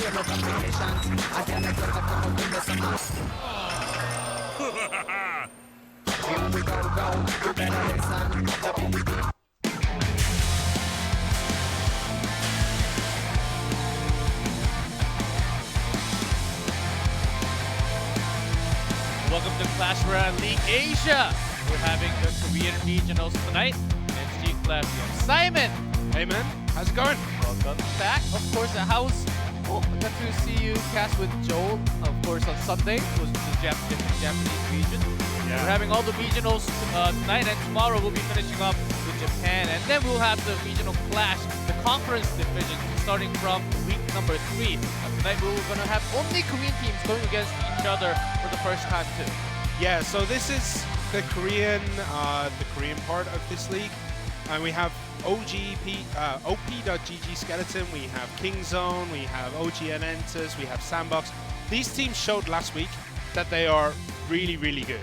Welcome to Clash Royale League Asia. We're having the Korean regionals tonight. And Chief Left, we have Simon. Hey man, how's it going? Welcome back. Of course, I got to see you cast with Joel, of course, on Sunday. It was the Japanese region. Yeah. We're having all the regionals tonight, and tomorrow we'll be finishing up with Japan. And then we'll have the regional clash, the conference division, starting from week number 3. Tonight we're going to have only Korean teams going against each other for the first time too. Yeah, so this is the Korean part of this league. And we have op.ggskeleton, we have Kingzone, we have OGN Enters, we have Sandbox. These teams showed last week that they are really, really good.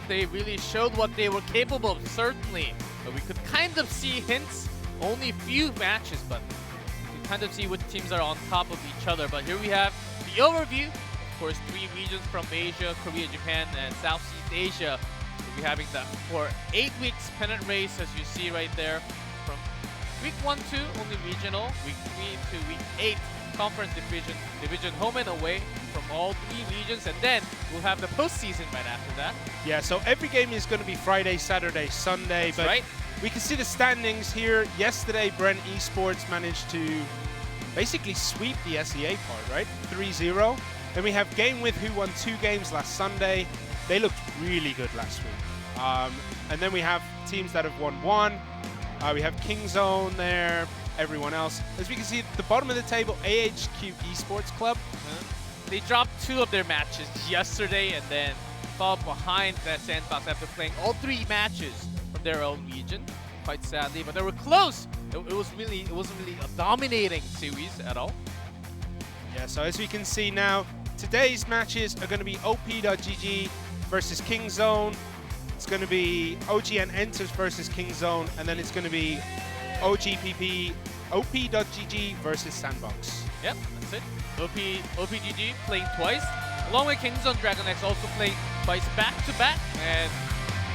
They really showed what they were capable of, certainly. But we could kind of see hints, only a few matches, but we could kind of see which teams are on top of each other. But here we have the overview. Of course, 3 regions from Asia, Korea, Japan, and Southeast Asia. We'll be having that for 8 weeks pennant race, as you see right there. From week 1 to only regional, week 3 to week 8 conference division home and away from all 3 regions, and then we'll have the postseason right after that. Yeah, so every game is going to be Friday, Saturday, Sunday. That's but right. We can see the standings here. Yesterday, Brent Esports managed to basically sweep the SEA part, right? 3-0. Then we have Game With, who won 2 games last Sunday. They looked really good last week. And then we have teams that have won 1. We have Kingzone there, everyone else. As we can see at the bottom of the table, AHQ Esports Club. They dropped 2 of their matches yesterday and then fell behind that Sandbox after playing all 3 matches from their own region. Quite sadly, but they were close. It wasn't really a dominating series at all. Yeah, so as we can see now, today's matches are going to be op.gg versus Kingzone. It's going to be OGN Enters versus Kingzone, and then it's going to be op.gg versus Sandbox. Yep, that's it. op.gg playing twice, along with Kingzone Dragon X also playing twice back-to-back, and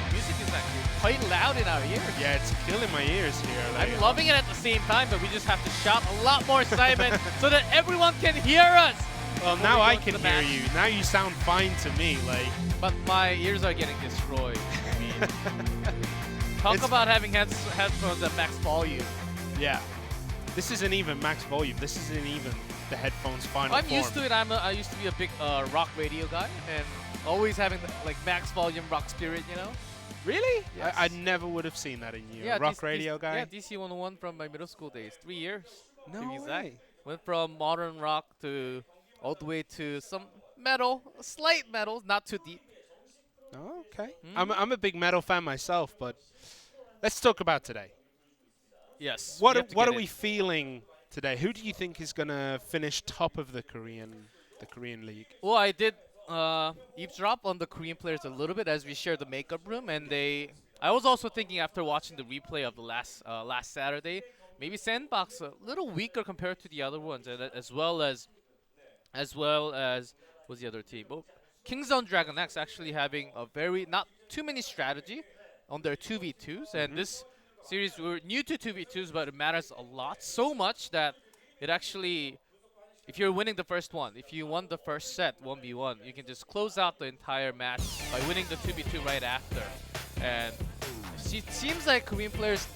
the music is actually quite loud in our ears. Yeah, it's killing my ears here. I'm loving it at the same time, but we just have to shout a lot more, Simon, so that everyone can hear us. Well, now I can hear you. Now you sound fine to me. But my ears are getting destroyed. I mean, talk about having headphones at max volume. Yeah. This isn't even max volume. This isn't even the headphones final I'm form. used to it. I used to be a big rock radio guy, and always having the, max volume rock spirit, you know? Really? Yes. I never would have seen that in you. Yeah, a rock radio guy? Yeah, DC 101 from my middle school days. 3 years. No to be exact. way. Went from modern rock to all the way to some metal, slight metal, not too deep. Oh, okay. I'm a big metal fan myself, but let's talk about today. Yes. What are we feeling today? Who do you think is going to finish top of the Korean league? Well, I did eavesdrop on the Korean players a little bit as we shared the makeup room, and I was also thinking after watching the replay of the last Saturday, maybe Sandbox a little weaker compared to the other ones, and as well as what's the other team? Well, Kingzone Dragon X actually having a not too many strategy on their 2v2s, and this series we're new to 2v2s, but it matters a lot, so much that it actually, if you're winning the first one, if you won the first set 1v1, you can just close out the entire match by winning the 2v2 right after. And it seems like Korean players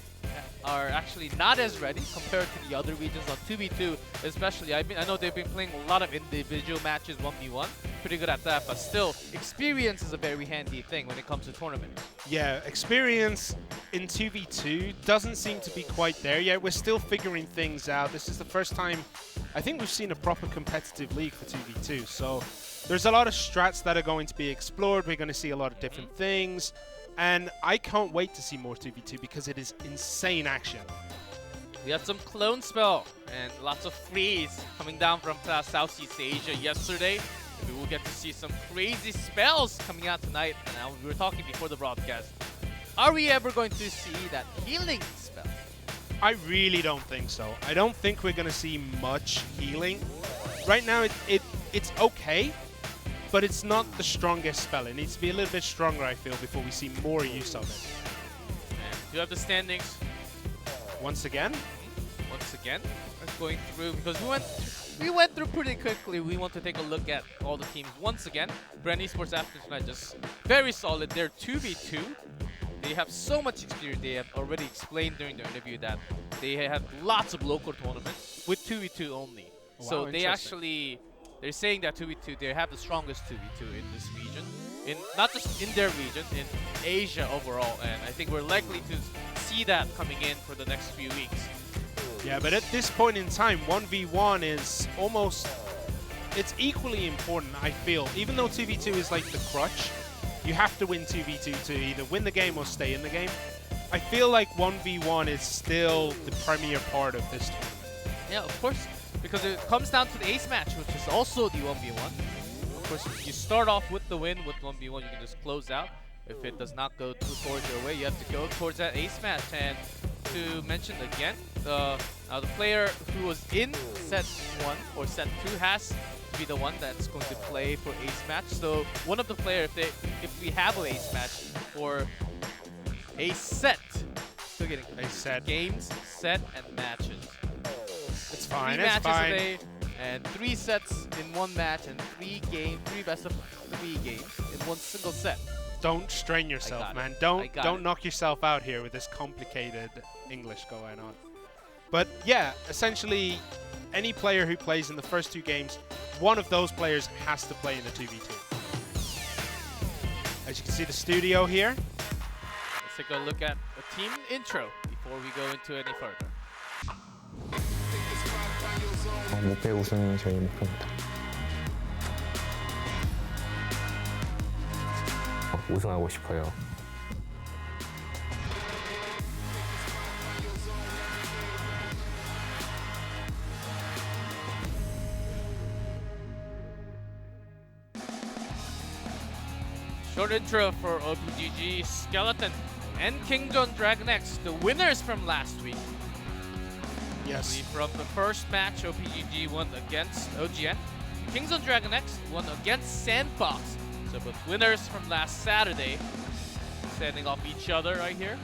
are actually not as ready compared to the other regions on 2v2, especially. I know they've been playing a lot of individual matches 1v1, pretty good at that, but still, experience is a very handy thing when it comes to tournaments. Yeah, experience in 2v2 doesn't seem to be quite there yet. We're still figuring things out. This is the first time I think we've seen a proper competitive league for 2v2, so there's a lot of strats that are going to be explored. We're going to see a lot of different things. And I can't wait to see more 2v2 because it is insane action. We had some clone spell and lots of freeze coming down from Southeast Asia yesterday. We will get to see some crazy spells coming out tonight. And now we were talking before the broadcast. Are we ever going to see that healing spell? I really don't think so. I don't think we're going to see much healing. right now it's okay, but it's not the strongest spell. It needs to be a little bit stronger, I feel, before we see more use of it. And you have the standings Once again? once again. Let's going through because we went through pretty quickly. We want to take a look at all the teams once again. Brand Esports after tonight just very solid. They're 2v2. They have so much experience. They have already explained during the interview that they have lots of local tournaments with 2v2 only. Wow, So they interesting. they're saying that 2v2, they have the strongest 2v2 in this region. Not just in their region, in Asia overall. And I think we're likely to see that coming in for the next few weeks. Yeah, but at this point in time, 1v1 is almost, it's equally important, I feel. Even though 2v2 is like the crutch, you have to win 2v2 to either win the game or stay in the game. I feel like 1v1 is still the premier part of this tournament. Yeah, of course, because it comes down to the ace match, which is also the 1v1. Of course, if you start off with the win with 1v1, you can just close out. If it does not go towards your way, you have to go towards that ace match. And to mention again, the player who was in set 1 or set 2 has to be the one that's going to play for ace match. So one of the players, if we have an ace match for a set, still getting A set. games, set, and matches. It's fine, 3 it's matches fine. a day, and 3 sets in 1 match, and 3 best of 3 games in 1 single set. Don't strain yourself, got it. man. I Don't got don't it. knock yourself out here with this complicated English going on. But yeah, essentially, any player who plays in the first 2 games, one of those players has to play in the 2v2. As you can see the studio here. Let's take a look at a team intro before we go into any further. 목표 우승이 저희 목표입니다. 우승하고 싶어요. Short intro for op.ggskeleton Skeleton and Kingdom Dragon X, the winners from last week. Yes. From the first match, OPGG won against OGN. Kingdom Dragon X won against Sandbox. So both winners from last Saturday, standing off each other right here.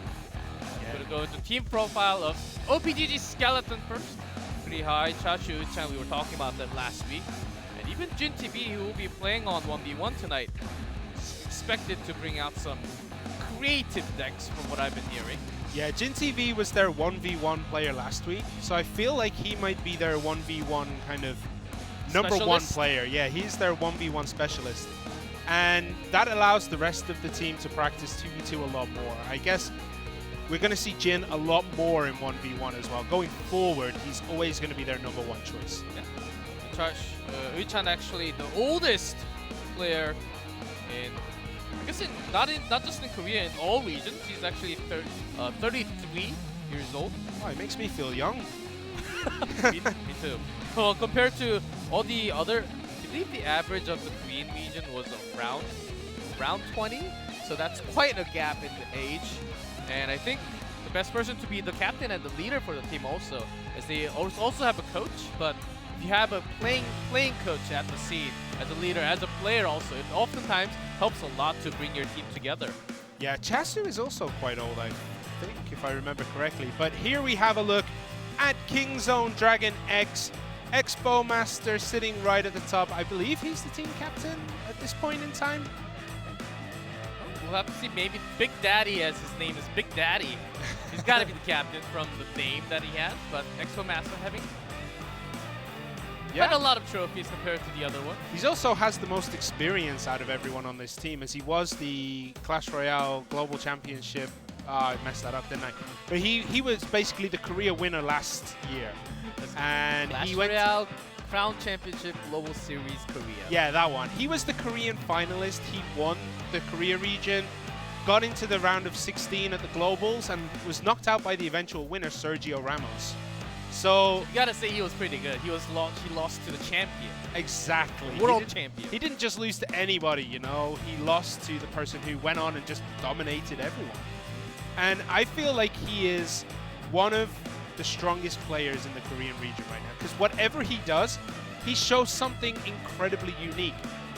We're gonna go into team profile of op.ggskeleton Skeleton first. Pretty high. Chachu Chan, we were talking about that last week. And even Jin TV, who will be playing on 1v1 tonight, expected to bring out some creative decks from what I've been hearing. Yeah, Jin TV was their 1v1 player last week, so I feel like he might be their 1v1 kind of number 1 Specialist? player. Yeah, he's their 1v1 specialist. And that allows the rest of the team to practice 2v2 a lot more. I guess we're going to see Jin a lot more in 1v1 as well. Going forward, he's always going to be their number 1 choice. Yeah. Uichan actually the oldest player in, I guess not just in Korea, in all regions. He's actually 33 years old. Oh, it makes me feel young. me too. Well, compared to all the other, I believe the average of the Korean region was around 20. So that's quite a gap in the age. And I think the best person to be the captain and the leader for the team also, is they also have a coach. But if you have a playing coach at the scene, as a leader, as a player also, it oftentimes helps a lot to bring your team together. Yeah, Chasu is also quite old, I think, if I remember correctly. But here we have a look at Kingzone Dragon X. Expo Master sitting right at the top. I believe he's the team captain at this point in time. We'll have to see. Maybe Big Daddy, as his name is Big Daddy. He's got to be the captain from the name that he has. But Expo Master having quite a lot of trophies compared to the other one. He also has the most experience out of everyone on this team, as he was the Clash Royale Global Championship. I messed that up, didn't I? But he was basically the Korea winner last year. And Clash he went Royale Crown Championship Global Series Korea. Yeah, that one. He was the Korean finalist. He won the Korea region, got into the round of 16 at the Globals, and was knocked out by the eventual winner, Sergio Ramos. So You gotta say he was pretty good. He lost to the champion, exactly, world champion. He didn't just lose to anybody, you know. He lost to the person who went on and just dominated everyone. And I feel like he is one of the strongest players in the Korean region right now, because whatever he does, he shows something incredibly unique.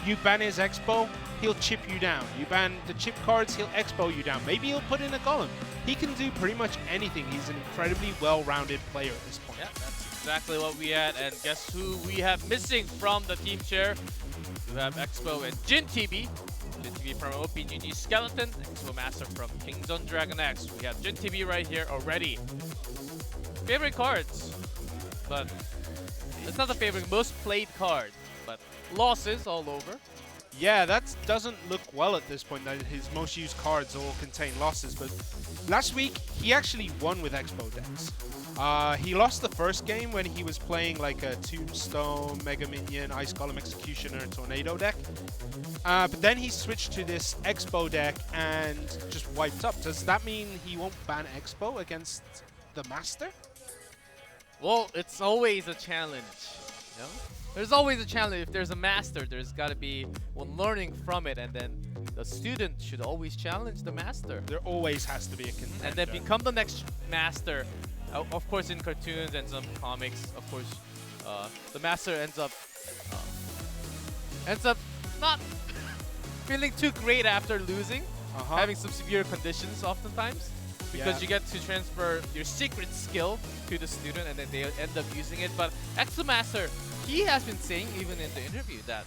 You ban his Expo, he'll chip you down. You ban the chip cards, he'll Expo you down. Maybe he'll put in a golem. He can do pretty much anything. He's an incredibly well-rounded player at this point. Yeah, that's exactly what we had. And guess who we have missing from the team chair? We have Expo and Jin TB. Jin TB from op.ggskeleton, Expo Master from Kingzone Dragon X. We have Jin TB right here already. Favorite cards, but it's not the favorite, most played card, but losses all over. Yeah, that doesn't look well at this point that his most used cards all contain losses, but last week he actually won with Expo decks. He lost the first game when he was playing like a Tombstone, Mega Minion, Ice Golem Executioner, Tornado deck. But then he switched to this Expo deck and just wiped up. Does that mean he won't ban Expo against the Master? Well, it's always a challenge, you know? There's always a challenge. If there's a master, there's got to be one learning from it, and then the student should always challenge the master. There always has to be a contender. And then become the next master. Of course, in cartoons and some comics, of course, the master ends up not feeling too great after losing, having some severe conditions oftentimes, because you get to transfer your secret skill to the student, and then they end up using it. But Exo Master, he has been saying even in the interview that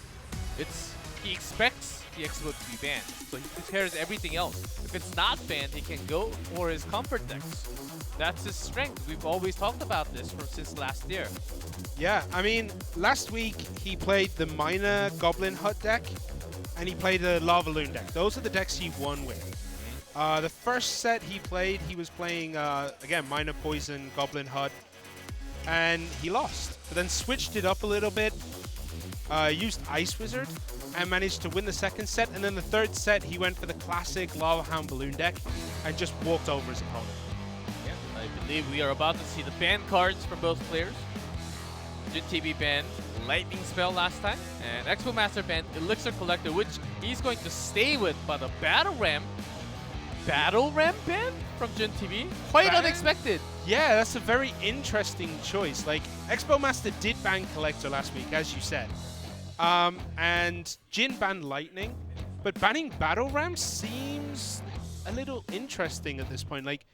he expects the Expo to be banned, so he prepares everything else. If it's not banned, he can go for his comfort decks. That's his strength. We've always talked about this since last year. Yeah, I mean, last week he played the Minor Goblin Hut deck, and he played the Lava Loon deck. Those are the decks he won with. The first set he played, he was playing, again, Minor Poison, Goblin Hut, and he lost. But then switched it up a little bit, used Ice Wizard, and managed to win the second set. And then the third set, he went for the classic Lava Hound Balloon deck and just walked over his opponent. Yeah, I believe we are about to see the ban cards from both players. Jin TB banned Lightning Spell last time, and Expo Master banned Elixir Collector, which he's going to stay with, but a Battle Ram ban from Jin TB? Quite unexpected. Yeah, that's a very interesting choice. Like, Expo Master did ban Collector last week, as you said. And Jin banned Lightning, but banning Battle Ram seems a little interesting at this point. Like,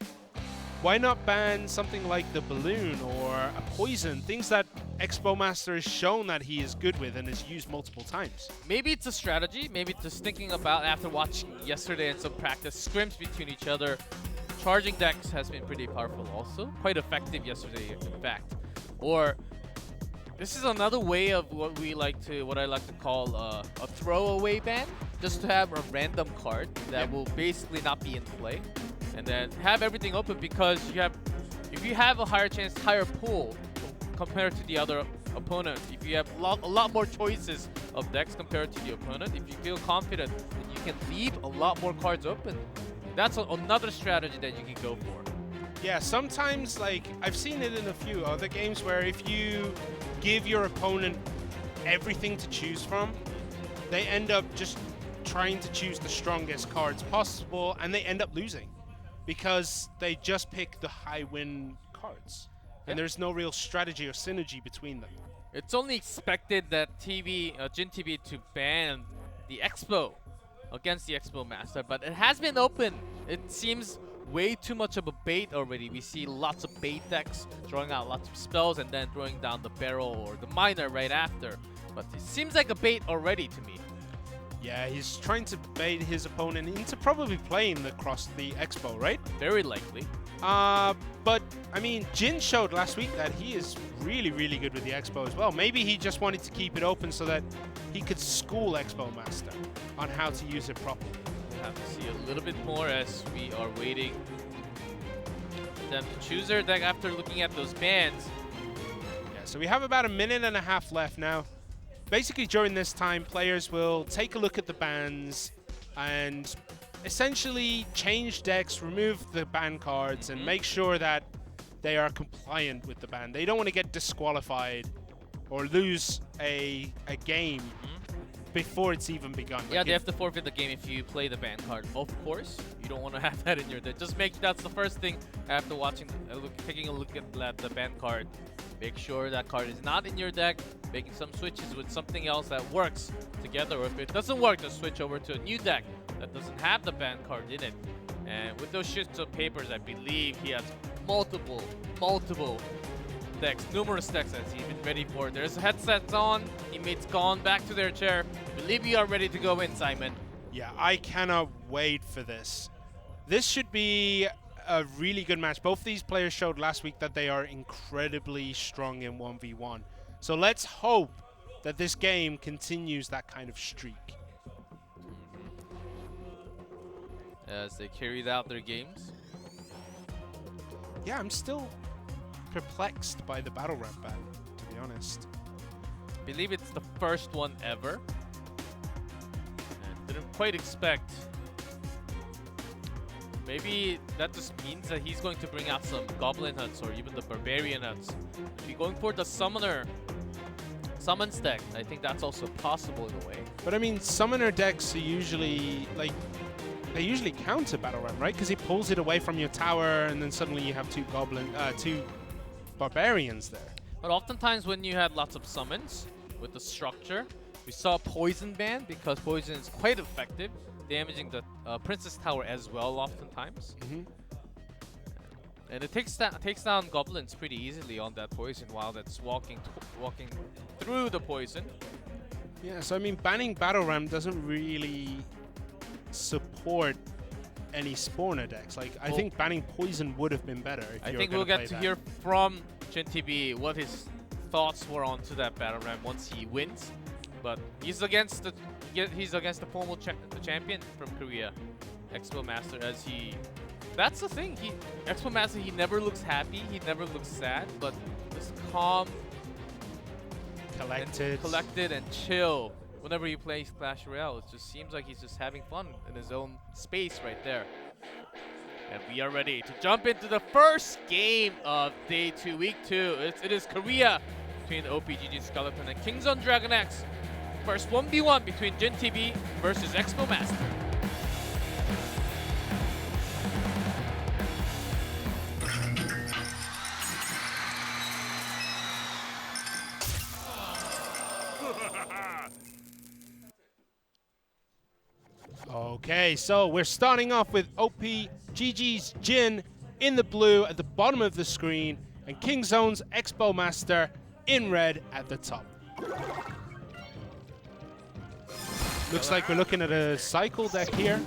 why not ban something like the Balloon or a Poison? Things that Expo Master has shown that he is good with and has used multiple times. Maybe it's a strategy. Maybe just thinking about after watching yesterday and some practice scrims between each other. Charging decks has been pretty powerful also. Quite effective yesterday, in fact. Or this is another way of what I like to call a throwaway ban. Just to have a random card that will basically not be in play. And then have everything open, because if you have a higher pool compared to the other opponent, if you have a lot more choices of decks compared to the opponent, if you feel confident, then you can leave a lot more cards open. That's another strategy that you can go for. Yeah, sometimes, like, I've seen it in a few other games where if you give your opponent everything to choose from, they end up just trying to choose the strongest cards possible, and they end up losing because they just pick the high win cards. And there's no real strategy or synergy between them. It's only expected that Jin TB to ban the Expo against the Expo Master, but it has been open. It seems way too much of a bait already. We see lots of bait decks throwing out lots of spells and then throwing down the barrel or the miner right after. But it seems like a bait already to me. Yeah, he's trying to bait his opponent into probably playing the Expo, right? Very likely. But, I mean, Jin showed last week that he is really, really good with the Expo as well. Maybe he just wanted to keep it open so that he could school Expo Master on how to use it properly. We'll have to see a little bit more as we are waiting for them to choose their deck after looking at those bans. Yeah, so we have about a minute and a half left now. Basically, during this time, players will take a look at the bans and essentially change decks, remove the ban cards, and make sure that they are compliant with the ban. They don't want to get disqualified or lose a game before it's even begun. Yeah, they have to forfeit the game if you play the ban card. Of course, you don't want to have that in your deck. Just that's the first thing after watching, taking a look at the ban card. Make sure that card is not in your deck, making some switches with something else that works together, or if it doesn't work, just switch over to a new deck that doesn't have the banned card in it. And with those shits of papers, I believe he has multiple decks, numerous decks that he's been ready for. There's headsets on, teammates gone back to their chair. Believe you are ready to go in, Simon. Yeah, I cannot wait for this. This should be a really good match. Both these players showed last week that they are incredibly strong in 1v1. So let's hope that this game continues that kind of streak. As they carried out their games. Yeah, I'm still perplexed by the battle rap ban, to be honest. I believe it's the first one ever. And didn't quite expect. Maybe that just means that he's going to bring out some Goblin Huts or even the Barbarian Huts. If you're going for the Summons deck, I think that's also possible in a way. But I mean, Summoner decks are usually, like, they usually counter Battle Ram, right? Because he pulls it away from your tower and then suddenly you have two Barbarians there. But oftentimes when you had lots of summons with the structure, we saw Poison ban because Poison is quite effective, damaging the Princess Tower as well oftentimes. And it takes down Goblins pretty easily on that Poison while that's walking through the Poison. Yeah, so I mean, banning Battle Ram doesn't really support any spawner decks. Like, I think banning Poison would have been better. If I think we'll get to hear from GenTV what his thoughts were onto that Battle Ram once he wins. But he's against the formal the champion from Korea, Expo Master. That's the thing. Expo Master. He never looks happy. He never looks sad. But just calm, collected and chill. Whenever he plays Clash Royale, it just seems like he's just having fun in his own space right there. And we are ready to jump into the first game of Day 2, Week 2. It is Korea between op.ggskeleton and Kingzone Dragon X. First 1v1 between GenTV versus Expo Master. Okay, so we're starting off with op.gg's Jin in the blue at the bottom of the screen and Kingzone's Expo Master in red at the top. Looks like we're looking at a cycle deck here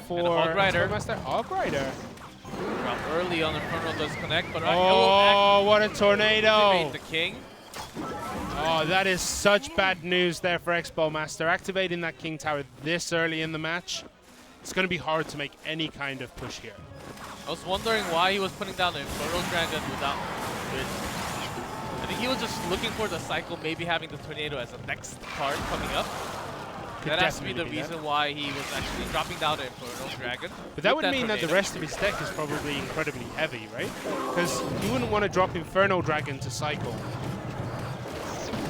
for Hog Rider. Expo Master. Hog Rider. Drop early on Infernal does connect, but oh, what a tornado! Activate the King. Oh, that is such bad news there for Expo Master. Activating that King Tower this early in the match, it's going to be hard to make any kind of push here. I was wondering why he was putting down the Infernal Dragon without Grid. I think he was just looking for the cycle, maybe having the Tornado as a next card coming up. That has to be the reason why he was actually dropping down the Infernal Dragon. But that would mean that the rest of his deck is probably incredibly heavy, right? Because you wouldn't want to drop Infernal Dragon to cycle.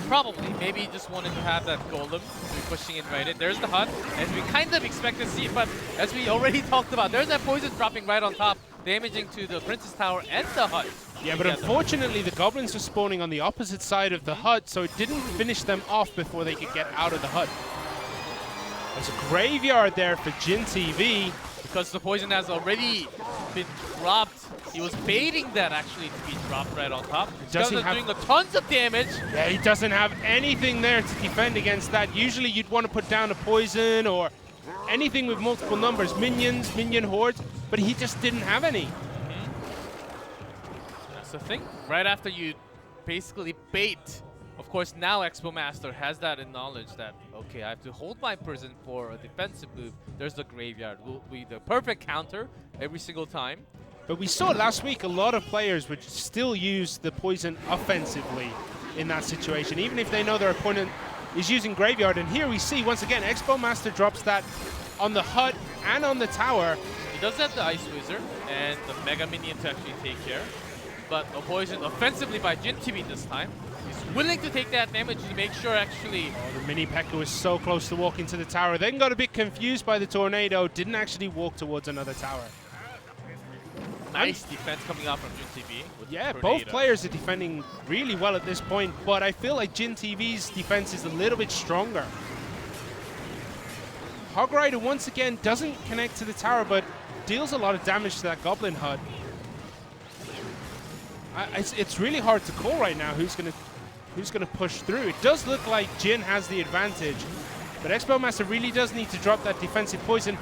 Probably. Maybe he just wanted to have that Golem to be pushing it right in. There's the hut, as we kind of expect to see, but as we already talked about, there's that Poison dropping right on top, damaging to the Princess Tower and the hut. Yeah, but unfortunately the Goblins are spawning on the opposite side of the hut, so it didn't finish them off before they could get out of the hut. There's a graveyard there for GenTV. Because the Poison has already been dropped. He was baiting that actually to be dropped right on top. He's doing a tons of damage. Yeah, he doesn't have anything there to defend against that. Usually you'd want to put down a Poison or anything with multiple numbers, minions, minion hordes, but he just didn't have any. That's the thing. Right after you basically bait, of course now Expo Master has that in knowledge that, okay, I have to hold my prison for a defensive move. There's the graveyard. Will be the perfect counter every single time. But we saw last week a lot of players would still use the Poison offensively in that situation, even if they know their opponent is using graveyard. And here we see, once again, Expo Master drops that on the hut and on the tower. He does have the Ice Wizard and the Mega Minion to actually take care. But a Poison offensively by GenTV this time. He's willing to take that damage to make sure actually... Oh, the Mini P.E.K.K.A was so close to walking to the tower. Then got a bit confused by the tornado. Didn't actually walk towards another tower. Nice defense coming out from GenTV with Yeah, both Tornado. players are defending really well at this point, but I feel like Jin TV's defense is a little bit stronger. Hog Rider once again doesn't connect to the tower, but deals a lot of damage to that Goblin Hut. It's really hard to call right now who's gonna push through. It does look like Jin has the advantage, but Expo Master really does need to drop that defensive poison.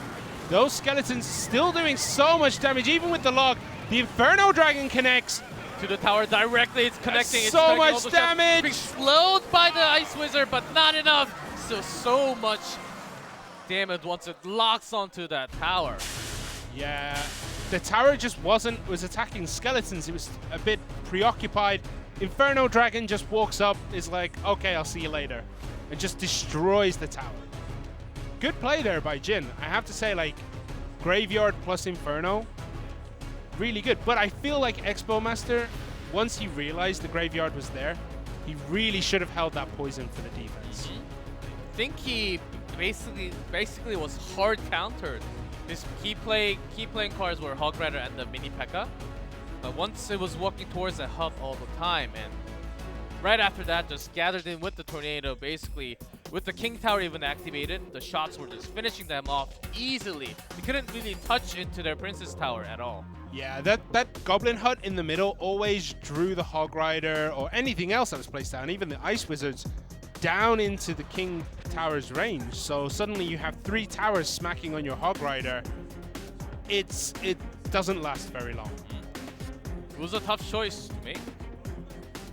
Those skeletons still doing so much damage, even with the log. The Inferno Dragon connects To the tower directly, it's connecting. It's so connecting all much the shots. damage. Being slowed by the Ice Wizard, but not enough. Still so much damage once it locks onto that tower. Yeah, the tower just was attacking skeletons. It was a bit preoccupied. Inferno Dragon just walks up, is like, okay, I'll see you later, and just destroys the tower. Good play there by Jin. I have to say, like, Graveyard plus Inferno, really good. But I feel like Expo Master, once he realized the Graveyard was there, he really should have held that poison for the defense. I think he basically was hard countered. His key playing cards were Hog Rider and the Mini P.E.K.K.A. But once it was walking towards the hut all the time, and right after that just gathered in with the Tornado, basically with the King Tower even activated, the shots were just finishing them off easily. They couldn't really touch into their Princess Tower at all. Yeah, that Goblin Hut in the middle always drew the Hog Rider or anything else that was placed down, even the Ice Wizards, down into the King Tower's range. So suddenly you have 3 towers smacking on your Hog Rider. It doesn't last very long. It was a tough choice to make.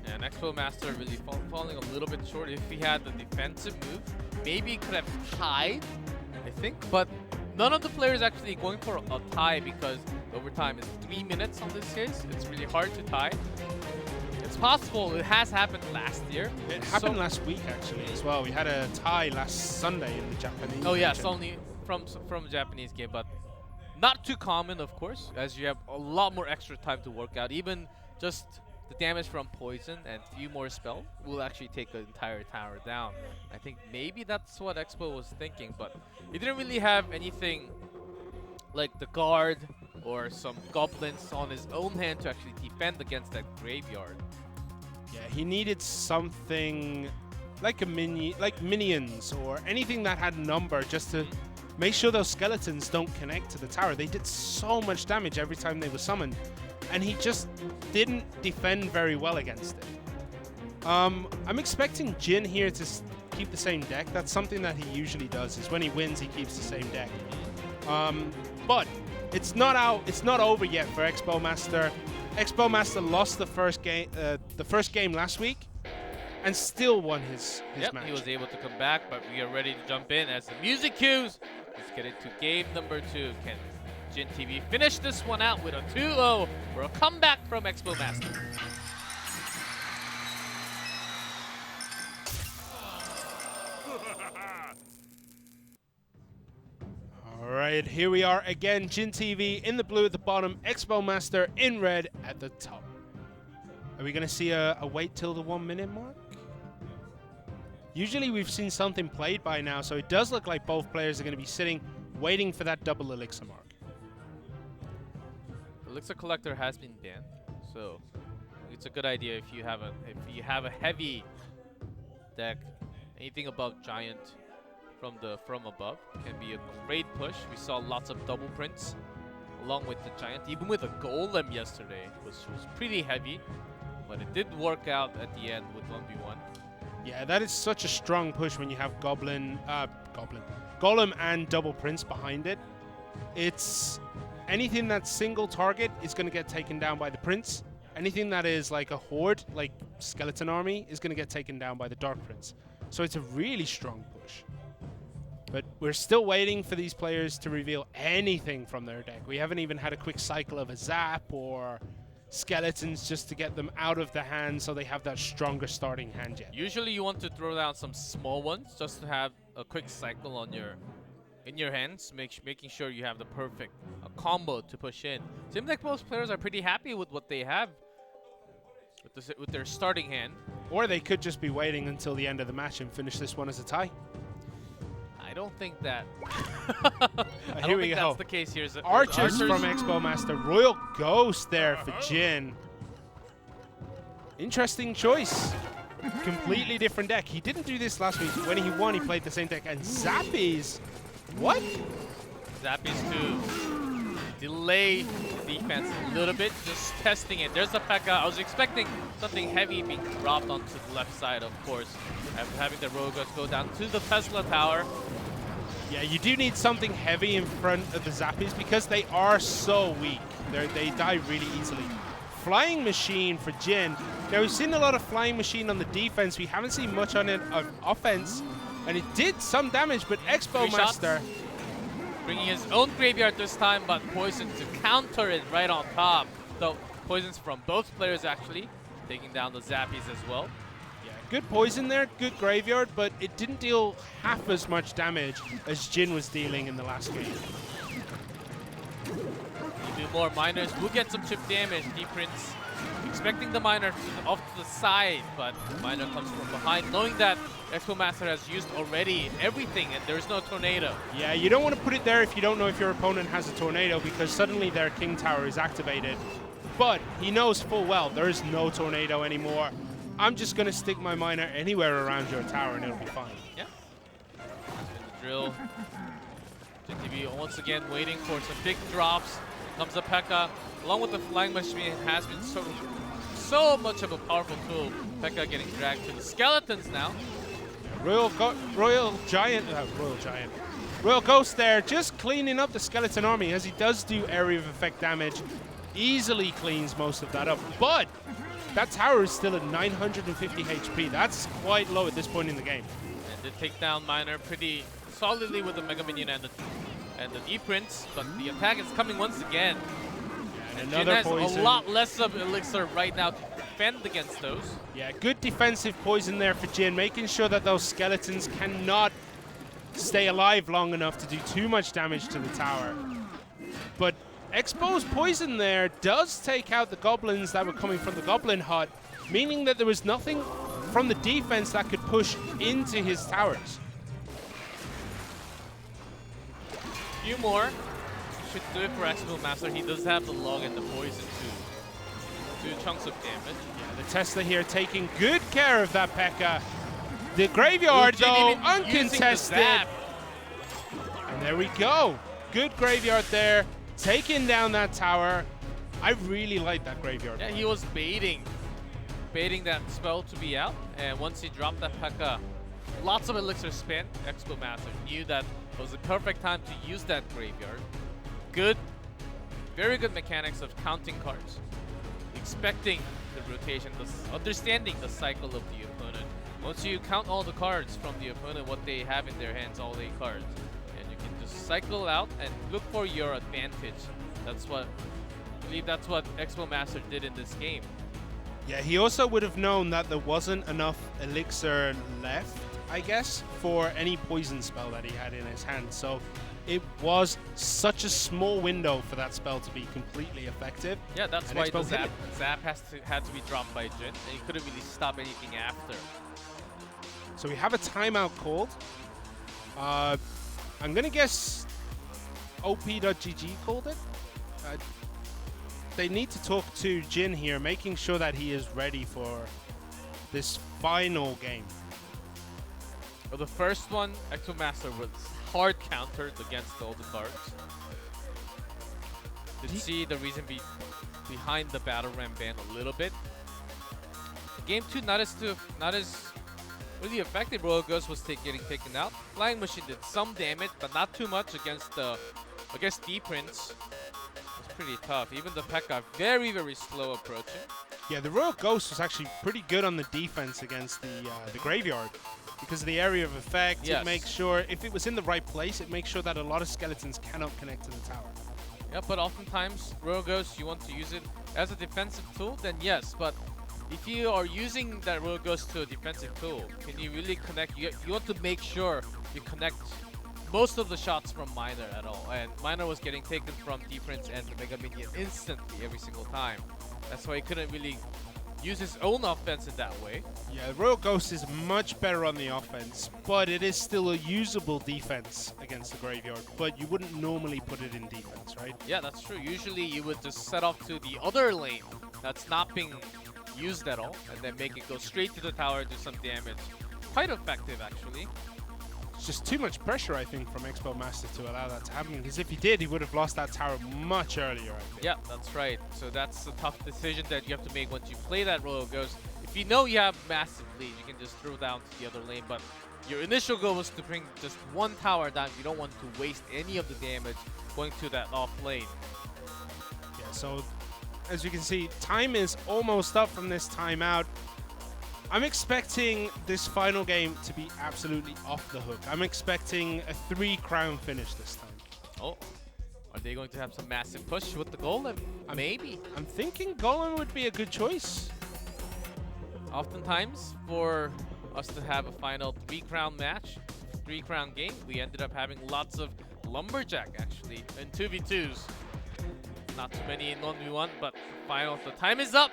And Expo Master really falling a little bit short. If he had the defensive move, maybe he could have tied, I think. But none of the players actually going for a tie because overtime is 3 minutes on this case. It's really hard to tie. It's possible. It has happened last year. It happened last week, actually, as well. We had a tie last Sunday in the Japanese Oh yeah, region. it's only from a Japanese game, but not too common, of course, as you have a lot more extra time to work out. Even just the damage from poison and few more spell will actually take an entire tower down. I think maybe that's what Expo was thinking, but he didn't really have anything like the guard or some goblins on his own hand to actually defend against that graveyard. Yeah, he needed something like minions or anything that had number just to make sure those skeletons don't connect to the tower. They did so much damage every time they were summoned, and he just didn't defend very well against it. I'm expecting Jin here to keep the same deck. That's something that he usually does, is when he wins, he keeps the same deck. But it's not out. It's not over yet for Expo Master. Expo Master lost the first game last week, and still won his match. He was able to come back, but we are ready to jump in as the music cues. Let's get into game number 2. Can Jin TV finish this one out with a 2-0 for a comeback from Expo Master? All right, here we are again. Jin TV in the blue at the bottom, Expo Master in red at the top. Are we going to see a wait till the 1 minute mark? Usually we've seen something played by now, so it does look like both players are going to be sitting, waiting for that double elixir mark. Elixir Collector has been banned, so it's a good idea if you have a heavy deck. Anything above Giant from above can be a great push. We saw lots of double prints along with the Giant, even with a Golem yesterday, which was pretty heavy, but it did work out at the end with 1v1. Yeah, that is such a strong push when you have Golem and double prints behind it. It's anything that's single target is going to get taken down by the prince. Anything that is like a horde, like skeleton army, is going to get taken down by the dark prince. So it's a really strong push. But we're still waiting for these players to reveal anything from their deck. We haven't even had a quick cycle of a zap or skeletons just to get them out of the hand so they have that stronger starting hand yet. Usually you want to throw down some small ones just to have a quick cycle on in your hands, making sure you have the perfect combo to push in. Seems like most players are pretty happy with what they have with their starting hand. Or they could just be waiting until the end of the match and finish this one as a tie. I don't think that. Here we go. That's the case here. Archers from Expo Master. Royal Ghost there for Jin. Interesting choice. Completely different deck. He didn't do this last week. When he won, he played the same deck. And Zappies, what? Zappies to delay defense a little bit, just testing it. There's the P.E.K.K.A. I was expecting something heavy being dropped onto the left side, of course, after having the Rogus go down to the Tesla Tower. Yeah, you do need something heavy in front of the Zappies because they are so weak. They die really easily. Flying Machine for Jin. Now, we've seen a lot of Flying Machine on the defense. We haven't seen much on it on offense. And it did some damage, but Expo Master... Bringing his own graveyard this time, but Poison to counter it right on top. So, Poisons from both players, actually, taking down the Zappies as well. Yeah, good Poison there, good graveyard, but it didn't deal half as much damage as Jin was dealing in the last game. You do more miners, we'll get some chip damage. D-Prince expecting the miner to off to the side, but the miner comes from behind, knowing that Expo Master has used already everything and there's no tornado. Yeah, you don't want to put it there if you don't know if your opponent has a tornado, because suddenly their King Tower is activated. But he knows full well there is no tornado anymore. I'm just going to stick my miner anywhere around your tower and it'll be fine. Yeah. The drill. JTB once again waiting for some big drops. Comes the P.E.K.K.A. Along with the Flying Machine, has been so much of a powerful tool. P.E.K.K.A. getting dragged to the skeletons now. Royal Ghost there, just cleaning up the skeleton army as he does do area of effect damage. Easily cleans most of that up, but that tower is still at 950 HP. That's quite low at this point in the game. And they take down Miner pretty solidly with the Mega Minion and the D-Prince, but the attack is coming once again. And Jin another has poison. a lot less of Elixir right now to defend against those. Yeah, good defensive poison there for Jin, making sure that those skeletons cannot stay alive long enough to do too much damage to the tower. But Expo's poison there does take out the goblins that were coming from the Goblin Hut, meaning that there was nothing from the defense that could push into his towers. Few more should do it for Expo Master. He does have the log and the poison too. 2 chunks of damage. Yeah, the Tesla here taking good care of that P.E.K.K.A. The graveyard, though, uncontested. And there we go. Good graveyard there, taking down that tower. I really like that graveyard. Yeah, he was baiting that spell to be out, and once he dropped that P.E.K.K.A., lots of elixir spent. Expo Master knew that it was the perfect time to use that graveyard. Good, very good mechanics of counting cards, expecting the rotation, understanding the cycle of the opponent. Once you count all the cards from the opponent, what they have in their hands, all 8 cards, and you can just cycle out and look for your advantage. I believe that's what Expo Master did in this game. Yeah, he also would have known that there wasn't enough elixir left, I guess, for any poison spell that he had in his hand. So it was such a small window for that spell to be completely effective. Yeah, that's and why Expo the Zap had to be dropped by Jin, and he couldn't really stop anything after. So we have a timeout called. I'm going to guess op.ggskeleton called it. They need to talk to Jin here, making sure that he is ready for this final game. Well, the first one, Expo Master was hard countered against all the cards. Did you see the reason behind the Battle Ram ban a little bit? Game 2, not as really effective. Royal Ghost was getting taken out. Flying Machine did some damage, but not too much against D-Prince. It's pretty tough. Even the P.E.K.K.A. very, very slow approaching. Yeah, the Royal Ghost was actually pretty good on the defense against the graveyard because of the area of effect. Yes. It makes sure, if it was in the right place, it makes sure that a lot of skeletons cannot connect to the tower. Yeah, but oftentimes, Royal Ghost, you want to use it as a defensive tool, then yes. But if you are using that Royal Ghost to a defensive tool, can you really connect? You want to make sure you connect most of the shots from Miner at all. And Miner was getting taken from D-Prince and the Mega Minion instantly every single time. That's why he couldn't really use his own offense in that way. Yeah, the Royal Ghost is much better on the offense, but it is still a usable defense against the graveyard. But you wouldn't normally put it in defense, right? Yeah, that's true. Usually you would just set off to the other lane that's not being use that all and then make it go straight to the tower and do some damage. Quite effective, actually. It's just too much pressure, I think, from Expo Master to allow that to happen. Because if he did, he would have lost that tower much earlier, I think. Yeah, that's right. So that's a tough decision that you have to make once you play that Royal Ghost. If you know you have massive lead, you can just throw down to the other lane. But your initial goal was to bring just one tower down. You don't want to waste any of the damage going to that off lane. Yeah, so as you can see, time is almost up from this timeout. I'm expecting this final game to be absolutely off the hook. I'm expecting a 3-crown finish this time. Oh, are they going to have some massive push with the golem? Maybe. I'm thinking Golem would be a good choice. Oftentimes, for us to have a final 3-crown match, 3-crown game, we ended up having lots of Lumberjack, actually, in 2v2s. Not too many in 1v1, but the time is up.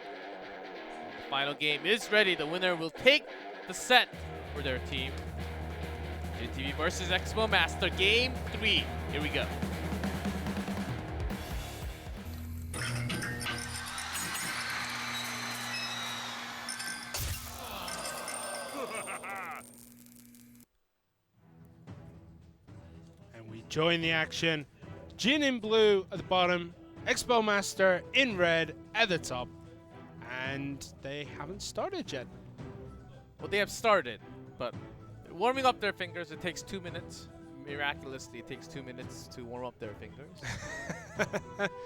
The final game is ready. The winner will take the set for their team. JTV versus Expo Master, Game 3. Here we go. And we join the action. Jin in blue at the bottom, Expo Master in red at the top. And they haven't started yet. Well, they have started, but warming up their fingers, it takes 2 minutes. Miraculously, it takes 2 minutes to warm up their fingers.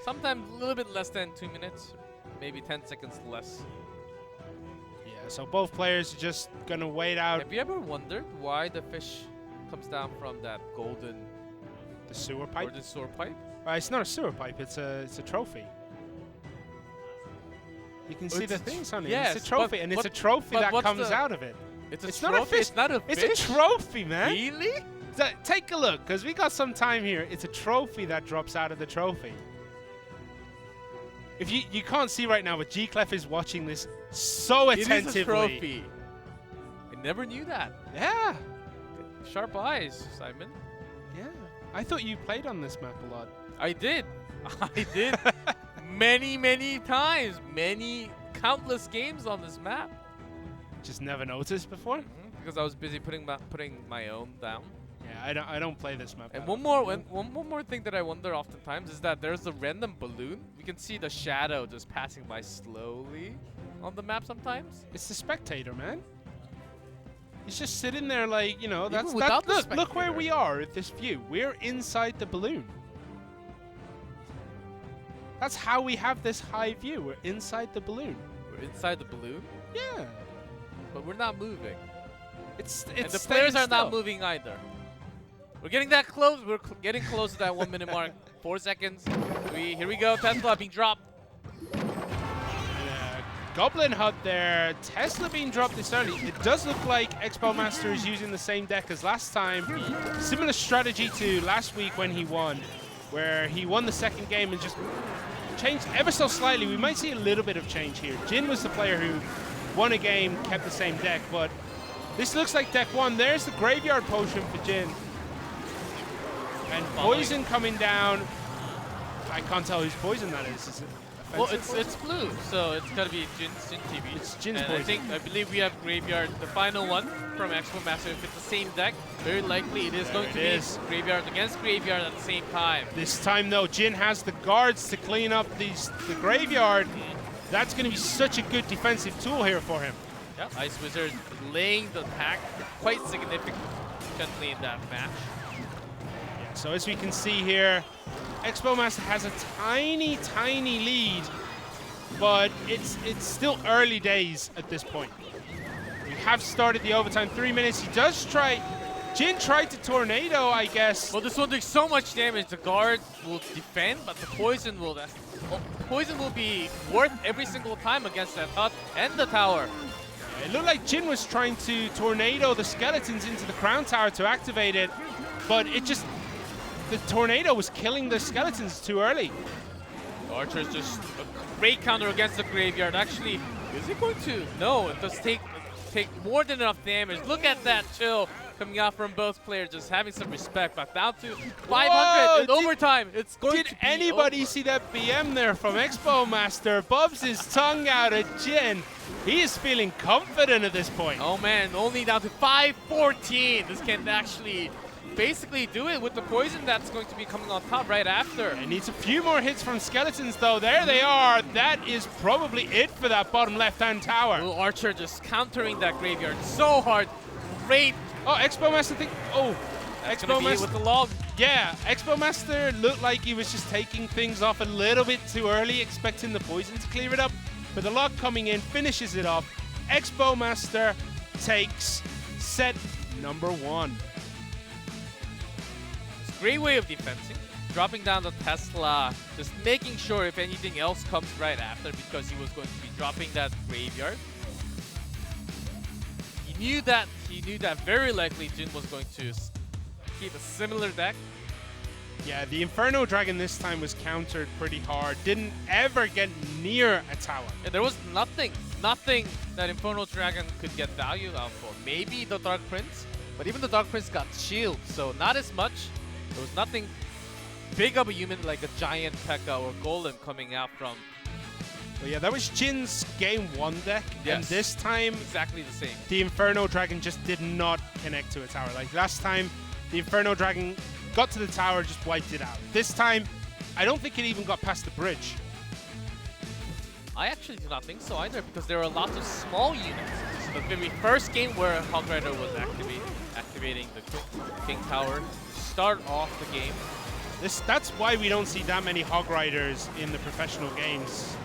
Sometimes a little bit less than 2 minutes, maybe 10 seconds less. Yeah, so both players are just gonna wait out. Have you ever wondered why the fish comes down from that golden The sewer pipe? or the sewer pipe? It's not a sewer pipe, it's a trophy. You can see the things on it. Yes, it's a trophy, and it's a trophy that comes out of it. It's a It's trophy. not a fish. It's not a fish. It's a trophy, man. Really? So, take a look, because we got some time here. It's a trophy that drops out of the trophy. If you can't see right now, but G-Clef is watching this so attentively. It is a trophy. I never knew that. Yeah. Sharp eyes, Simon. Yeah. I thought you played on this map a lot. I did. I did. many times. Many countless games on this map. Just never noticed before. Because I was busy putting my own down. Yeah, I don't play this map. And one more thing that I wonder oftentimes is that there's a random balloon. We can see the shadow just passing by slowly on the map sometimes. It's the spectator, man. He's just sitting there like, you know, Even without the look where spectator. we are at this view. We're inside the balloon. That's how we have this high view. We're inside the balloon. We're inside the balloon, Yeah. but we're not moving. It's And the staying players are not still. moving either. We're getting that close. We're getting close to that 1 minute mark. 4 seconds. Here we go. Tesla being dropped. Goblin Hut there. Tesla being dropped this early. It does look like Expo Master is using the same deck as last time. Similar strategy to last week when he won, where he won the second game and just changed ever so slightly. We might see a little bit of change here. Jin was the player who won a game, kept the same deck, but this looks like deck one. There's the Graveyard Potion for Jin. And Poison coming down. I can't tell whose Poison that is. Is it Well, offensive it's blue, so it's gotta be Jin TV. It's Jin's and Poison. I believe we have Graveyard, the final one from Expo Master. If it's the same deck, very likely it is There going it to is. be Graveyard against Graveyard at the same time. This time, though, Jin has the guards to clean up the graveyard. That's going to be such a good defensive tool here for him. Yeah, Ice Wizard laying the attack quite significantly in that match. Yeah, so as we can see here, Expo Master has a tiny, tiny lead, but it's still early days at this point. We have started the overtime, 3 minutes. He does try. Jin tried to tornado, I guess. Well, this one doing so much damage. The guard will defend, but the poison will be worth every single time against that hut and the tower. It looked like Jin was trying to tornado the skeletons into the crown tower to activate it, but the tornado was killing the skeletons too early. The Archer's just a great counter against the graveyard. Actually, is it going to? No, it does take more than enough damage. Look at that chill coming out from both players, just having some respect. But down to 500 Whoa, in overtime. It's going Did to be anybody over. see that BM there from Expo Master? Bubs his tongue out at Jin. He is feeling confident at this point. Oh man, only down to 514. This can actually basically do it with the poison that's going to be coming on top right after. It needs a few more hits from Skeletons though. There they are. That is probably it for that bottom left-hand tower. Little Archer just countering that graveyard so hard. Great. Oh, Expo Master think. Oh, Gonna Expo be Master. with the log. Yeah, Expo Master looked like he was just taking things off a little bit too early, expecting the poison to clear it up. But the log coming in finishes it off. Expo Master takes set number 1. Great way of defending. Dropping down the Tesla, just making sure if anything else comes right after, because he was going to be dropping that graveyard. He knew that very likely Jin was going to keep a similar deck. Yeah, the Inferno Dragon this time was countered pretty hard. Didn't ever get near a tower. And there was nothing that Infernal Dragon could get value out for. Maybe the Dark Prince, but even the Dark Prince got shield, so not as much. There was nothing big of a human like a giant P.E.K.K.A or Golem coming out from. But yeah, that was Jin's game 1 deck. Yes. And this time, Exactly the same. the Inferno Dragon just did not connect to a tower. Like last time, the Inferno Dragon got to the tower, just wiped it out. This time, I don't think it even got past the bridge. I actually do not think so either, because there are lots of small units. This is the very first game where Hog Rider was activating the King Tower to start off the game. That's why we don't see that many Hog Riders in the professional games.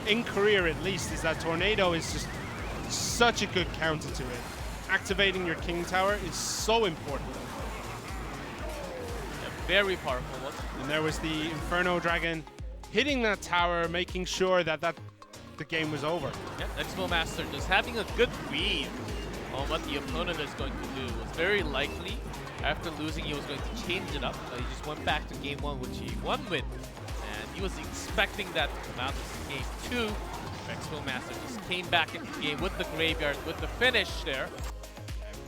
In Korea at least, is that Tornado is just such a good counter to it. Activating your King Tower is so important. A very powerful one. And there was the Inferno Dragon hitting that tower, making sure that the game was over. Yeah, Expo Master just having a good read on what the opponent is going to do. It was very likely after losing he was going to change it up, but he just went back to game 1, which he won with. And he was expecting that to come out in game 2. Expo Master just came back into the game with the graveyard, with the finish there.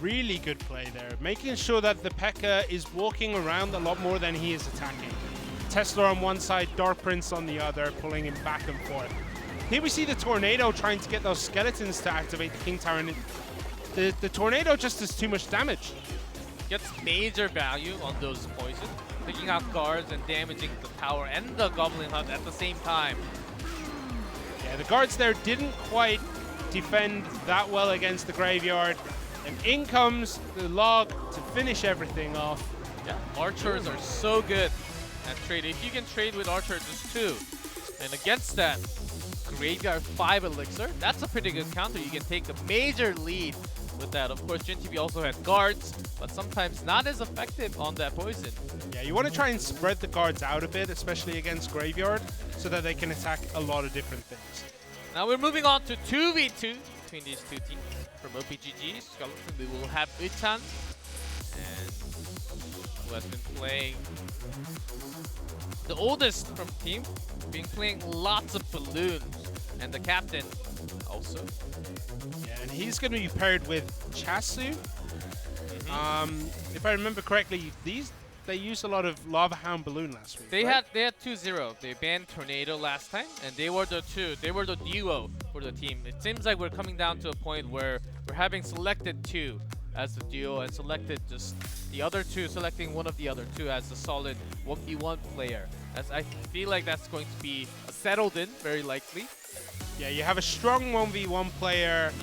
Really good play there, making sure that the P.E.K.K.A is walking around a lot more than he is attacking. Tesla on one side, Dark Prince on the other, pulling him back and forth. Here we see the Tornado trying to get those Skeletons to activate the King Tower, and the Tornado just does too much damage. Gets major value on those poison, picking out guards and damaging the tower and the Goblin Hut at the same time. Yeah, the guards there didn't quite defend that well against the graveyard. And in comes the log to finish everything off. Yeah, archers are so good at trading. If you can trade with archers, just 2. And against that, graveyard 5 elixir, that's a pretty good counter. You can take a major lead with that. Of course, Jin TV also had guards, but sometimes not as effective on that poison. Yeah, you want to try and spread the guards out a bit, especially against graveyard, so that they can attack a lot of different things. Now we're moving on to 2v2 between these two teams. From op.ggskeleton, we will have Uchan, and who has been playing the oldest from team, been playing lots of balloons, and the captain also. Yeah, and he's going to be paired with Chasu. If I remember correctly, they used a lot of Lava Hound Balloon last week. They right? had 2-0. They banned Tornado last time, and they were the duo for the team. It seems like we're coming down to a point where we're having selected 2 as the duo and selected just the other 2, selecting one of the other 2 as a solid 1v1 player. As I feel like that's going to be settled in, very likely. Yeah, you have a strong 1v1 player,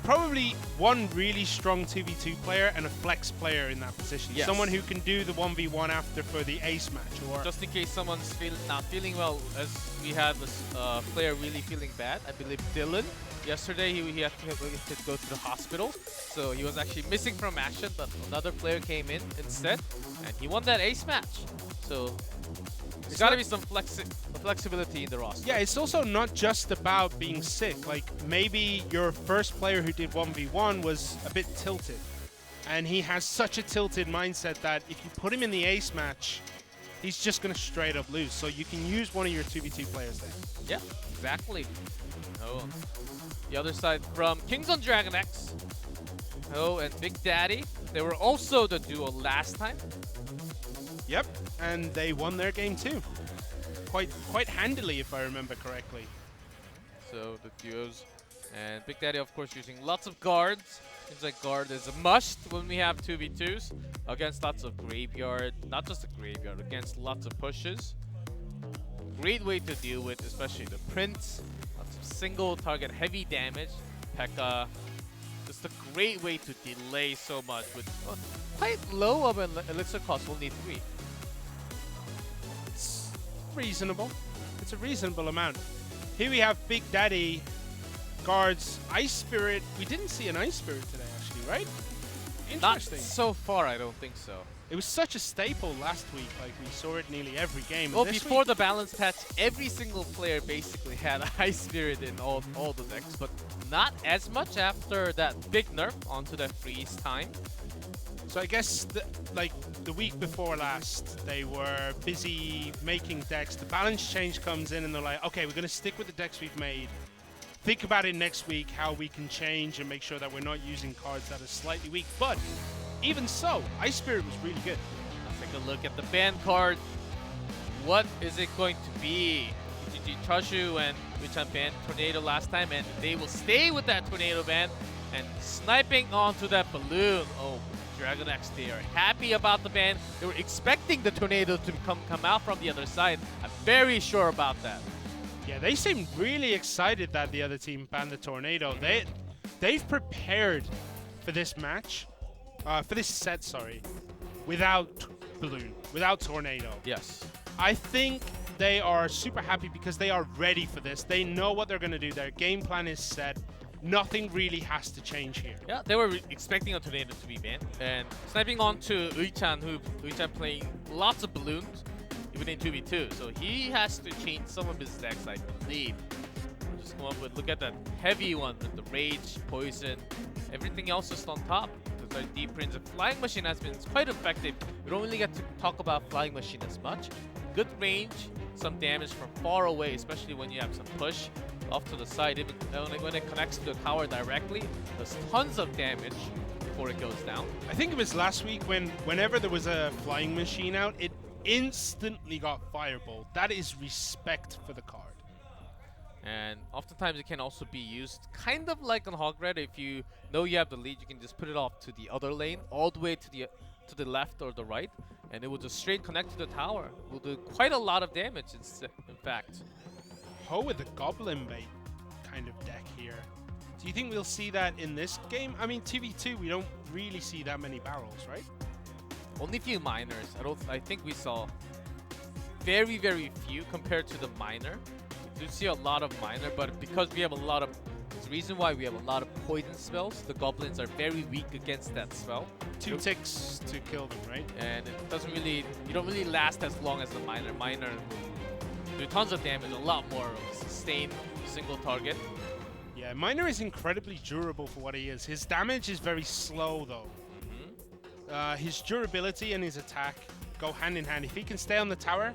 probably one really strong 2v2 player, and a flex player in that position. Yes. Someone who can do the 1v1 after for the ace match. Or Just in case someone's not feeling well, as we had this player really feeling bad. I believe Dylan. Yesterday he had to go to the hospital, so he was actually missing from action, but another player came in instead, and he won that ace match. So there's got to be some flexibility in the roster. yeah, it's also not just about being sick. Like, maybe your first player who did 1v1 was a bit tilted, and he has such a tilted mindset that if you put him in the ace match, he's just going to straight up lose. So you can use one of your 2v2 players there. Yeah, exactly. Oh, the other side from Kings on Dragon X. Ho and Big Daddy. They were also the duo last time. Yep, and they won their game too. Quite handily, if I remember correctly. So the duos and Big Daddy, of course, using lots of guards. Seems like guard is a must when we have 2v2s against lots of graveyard. Not just a graveyard, against lots of pushes. Great way to deal with, especially the Prince. Lots of single target heavy damage. P.E.K.K.A. Just a great way to delay so much with quite low of an elixir cost, only 3. It's reasonable. It's a reasonable amount. Here we have Big Daddy guards Ice Spirit. We didn't see an Ice Spirit today, actually, right? Not Interesting. so far, I don't think so. It was such a staple last week. Like, we saw it nearly every game. Well, And this before week, the balance patch, every single player basically had Ice Spirit in all the decks, but not as much after that big nerf onto that freeze time. so I guess the week before last, they were busy making decks. The balance change comes in, and they're like, okay, we're going to stick with the decks we've made. Think about it next week, how we can change and make sure that we're not using cards that are slightly weak. But even so, Ice Spirit was really good. Let's take a look at the ban card. What is it going to be? GG Chashu and Wichan banned Tornado last time, and they will stay with that Tornado ban and sniping onto that balloon. Oh, Dragon X, they are happy about the ban. They were expecting the Tornado to come out from the other side. I'm very sure about that. Yeah, they seem really excited that the other team banned the Tornado. They've prepared for this match, for this set, sorry, without Balloon, without Tornado. Yes. I think they are super happy because they are ready for this. They know what they're going to do. Their game plan is set. Nothing really has to change here. Yeah, they were expecting a Tornado to be banned. And sniping onto Uichan, Uichan playing lots of balloons, even in 2v2. So he has to change some of his decks, I believe. Just come up with, look at that heavy one with the Rage, Poison, everything else just on top. Because our Deep Prince, the Flying Machine has been quite effective. We don't really get to talk about Flying Machine as much. Good range, some damage from far away, especially when you have some push off to the side. Even when it connects to the tower directly, there's tons of damage before it goes down. I think it was last week whenever there was a Flying Machine out, it instantly got Fireball. That is respect for the card. And oftentimes it can also be used kind of like on Hog Red. If you know you have the lead, you can just put it off to the other lane, all the way to the left or the right, and it will just straight connect to the tower. Will do quite a lot of damage in fact. Ho with the Goblin Bait kind of deck here. Do you think we'll see that in this game? I mean, 2v2, we don't really see that many barrels, right? Only few minors. I think we saw very, very few compared to the minor. We do see a lot of minor, but because we have a lot of, it's the reason why we have a lot of poison spells. The goblins are very weak against that spell. 2 ticks to kill them, right? And it doesn't really, you don't really last as long as the minor. Minor do tons of damage, a lot more sustained single target. Yeah, Miner is incredibly durable for what he is. His damage is very slow, though. His durability and his attack go hand in hand. If he can stay on the tower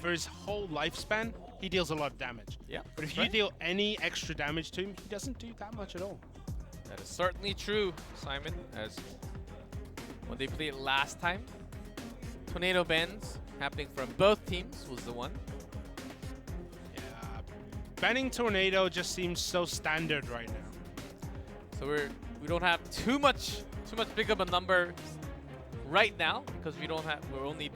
for his whole lifespan, he deals a lot of damage. Yeah. But if you deal any extra damage to him, he doesn't do that much at all. That is certainly true, Simon, as when they played last time. Tornado bans happening from both teams was the one. Yeah. Banning Tornado just seems so standard right now. So we don't have too much big of a number right now because we're only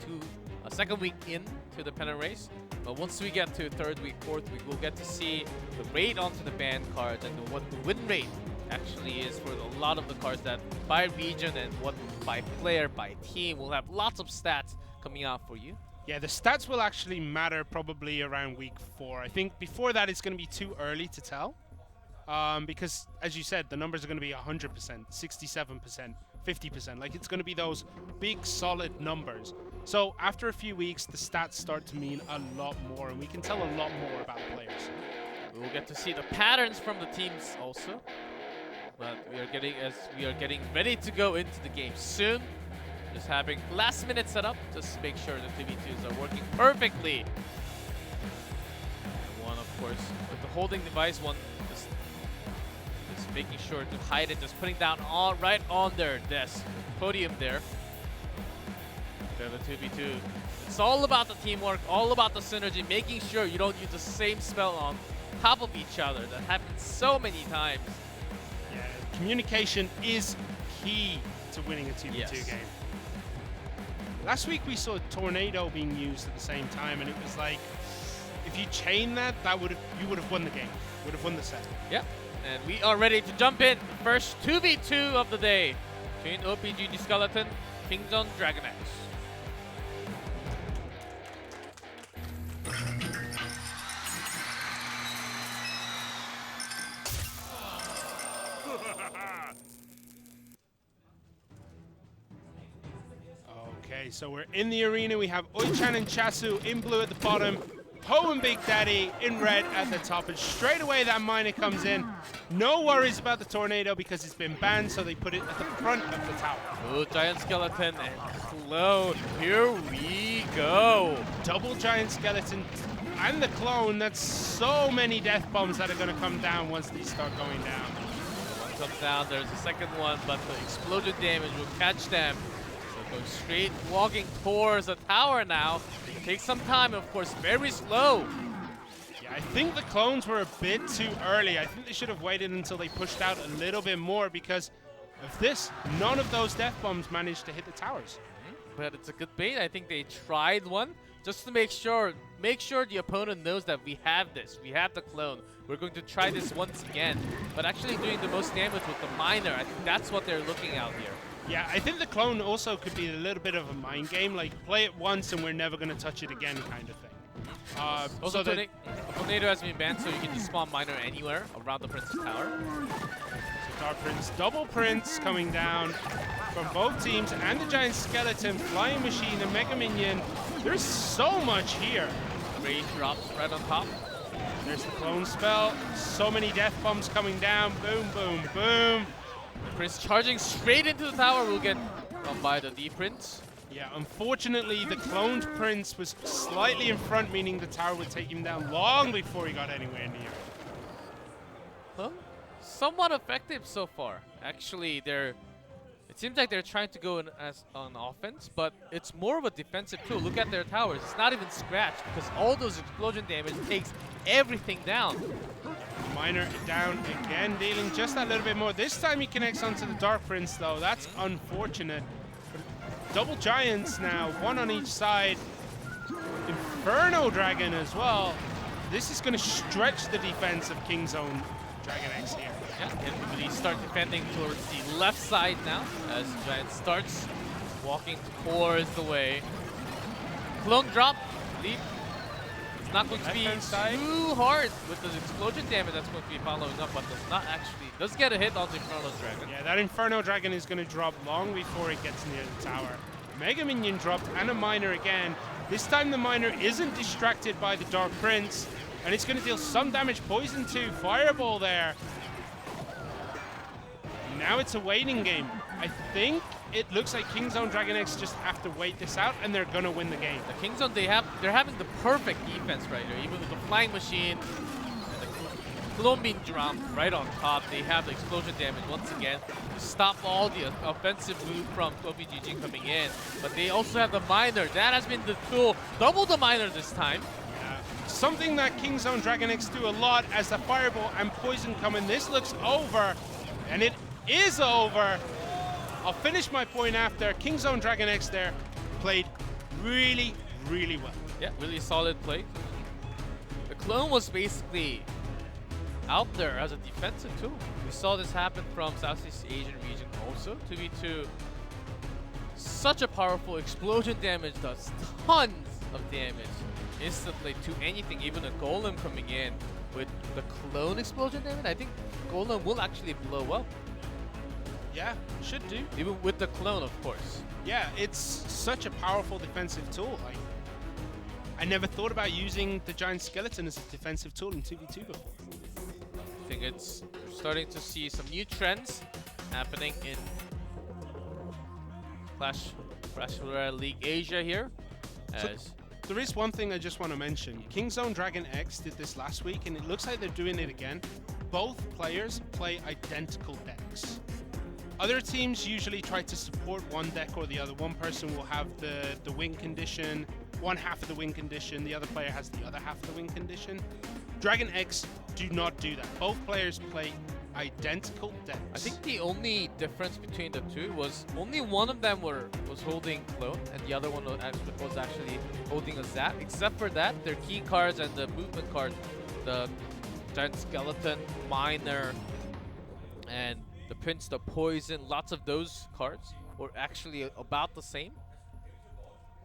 a second week in to the pennant race. But once we get to third week, fourth week, we'll get to see the rate onto the ban cards and what the win rate actually is for a lot of the cards that by region and what by player, by team. We'll have lots of stats coming out for you. Yeah, the stats will actually matter probably around week 4. I think before that it's going to be too early to tell. Because, as you said, the numbers are going to be 100%, 67%, 50%. Like, it's going to be those big, solid numbers. So, after a few weeks, the stats start to mean a lot more, and we can tell a lot more about players. We will get to see the patterns from the teams also. But we are getting ready to go into the game soon. Just having last-minute setup, just to make sure the 2v2s are working perfectly. And one, of course, with the holding device, one is making sure to hide it, just putting down all right on their desk podium there. Bit of a 2v2. It's all about the teamwork, all about the synergy, making sure you don't use the same spell on top of each other. That happens so many times. Yeah, communication is key to winning a 2v2 game. Last week we saw Tornado being used at the same time, and it was like, if you chain that, you would have won the game, would have won the set. Yep, and we are ready to jump in. First 2v2 of the day between op.ggskeleton, Kingzone Dragon X. Okay, so we're in the arena. We have Oichan and Chasu in blue at the bottom, Poe and Big Daddy in red at the top, and straight away that miner comes in. No worries about the Tornado because it's been banned, so they put it at the front of the tower. Ooh, Giant Skeleton and Clone. Here we go. Double Giant Skeleton and the Clone. That's so many death bombs that are going to come down once these start going down. One comes down, there's a second one, but the explosion damage will catch them. So go straight walking towards the tower now. It takes some time, of course, very slow. Yeah, I think the Clones were a bit too early. I think they should have waited until they pushed out a little bit more because of this. None of those death bombs managed to hit the towers. But it's a good bait. I think they tried one just to make sure the opponent knows that we have this. We have the Clone. We're going to try this once again. But actually doing the most damage with the miner, I think that's what they're looking out here. Yeah, I think the Clone also could be a little bit of a mind game, like play it once and we're never going to touch it again kind of thing. Also, Tornado has been banned, so you can just spawn miner anywhere around the Prince's tower. So Dark Prince, double Prince coming down from both teams, and the Giant Skeleton, Flying Machine, and Mega Minion. There's so much here. Rage drops right on top. There's the Clone spell. So many death bombs coming down. Boom, boom, boom. The Prince charging straight into the tower will get done by the D Prince. Yeah, unfortunately, the cloned Prince was slightly in front, meaning the tower would take him down long before he got anywhere near. Well, somewhat effective so far. Actually, it seems like they're trying to go on offense, but it's more of a defensive tool. Look at their towers. It's not even scratched because all those explosion damage takes everything down. Miner down again, dealing just that little bit more. This time he connects onto the Dark Prince, though. That's unfortunate. But double Giants now, one on each side. Inferno Dragon as well. This is going to stretch the defense of Kingzone Dragon X here. Yeah, can really start defending towards the left side now as Giant starts walking towards the way. Clone drop, leap. It's not going to be too hard with the explosion damage that's going to be following up, but does not actually, does get a hit on the Inferno Dragon. Yeah, that Inferno Dragon is going to drop long before it gets near the tower. Mega Minion dropped and a Miner again. This time the Miner isn't distracted by the Dark Prince, and it's going to deal some damage. Poison to Fireball there. Now it's a waiting game. I think it looks like Kingzone Dragon X just have to wait this out, and they're gonna win the game. The Kingzone, they're having the perfect defense right here, even with the Flying Machine and the Clone being dropped right on top. They have the explosion damage once again to stop all the offensive move from op.ggg coming in. But they also have the Miner. That has been the tool. Double the Miner this time. Something that Kingzone Dragon X do a lot as the Fireball and Poison come in. This looks over, and it is over. I'll finish my point after. Kingzone Dragon X there played really, really well. Yeah, really solid play. The Clone was basically out there as a defensive tool. We saw this happen from Southeast Asian region also. 2v2, such a powerful explosion damage, does tons of damage instantly to anything, even a Golem coming in. With the Clone explosion damage, I think Golem will actually blow up. Yeah, should do. Even with the Clone, of course. Yeah, it's such a powerful defensive tool. I never thought about using the Giant Skeleton as a defensive tool in 2v2 before. I think we're starting to see some new trends happening in Royale League Asia here. There is one thing I just want to mention. Kingzone Dragon X did this last week, and it looks like they're doing it again. both players play identical decks. Other teams usually try to support one deck or the other. One person will have the win condition, one half of the win condition, the other player has the other half of the win condition. Dragon X do not do that. Both players play identical decks. I think the only difference between the two was only one of them was holding clone and the other one was actually holding a zap. Except for that, their key cards and the movement cards, the giant skeleton, miner, and the prince, the poison, lots of those cards were actually about the same.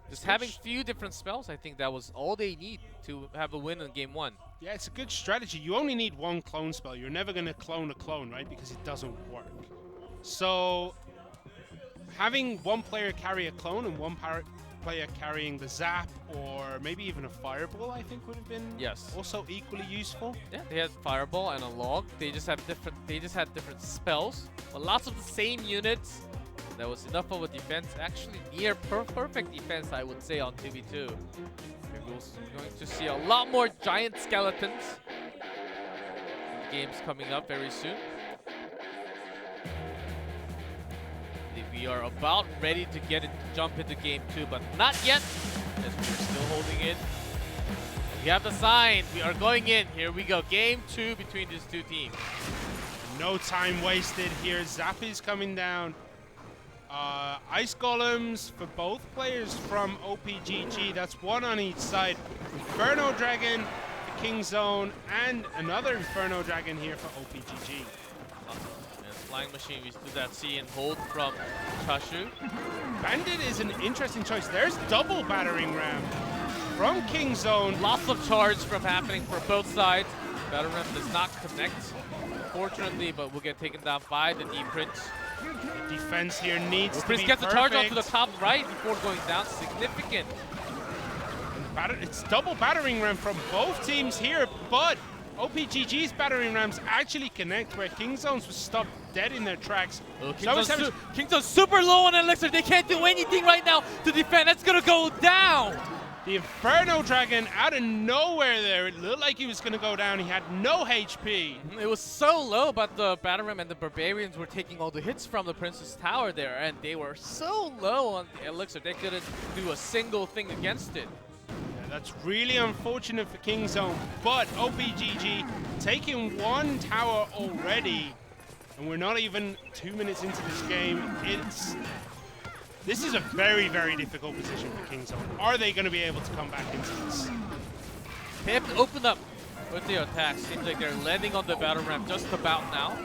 Just having few different spells, I think that was all they need to have a win in game one. Yeah, it's a good strategy. You only need one clone spell. You're never going to clone a clone, right? Because it doesn't work. So having one player carry a clone and one player carrying the zap or maybe even a fireball, I think would have been also equally useful. Yeah, they had fireball and a log. They just had different spells, but lots of the same units. That was enough of a defense, actually near perfect defense, I would say, on 2v2. We're going to see a lot more giant skeletons. The game's coming up very soon. We are about ready to jump into game 2, but not yet, as we're still holding it. We have the sign. We are going in. Here we go. Game 2 between these two teams. No time wasted here. Zap is coming down. Ice Golems for both players from op.ggsk. That's one on each side. Inferno Dragon for King Zone and another Inferno Dragon here for op.ggsk. And Flying Machine, we do that see and hold from Chashu. Bandit is an interesting choice. There's double Battering Ram from King Zone. Lots of charge from happening for both sides. Battering Ram does not connect, unfortunately, but will get taken down by the D Prince. The defense here needs to be Prince gets perfect. the charge onto the top right before going down. Significant. It's double Battering Ram from both teams here, but op.ggsk's Battering Rams actually connect where King Zone's was stopped dead in their tracks. Kingzone's super low on elixir. They can't do anything right now to defend. That's gonna go down. The Inferno Dragon out of nowhere there. It looked like he was going to go down. He had no HP. It was so low, but the Battering Ram and the Barbarians were taking all the hits from the Princess Tower there, and they were so low on the elixir, they couldn't do a single thing against it. Yeah, that's really unfortunate for King Zone, but op.ggsk taking one tower already, and we're not even 2 minutes into this game. This is a very, very difficult position for King Zone. Are they going to be able to come back into this? They have to open up with their attacks. Seems like they're landing on the Battle Ram just about now.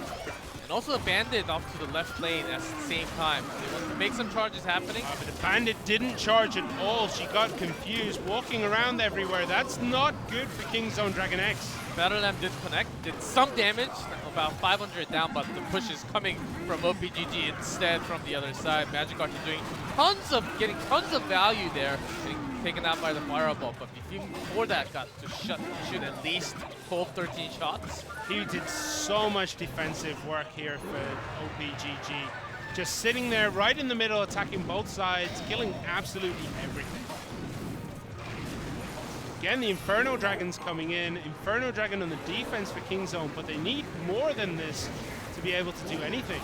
And also a Bandit off to the left lane at the same time. They want to make some charges happening. But the Bandit didn't charge at all. She got confused, walking around everywhere. That's not good for King Zone Dragon X. Battle Ram did connect, did some damage, about 500 down, but the push is coming from op.ggsk instead from the other side. Magikarp is getting tons of value there, getting taken out by the fireball, but before that got to shoot at least 12, 13 shots. He did so much defensive work here for op.ggsk. Just sitting there right in the middle, attacking both sides, killing absolutely everything. Again, the Inferno Dragon's coming in. Inferno Dragon on the defense for King Zone, but they need more than this to be able to do anything.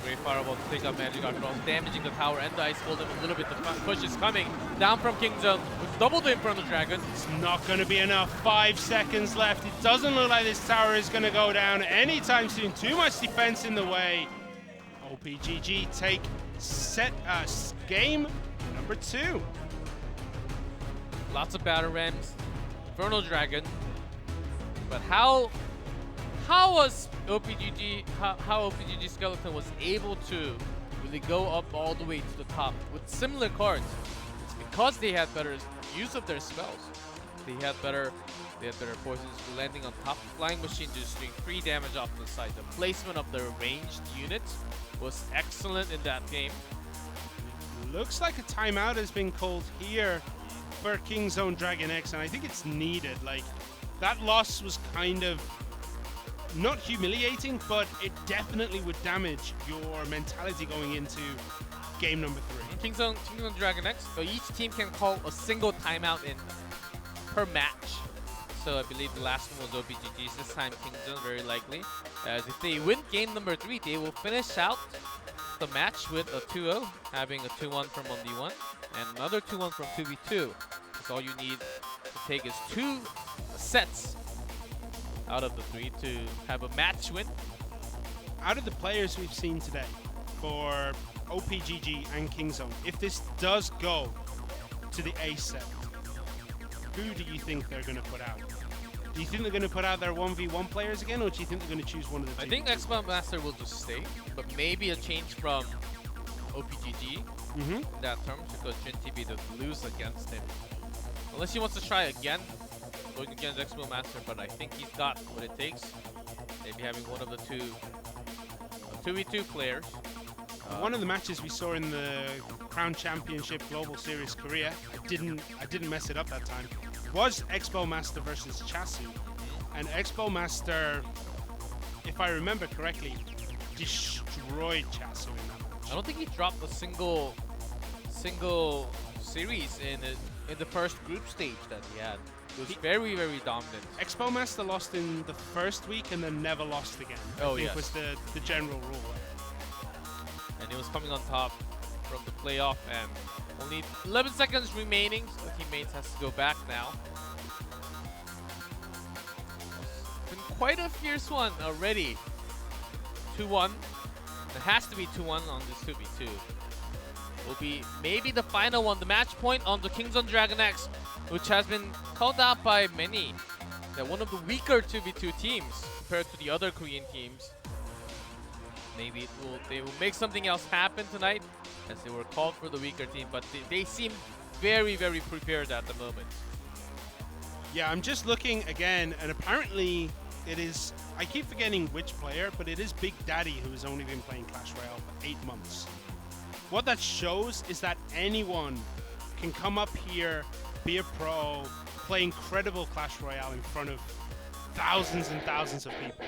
Great fireball to take out Magikarp, damaging the tower and the Ice Golem a little bit. The push is coming down from King Zone with double the Inferno Dragon. It's not going to be enough. 5 seconds left. It doesn't look like this tower is going to go down anytime soon. Too much defense in the way. op.ggsk take game number 2. Lots of Battle Rams, Inferno Dragon, but how was op.ggsk Skeleton was able to really go up all the way to the top with similar cards? It's because they had better use of their spells. They had better poisons landing on top. Flying Machine just doing 3 damage off the side. The placement of the ranged units was excellent in that game. Looks like a timeout has been called here for King Zone Dragon X, and I think it's needed. Like, that loss was kind of not humiliating, but it definitely would damage your mentality going into game number 3. King Zone Dragon X, so each team can call a single timeout per match. so I believe the last one was OPGG's. This time Kingzone, very likely. As if they win game number 3, they will finish out the match with a 2-0, having a 2-1 from 1v1 and another 2-1 from 2v2. That's all you need to take is 2 sets out of the 3 to have a match win. Out of the players we've seen today for OPGG and Kingzone, if this does go to the A set, who do you think they're going to put out? Do you think they're going to put out their 1v1 players again, or do you think they're going to choose one of the two? I think Xbox Master will just stay, but maybe a change from OPGG in that terms, because JinTV does lose against him. Unless he wants to try again, going against Expo Master, but I think he's got what it takes. Maybe having one of the 2v2 players. One of the matches we saw in the Crown Championship Global Series Korea, I didn't mess it up that time, was Expo Master versus Chasu. And Expo Master, if I remember correctly, destroyed Chasu in that match. I don't think he dropped a single series in the first group stage that he had. It was very, very dominant. Expo Master lost in the first week and then never lost again. Oh, I think yes. was the general rule. And he was coming on top from the playoff, and only 11 seconds remaining, so the teammates has to go back now. Been quite a fierce one already. 2-1. It has to be 2-1 on this 2v2. Will be maybe the final one, the match point on the Kingzone Dragon X, which has been called out by many that one of the weaker 2v2 teams compared to the other Korean teams. Maybe they will make something else happen tonight, as they were called for the weaker team, but they seem very, very prepared at the moment. Yeah, I'm just looking again, and apparently it is, I keep forgetting which player, but it is Big Daddy who has only been playing Clash Royale for 8 months. What that shows is that anyone can come up here, be a pro, play incredible Clash Royale in front of thousands and thousands of people.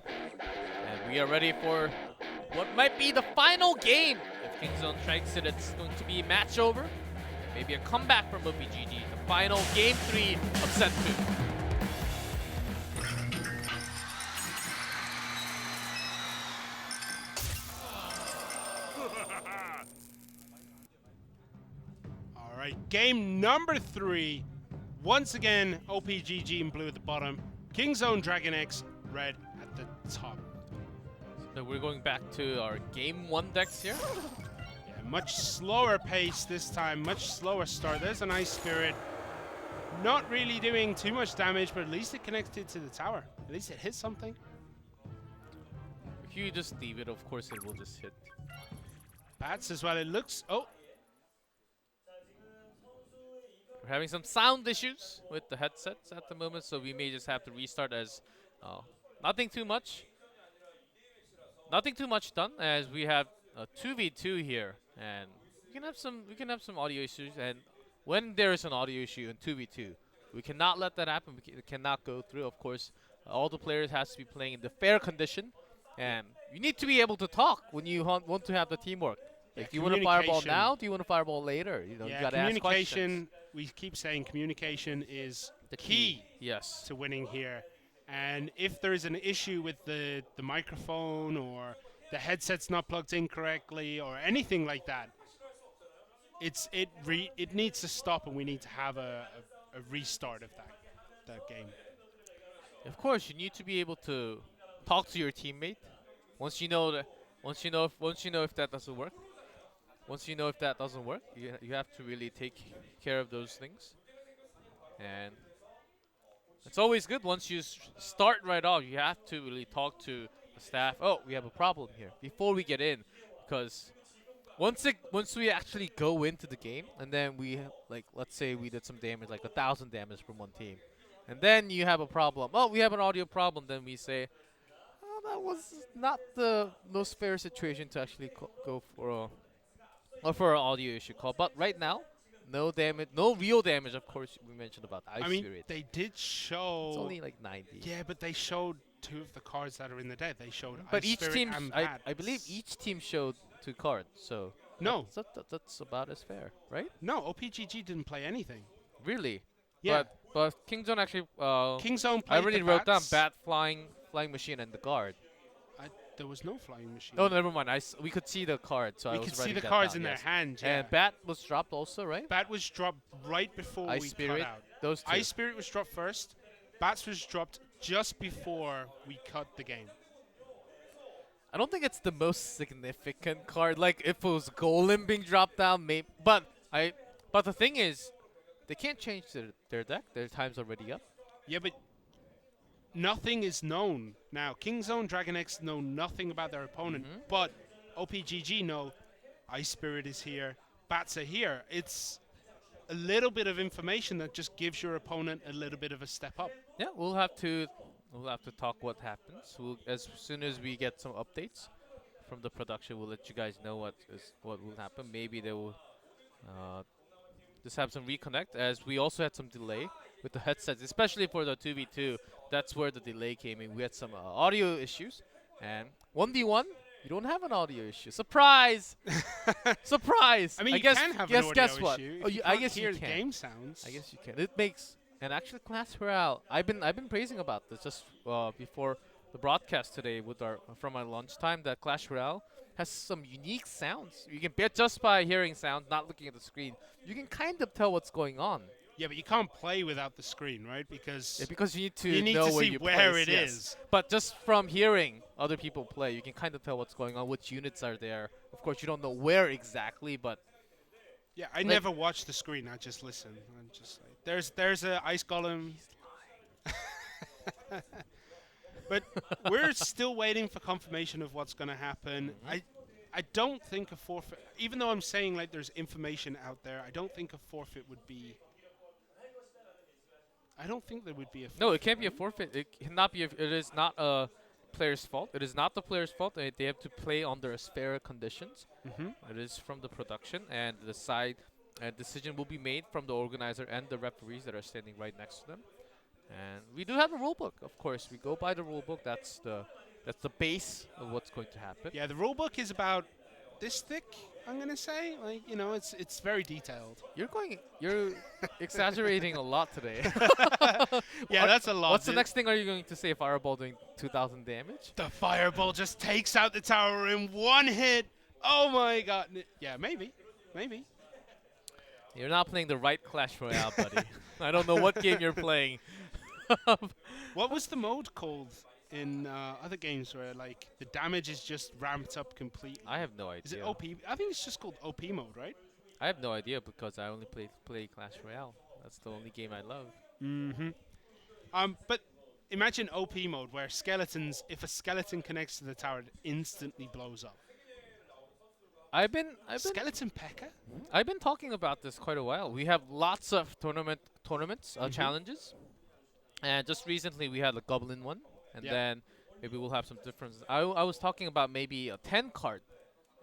And we are ready for what might be the final game. If Kingzone strikes it, it's going to be match over. Maybe a comeback from OPGG. The final game 3 of set 2. All right, game number 3. Once again, OPGG in blue at the bottom. Kingzone Dragon X red at the top. So we're going back to our game 1 decks here. Yeah, much slower pace this time, much slower start. There's an Ice Spirit. Not really doing too much damage, but at least it connected to the tower. At least it hit something. If you just leave it, of course it will just hit. Bats as well. It looks... Oh, We're having some sound issues with the headsets at the moment, so we may just have to restart as nothing too much done, as we have a 2v2 here, and we can have some audio issues. And when there is an audio issue in 2v2, we cannot let that happen. It cannot go through. Of course, all the players has to be playing in the fair condition, and you need to be able to talk when you want to have the teamwork. Yeah, Like, do you want to fireball communication. now? Do you want to fireball later? You know, yeah, you gotta ask questions. communication. We keep saying communication is The key Yes. to winning here. And if there is an issue with the microphone, or the headset's not plugged in correctly, or anything like that, it needs to stop, and we need to have a restart of that game. Of course, you need to be able to talk to your teammate once you know if that doesn't work. Once you know if that doesn't work, you have to really take care of those things. And it's always good once you start right off. You have to really talk to the staff. Oh, we have a problem here before we get in, because once we actually go into the game, and then we let's say we did some damage, like 1,000 damage from one team, and then you have a problem. Oh, we have an audio problem. Then we say, oh, that was not the most fair situation to actually go for an audio issue call. But right now, no damage, no real damage. Of course, we mentioned about Ice Spirit. They did show. It's only like 90. Yeah, but they showed 2 of the cards that are in the deck. They showed But Ice each Spirit team, and I Bats. believe each team showed 2 cards. So No. that's about as fair, right? No, OPGG didn't play anything. Really? Yeah. But Kingzone actually. Kingzone I played already the wrote down bats. bat, flying machine, and the guard. There was no flying machine. Oh, never mind. We could see the card, so I we was could see writing the that cards down, in their yes. hand, yeah. And bat was dropped also, right? Bat was dropped right before Ice we Spirit, cut out. those two. Ice Spirit was dropped first. Bats was dropped just before we cut the game. I don't think it's the most significant card. Like if it was Golem being dropped down, maybe. But the thing is, they can't change their deck. Their time's already up. Yeah, but nothing is known now. Kingzone, Dragon X know nothing about their opponent, but op.gg know Ice Spirit is here, Bats are here. It's a little bit of information that just gives your opponent a little bit of a step up. Yeah, we'll have to talk what happens. As soon as we get some updates from the production, we'll let you guys know what will happen. Maybe they will just have some reconnect, as we also had some delay with the headsets, especially for the 2v2. That's where the delay came in. We had some audio issues, and 1v1, you don't have an audio issue. Surprise! Surprise! I mean, you guess, can have guess, an audio guess what? issue. Oh, If you I can't guess hear you the can. game sounds. I guess you can. It makes, and actually Clash Royale, I've been praising about this just before the broadcast today with from our lunchtime, that Clash Royale has some unique sounds. You can just by hearing sound, not looking at the screen, you can kind of tell what's going on. Yeah, but you can't play without the screen, right? Because Yeah, because you need to you need know to where see you where place, it yes. is. But just from hearing other people play, you can kind of tell what's going on, which units are there. Of course, you don't know where exactly, but Yeah, I never watch the screen. I just listen. I'm just like, there's a Ice Golem. But we're still waiting for confirmation of what's going to happen. I don't think a forfeit, even though I'm saying like there's information out there, I don't think a forfeit would be. I don't think there would be a forfeit. no, it can't be a forfeit. It cannot be. It is not a player's fault. It is not the player's fault. They have to play under fair conditions. It is from the production, and the decision will be made from the organizer and the referees that are standing right next to them. And we do have a rule book, of course. We go by the rule book. That's the base of what's going to happen. Yeah, the rule book is about this thick. I'm gonna say, like, you know, it's very detailed. You're exaggerating a lot today. Yeah, that's a lot. What's the next thing are you going to say? Fireball doing 2,000 damage? The fireball just takes out the tower in one hit. Oh my god. Yeah, maybe. You're not playing the right Clash Royale, buddy. I don't know what game you're playing. What was the mode called in other games where like the damage is just ramped up completely? I have no idea. Is it OP? I think it's just called OP mode, right? I have no idea because I only play Clash Royale. That's the only game I love. But imagine OP mode where skeletons, if a skeleton connects to the tower, it instantly blows up. I've been Skeleton P.E.K.K.A? I've been talking about this quite a while. We have lots of tournaments, challenges, and just recently we had a Goblin one, and then maybe we'll have some differences. I was talking about maybe a 10 card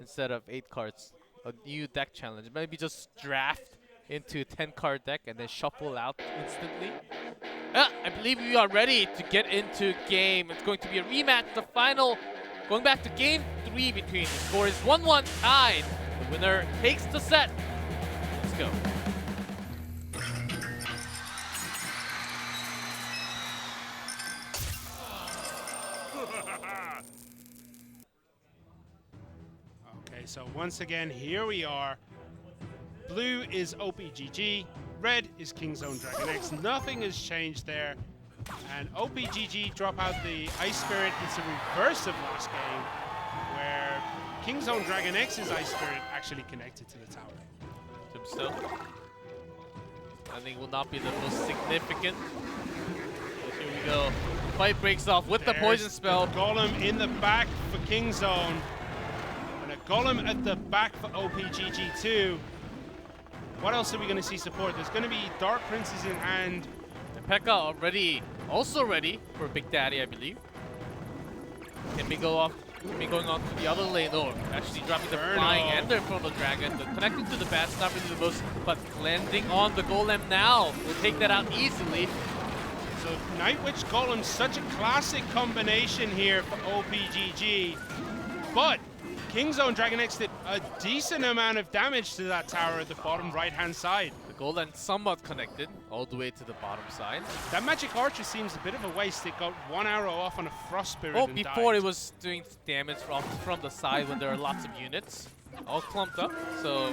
instead of 8 cards, a new deck challenge. Maybe just draft into a 10 card deck and then shuffle out instantly. I believe we are ready to get into game. It's going to be a rematch, the final. Going back to game 3 between. The score is 1-1 tied. The winner takes the set. Let's go. Okay, so once again, here we are. Blue is op.gg, red is Kingzone Dragon X. Nothing has changed there. And op.gg drop out the Ice Spirit. It's a reverse of last game, where Kingzone Dragon X's Ice Spirit actually connected to the tower. Himself. I think will not be the most significant. Here we go. Fight breaks off with the poison spell. Golem in the back for Kingzone. And a Golem at the back for op.gg too. What else are we going to see support? There's going to be Dark Princes in hand. And P.E.K.K.A also ready for Big Daddy, I believe. Can be going on to the other lane. Oh, actually dropping the flying ender from the dragon. The connecting to the bat's not really the most, but landing on the golem now will take that out easily. So Night Witch Golem, such a classic combination here for op.gg. But Kingzone Dragon X did a decent amount of damage to that tower at the bottom right-hand side. The golem somewhat connected all the way to the bottom side. That Magic Archer seems a bit of a waste. It got one arrow off on a Frost Spirit Oh, and before died. it was doing damage from the side when there are lots of units all clumped up. So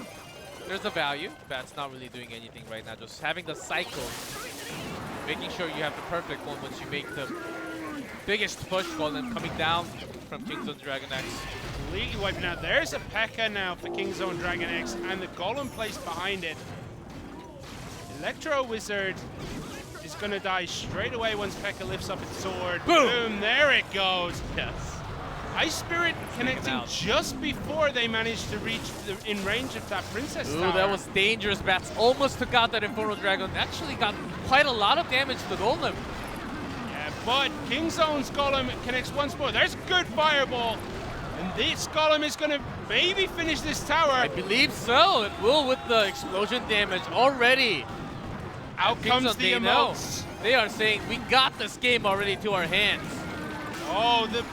there's a value, but it's not really doing anything right now. Just having the cycle, making sure you have the perfect one once you make the biggest push golem coming down from Kingzone Dragon X. Completely wiping out. There's a P.E.K.K.A. now for Kingzone Dragon X and the Golem placed behind it. Electro Wizard is going to die straight away once P.E.K.K.A. lifts up its sword. Boom! There it goes. Yes. Ice Spirit connecting just before they managed to reach in range of that Princess Ooh, Tower. that was dangerous. Bats almost took out that Infernal Dragon. Actually got quite a lot of damage to the golem. Yeah, but Kingzone's Golem connects once more. There's a good fireball. And this Golem is going to maybe finish this tower. I believe so. It will with the explosion damage already. Out comes the know. emotes. They are saying, we got this game already to our hands. Oh, the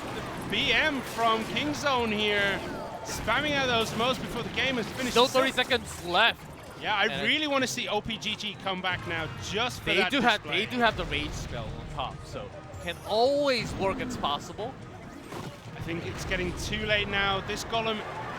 BM from Kingzone here. Spamming out those emotes before the game is finished. Still 30 seconds left. Yeah, I really want to see op.ggskeleton come back now just for that display. They do have the rage spell on top, so can always work. It's possible. I think it's getting too late now. This Golem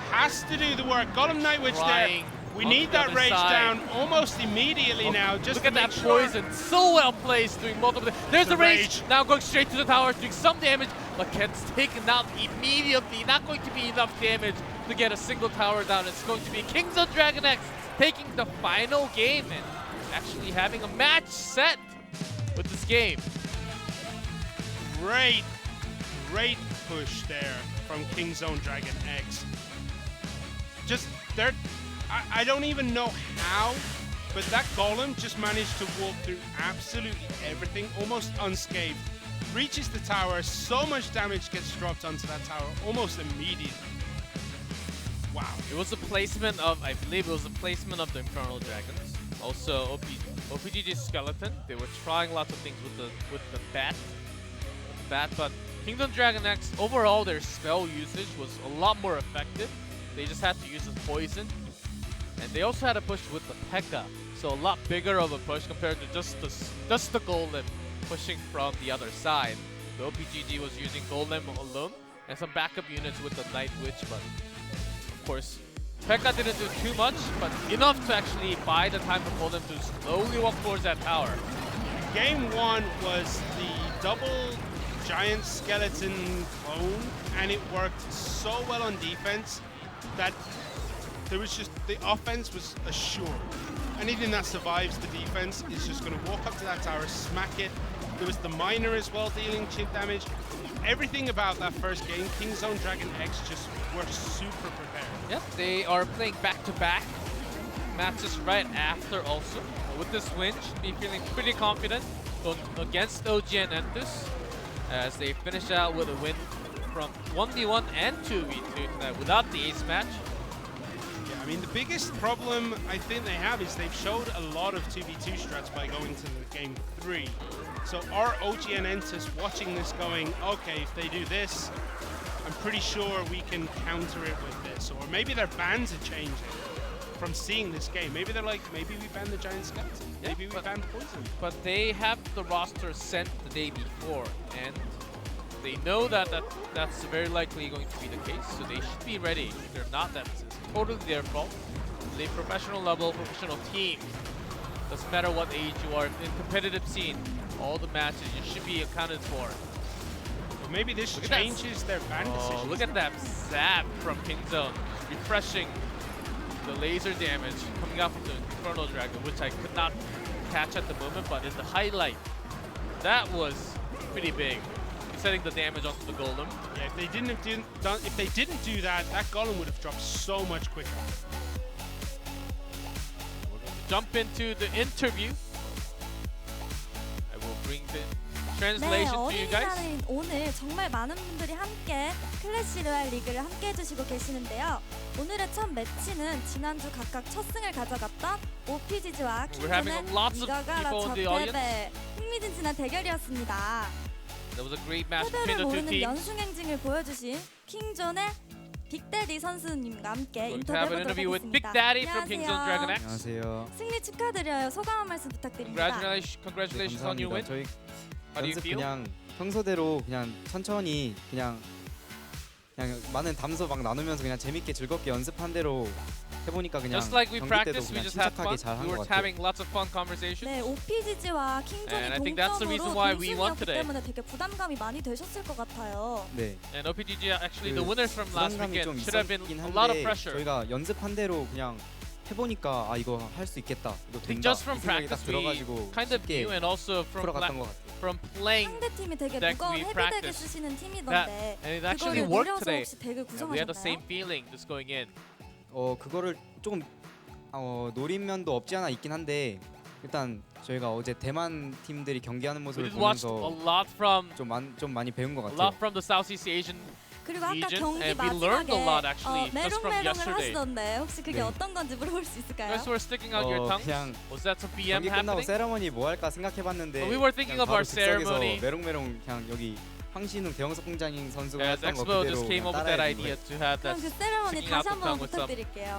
has to do the work. Golem Night Witch there. We need that rage down almost immediately now. Just look at that poison, so well placed, doing multiple. There's the rage. Now going straight to the tower, doing some damage, but gets taken out immediately. Not going to be enough damage to get a single tower down. It's going to be Kingzone Dragon X taking the final game and actually having a match set with this game. Great push there from Kingzone Dragon X. Just there, I don't even know how, but that Golem just managed to walk through absolutely everything, almost unscathed. Reaches the tower, so much damage gets dropped onto that tower almost immediately. Wow. It was a placement of, I believe it was a placement of the Infernal Dragons. Also op.ggskeleton. They were trying lots of things with the bat. But Kingzone Dragon X, overall their spell usage was a lot more effective. They just had to use the poison. And they also had a push with the P.E.K.K.A. So a lot bigger of a push compared to just the Golem pushing from the other side. The op.gg was using Golem alone and some backup units with the Night Witch, but of course P.E.K.K.A. didn't do too much, but enough to actually buy the time for Golem to slowly walk towards that tower. Game one was the double giant skeleton clone, and it worked so well on defense that there was just, the offense was assured. Anything that survives the defense is just going to walk up to that tower, smack it. There was the miner as well dealing chip damage. Everything about that first game, Kingzone Dragon X just were super prepared. Yep, they are playing back-to-back matches right after also. With this win, should be feeling pretty confident going against OG and Entus as they finish out with a win from 1v1 and 2v2 tonight without the ace match. Yeah, I mean, the biggest problem I think they have is they've showed a lot of 2v2 strats by going to the game 3. So are OG and Entus watching this going, okay, if they do this, I'm pretty sure we can counter it with this. Or maybe their bans are changing from seeing this game. Maybe they're like, maybe we ban the giant skeleton. Maybe we ban poison. But they have the roster sent the day before, and they know that that's very likely going to be the case, so they should be ready. If they're not, that's totally their fault. It's a professional level, professional team. Doesn't matter what age you are, in competitive scene, all the matches you should be accounted for. But maybe this changes their ban decisions. Oh, look at that zap from Kingzone. Refreshing the laser damage coming out from the Infernal Dragon, which I could not catch at the moment, but in the highlight, that was pretty big. Setting the damage onto the Golem. Yeah, if they didn't do that, that Golem would have dropped so much quicker. We're going to jump into the interview. I will bring the translation to you guys. 어린이날인 오늘 정말 많은 분들이 함께 클래시 로얄 리그를 함께 해주시고 계시는데요. 오늘의 첫 매치는 지난주 각각 첫 승을 가져갔던 op.gg와 킹존의 이가가라 접대배 흥미진진한 대결이었습니다. That was a great match between 패배를 the two 모르는 teams. 연승 행진을 보여주신 킹존의 빅데디 선수님과 함께 We're going to have an 인터뷰해보도록 interview with Big 하겠습니다. Daddy from Kingzone Dragon X. 안녕하세요. 승리 축하드려요. 소감 한 말씀 부탁드립니다. Congratulations on your win. 저희 How do you 연습 feel? 그냥 평소대로 그냥 천천히 그냥 많은 담소 막 나누면서 그냥 재밌게 즐겁게 연습한 대로 해보니까 그냥 Just like we 경기 때도 practiced, we 그냥 just had fun. 침착하게 잘 한 We 것 were 같아요. having lots of fun conversations. 네, OPGG와 킹존이 And I think that's the reason 동점으로 why we won 동승이었기 today. 때문에 되게 부담감이 많이 되셨을 것 같아요. 네. And OPGG actually 그 the winners from last 부담감이 좀 weekend should have been 있었긴 a lot of 한데 pressure. 저희가 연습한 대로 그냥 해보니까 아 이거 할 수 있겠다, 이거 I think 된다 just from 이 생각이 딱 practice we 들어가지고 kind of 쉽게 knew, and also from 풀어갔던 것 같아요. from playing, 상대 팀이 되게 that 무거운 we 헤비덱을 practiced. 쓰시는 팀이던데 and it actually 그거를 worked 노려서 today. 혹시 덱을 And we had the same 구성하셨나요? feeling just going in. 그거를 조금 노린 면도 없지 않아 있긴 한데 일단 저희가 어제 대만 팀들이 경기하는 We 모습을 just watched a 보면서 lot from 좀 많이 배운 것 a 같아요. lot from the Southeast Asian 그리고 아까 region, 경기 and we learned a lot actually 마지막에 just from 메롱메롱을 yesterday. 하시던데 혹시 그게 네. 어떤 건지 물어볼 수 You 있을까요? guys were sticking out your tongues. 그냥 Was that some BM 경기 끝나고 happening? 세레머니 뭐 할까 생각해봤는데 We were thinking 그냥 of our 바로 즉석에서 ceremony. 메롱메롱 그냥 여기 황신웅 대형석 공장인 선수가 As 했던 거 Expo 그대로 just came 그냥 up with that 따라해준 idea 거예요. to have that. 그럼 그 세레머니 sticking 다시 out the 한번 tongue with some. 부탁드릴게요.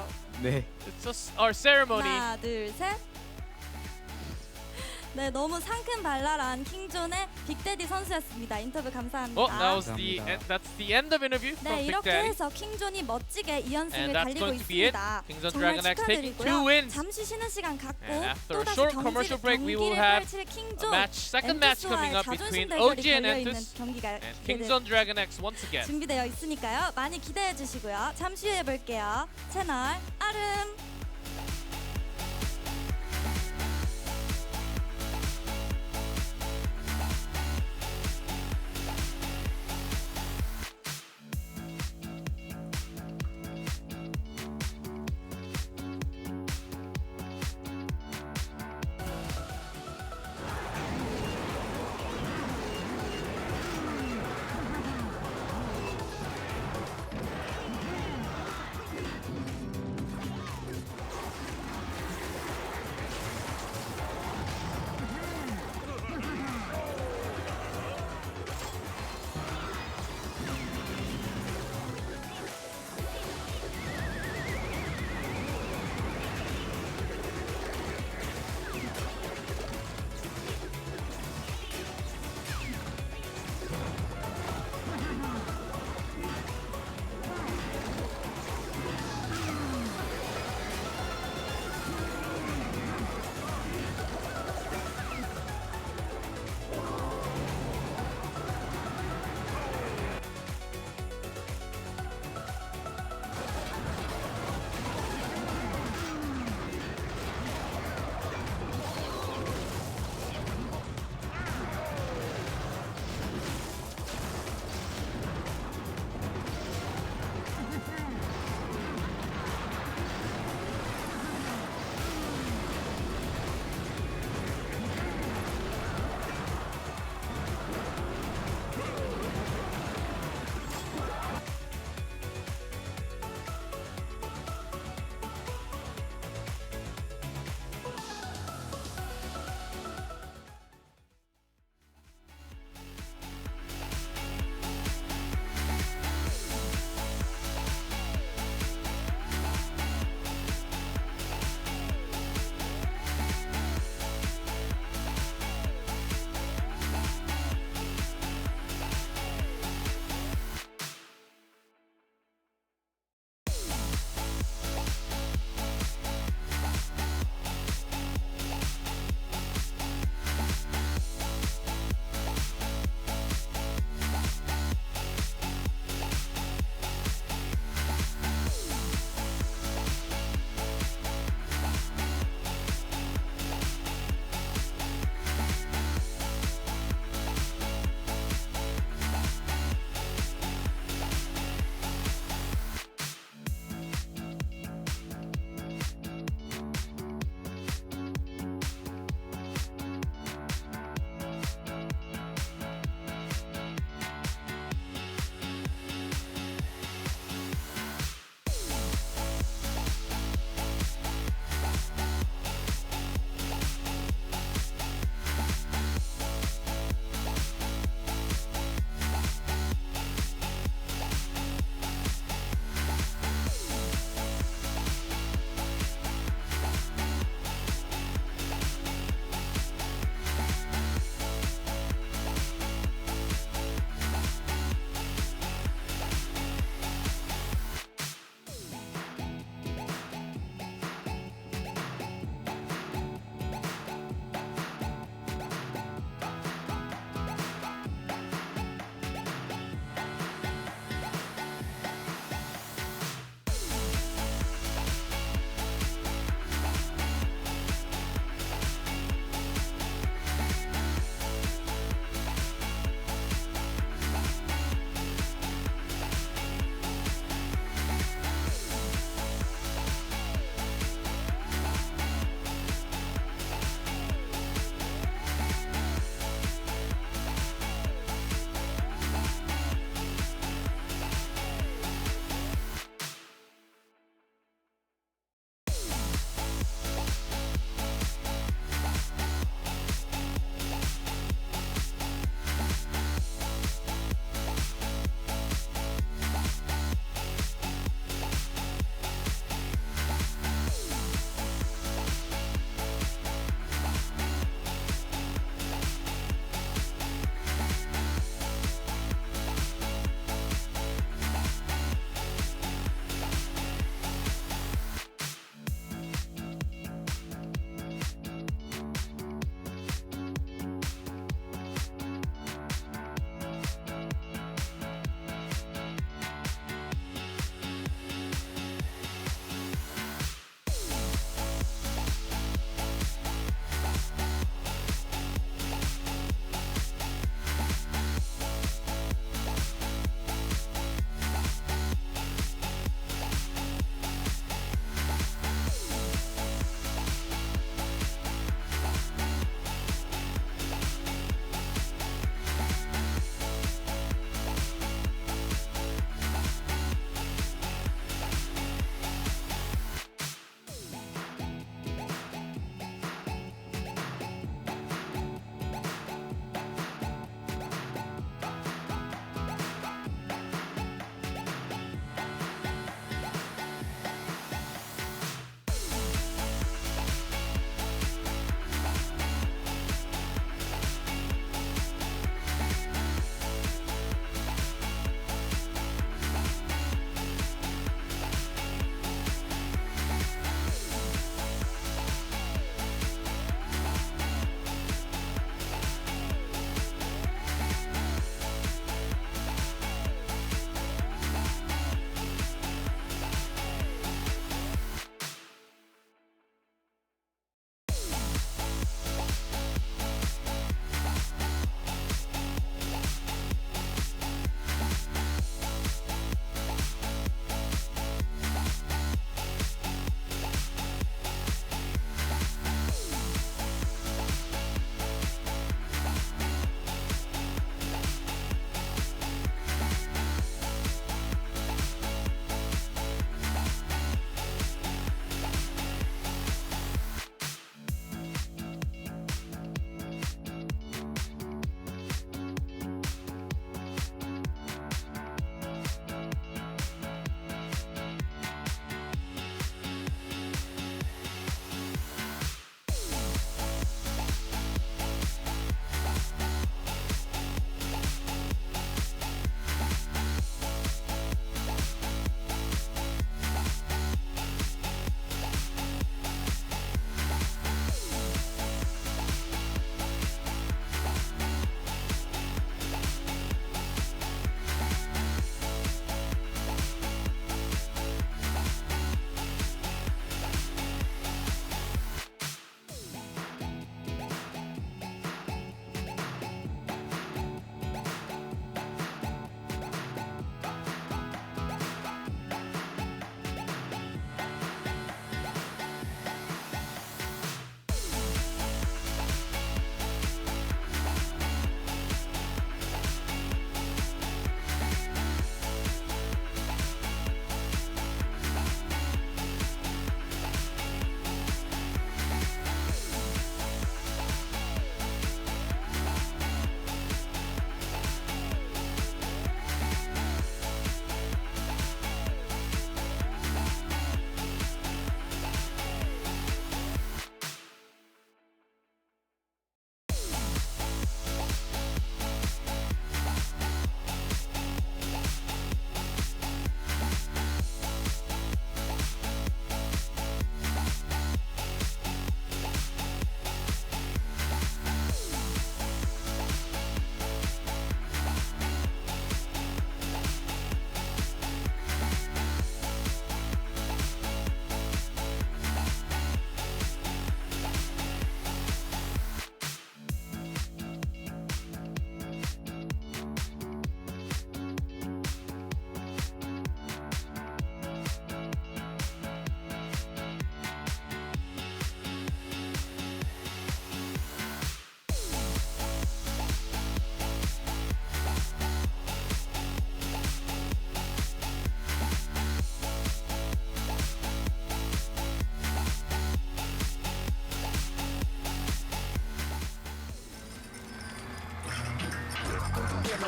네. It's just our ceremony. 하나, 둘, 셋. 네, 너무 상큼발랄한 킹존의 빅데디 선수였습니다. 인터뷰 감사합니다. Oh, that was the 감사합니다. that's the end of interview from 네, Big 이렇게 Daddy. 해서 킹존이 멋지게 2연승을 And that's 달리고 going to be it. 있습니다. Kingzone 정말 Dragon X taking 2 축하드리고요. wins. 잠시 쉬는 시간 갖고 And after a 또다시 short commercial break, we will have 펼칠 A 킹존 match, second match coming 엔투스와의 up between 자존심 OG 대결이 and 걸려있는 Entus 경기가 and Kingzone Dragon X once again. 준비되어 있으니까요. 많이 기대해 주시고요. 잠시 후에 볼게요. 채널 아름.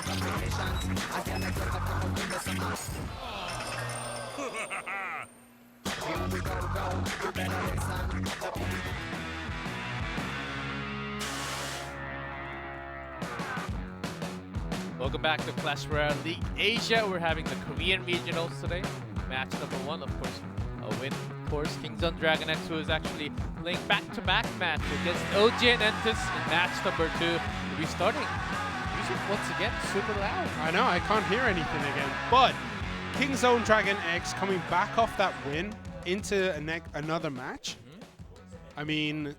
Welcome back to Clash Royale League Asia. We're having the Korean regionals today. Match number 1, of course, a win. Of course, Kingzone Dragon X, who is actually playing back-to-back match against OG and Entis in match number 2. Restarting. Music once again super loud. I know, I can't hear anything again. But Kingzone Dragon X coming back off that win into another match. I mean,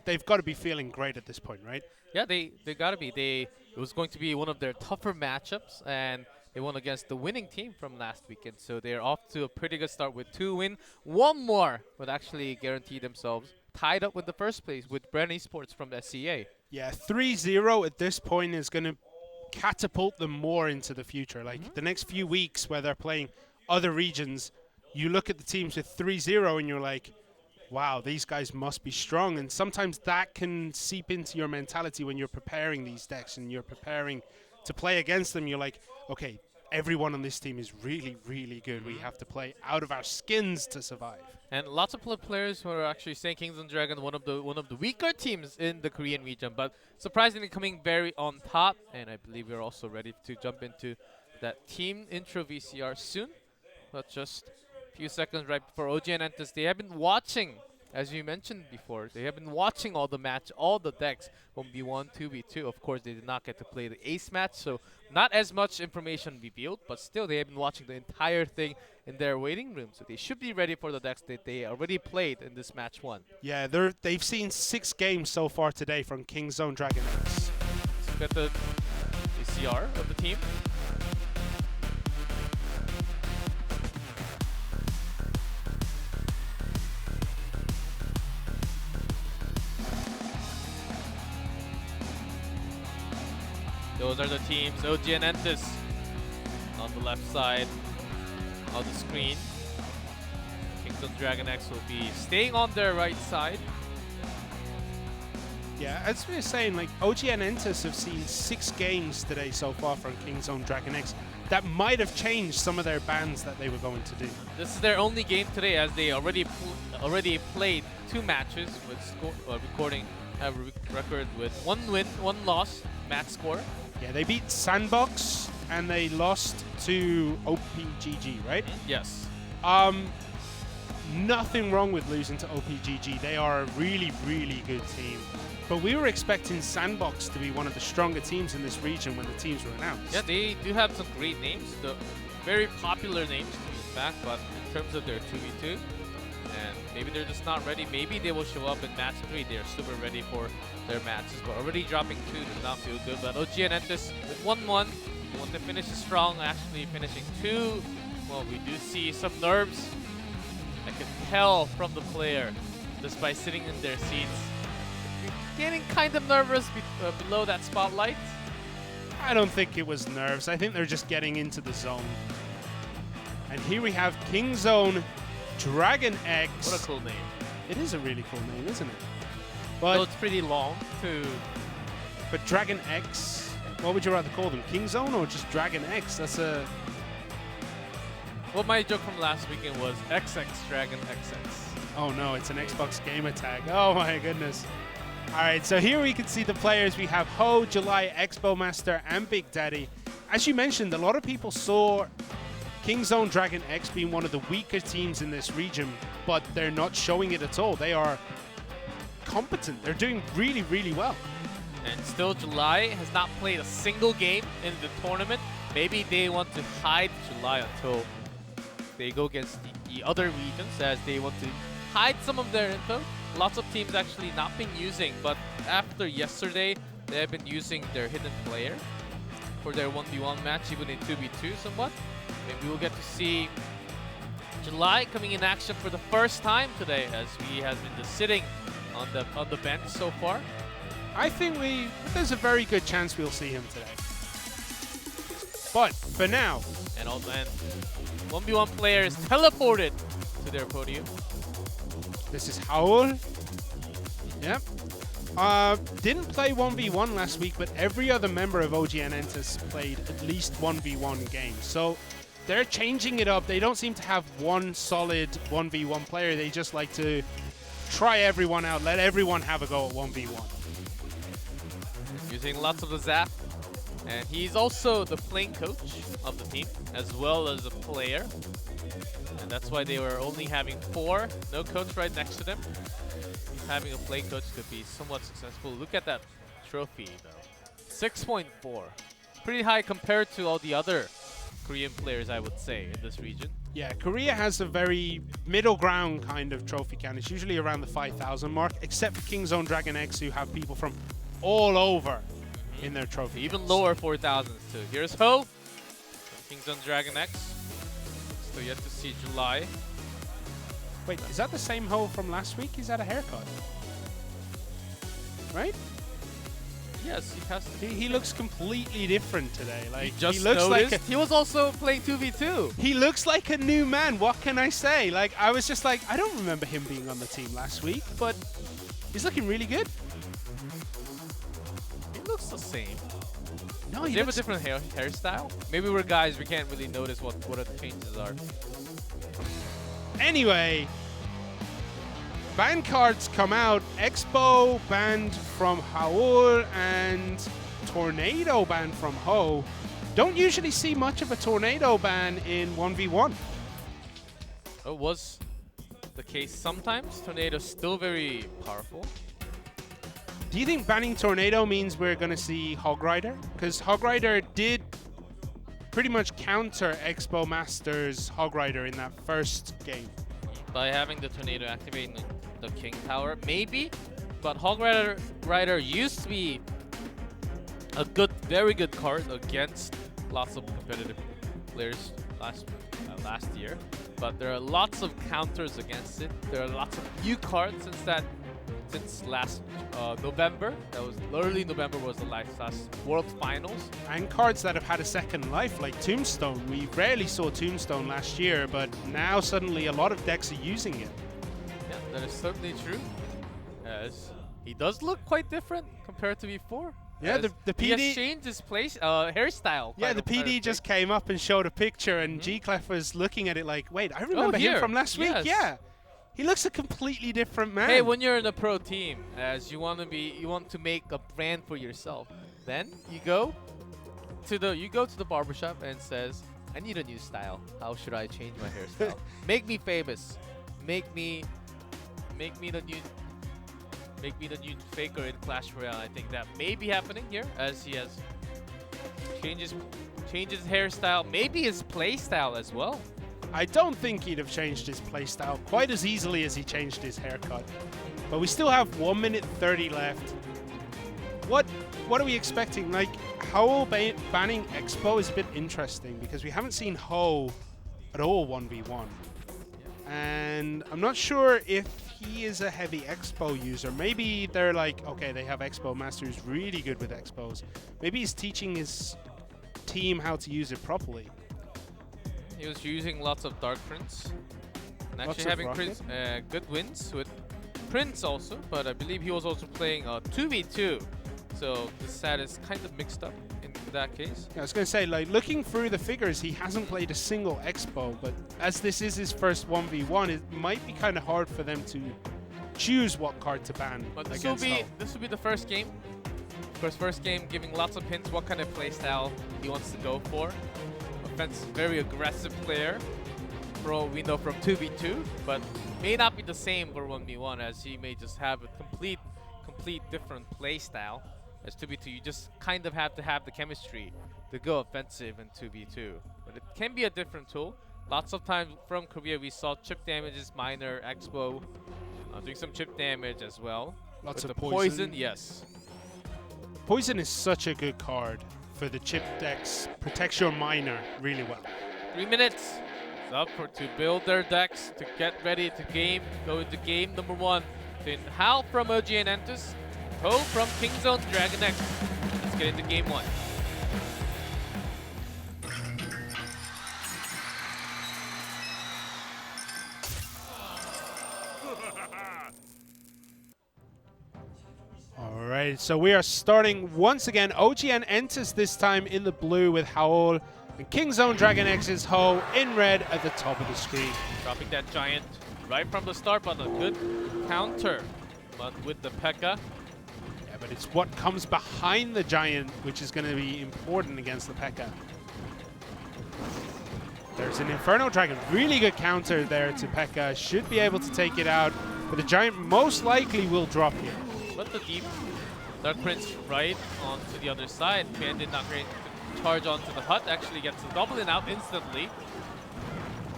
they've got to be feeling great at this point, right? Yeah, they gotta be. It was going to be one of their tougher matchups, and they won against the winning team from last weekend. So they're off to a pretty good start with 2 wins. One more would actually guarantee themselves tied up with the first place with Brand Esports from SCA. Yeah, 3-0 at this point is going to catapult them more into the future. Like the next few weeks where they're playing other regions, you look at the teams with 3-0 and you're like, wow, these guys must be strong. And sometimes that can seep into your mentality when you're preparing these decks and you're preparing to play against them. You're like, okay, everyone on this team is really, really good. We have to play out of our skins to survive. And lots of players who are actually saying Kingzone Dragon one of the weaker teams in the Korean region, but surprisingly coming very on top. And I believe we're also ready to jump into that team intro VCR soon. But just few seconds right before OG and Entis, they have been watching, as you mentioned before, they have been watching all the match, all the decks, 1v1, 2v2. Of course, they did not get to play the ace match, so not as much information revealed, but still they have been watching the entire thing in their waiting room, so they should be ready for the decks that they already played in this match 1. Yeah, they've seen 6 games so far today from Kingzone Dragon X. Let's look at the VCR of the team. Those are the teams, OG and Entis on the left side of the screen. Kingzone Dragon X will be staying on their right side. Yeah, as we were saying, like OG and Entis have seen 6 games today so far from Kingzone Dragon X. That might have changed some of their bans that they were going to do. This is their only game today, as they already played 2 matches with recording a record with 1 win, 1 loss, match score. Yeah, they beat Sandbox and they lost to op.ggskeleton, right? Yes. Nothing wrong with losing to op.ggskeleton. They are a really, really good team. But we were expecting Sandbox to be one of the stronger teams in this region when the teams were announced. Yeah, they do have some great names, the very popular names to be back, but in terms of their 2v2, and maybe they're just not ready. Maybe they will show up in match 3. They're super ready for their matches, but already dropping 2 does not feel good. But OG and Entis with 1-1, you want to finish strong, actually finishing 2. Well, we do see some nerves. I can tell from the player just by sitting in their seats. Getting kind of nervous below that spotlight. I don't think it was nerves. I think they're just getting into the zone. And here we have Kingzone Dragon X. What a cool name. It is a really cool name, isn't it? So But it's pretty long too. But Dragon X, what would you rather call them? Kingzone or just Dragon X? That's a... Well, my joke from last weekend was XX Dragon XX. Oh no, it's an Xbox gamer tag. Oh my goodness. Alright, so here we can see the players. We have Ho, July, Expo Master, and Big Daddy. As you mentioned, a lot of people saw Kingzone Dragon X being one of the weaker teams in this region, but they're not showing it at all. They are competent. They're doing really, really well. And still, July has not played a single game in the tournament. Maybe they want to hide July until they go against the other regions, as they want to hide some of their info. Lots of teams actually not been using, but after yesterday, they have been using their hidden player for their 1v1 match, even in 2v2 somewhat. Maybe we'll get to see July coming in action for the first time today, as he has been just sitting on the bench so far. I think there's a very good chance we'll see him today. But for now, And 1v1 player is teleported to their podium. this is Howl. Yep. Didn't play 1v1 last week, but every other member of OGN Entus played at least 1v1 games. So they're changing it up. They don't seem to have one solid 1v1 player. They just like to try everyone out, let everyone have a go at 1v1. Using lots of the zap. And he's also the playing coach of the team, as well as a player. And that's why they were only having 4. No coach right next to them. Having a playing coach could be somewhat successful. Look at that trophy, though. 6.4. Pretty high compared to all the other Korean players, I would say, in this region. Yeah, Korea has a very middle ground kind of trophy count. It's usually around the 5,000 mark, except for Kingzone Dragon X, who have people from all over in their trophy. Even counts. lower 4,000s too. Here's Ho, Kingzone Dragon X. Still yet to see July. Wait, is that the same Ho from last week? He's had a haircut. Right? Yes, he has to. He looks completely different today. Like Just he looks noticed. like He was also playing 2v2. he looks like a new man. What can I say? Like I was just like, I don't remember him being on the team last week, but he's looking really good. He looks the same. No, Does he he have a looks different hairstyle? Maybe we're guys, we can't really notice what the changes are. Anyway, ban cards come out. Expo banned from Haul and Tornado banned from Ho. Don't usually see much of a Tornado ban in 1v1. It was the case sometimes. Tornado's still very powerful. Do you think banning Tornado means we're going to see Hog Rider? Because Hog Rider did pretty much counter Expo Masters Hog Rider in that first game. By having the Tornado activating the King Power, maybe. But Hog Rider used to be a very good card against lots of competitive players last year. But there are lots of counters against it. There are lots of new cards since last November. That was early November was the last World Finals. And cards that have had a second life, like Tombstone. We rarely saw Tombstone last year, but now suddenly a lot of decks are using it. Yeah, that is certainly true. As he does look quite different compared to before. Yeah, As the he has PD changed his hairstyle. Yeah, the PD just came up and showed a picture, and G-Clef was looking at it like, wait, I remember him from last week. Yeah. He looks a completely different man. Hey, when you're in a pro team, as you want to make a brand for yourself, then you go to the barbershop and says, I need a new style. How should I change my hairstyle? Make me famous. Make me the new faker in Clash Royale. I think that may be happening here, as he has changes hairstyle, maybe his play style as well. I don't think he'd have changed his playstyle quite as easily as he changed his haircut. But we still have 1 minute 30 left. What are we expecting? Like, Ho banning Expo is a bit interesting because we haven't seen Ho at all 1v1. And I'm not sure if he is a heavy Expo user. Maybe they're like, okay, they have Expo Master who's really good with Expos. Maybe he's teaching his team how to use it properly. He was using lots of Dark Prince. And Lots actually of having good wins with Prince also, but I believe he was also playing 2v2. So the stat is kind of mixed up in that case. Yeah, I was going to say, like, looking through the figures, he hasn't played a single Expo, but as this is his first 1v1, it might be kind of hard for them to choose what card to ban. But this will be the first game. Of course, first game giving lots of hints what kind of playstyle he wants to go for. Very aggressive player, we know from 2v2, but may not be the same for 1v1, as he may just have a complete different play style. As 2v2, you just kind of have to have the chemistry to go offensive in 2v2. But it can be a different tool. Lots of times from Korea, we saw chip damages, minor, Expo, doing some chip damage as well. Lots with of the poison. Yes. Poison is such a good card for the chip decks. Protects your minor really well. 3 minutes. It's up to build their decks, to get ready to go into game number 1. Then Hal from OGN Entus, Ho from Kingzone Dragon X. Let's get into game 1. All right, so we are starting once again. OGN enters this time in the blue with Howl, and Kingzone Dragon X is Ho in red at the top of the screen. Dropping that giant right from the start, but a good counter. But with the P.E.K.K.A. Yeah, but it's what comes behind the giant which is going to be important against the P.E.K.K.A. There's an Inferno Dragon. Really good counter there to P.E.K.K.A. Should be able to take it out, but the giant most likely will drop here. But the deep Dark Prince right onto the other side. Bandit not going to charge onto the hut. Actually gets the Goblin out instantly.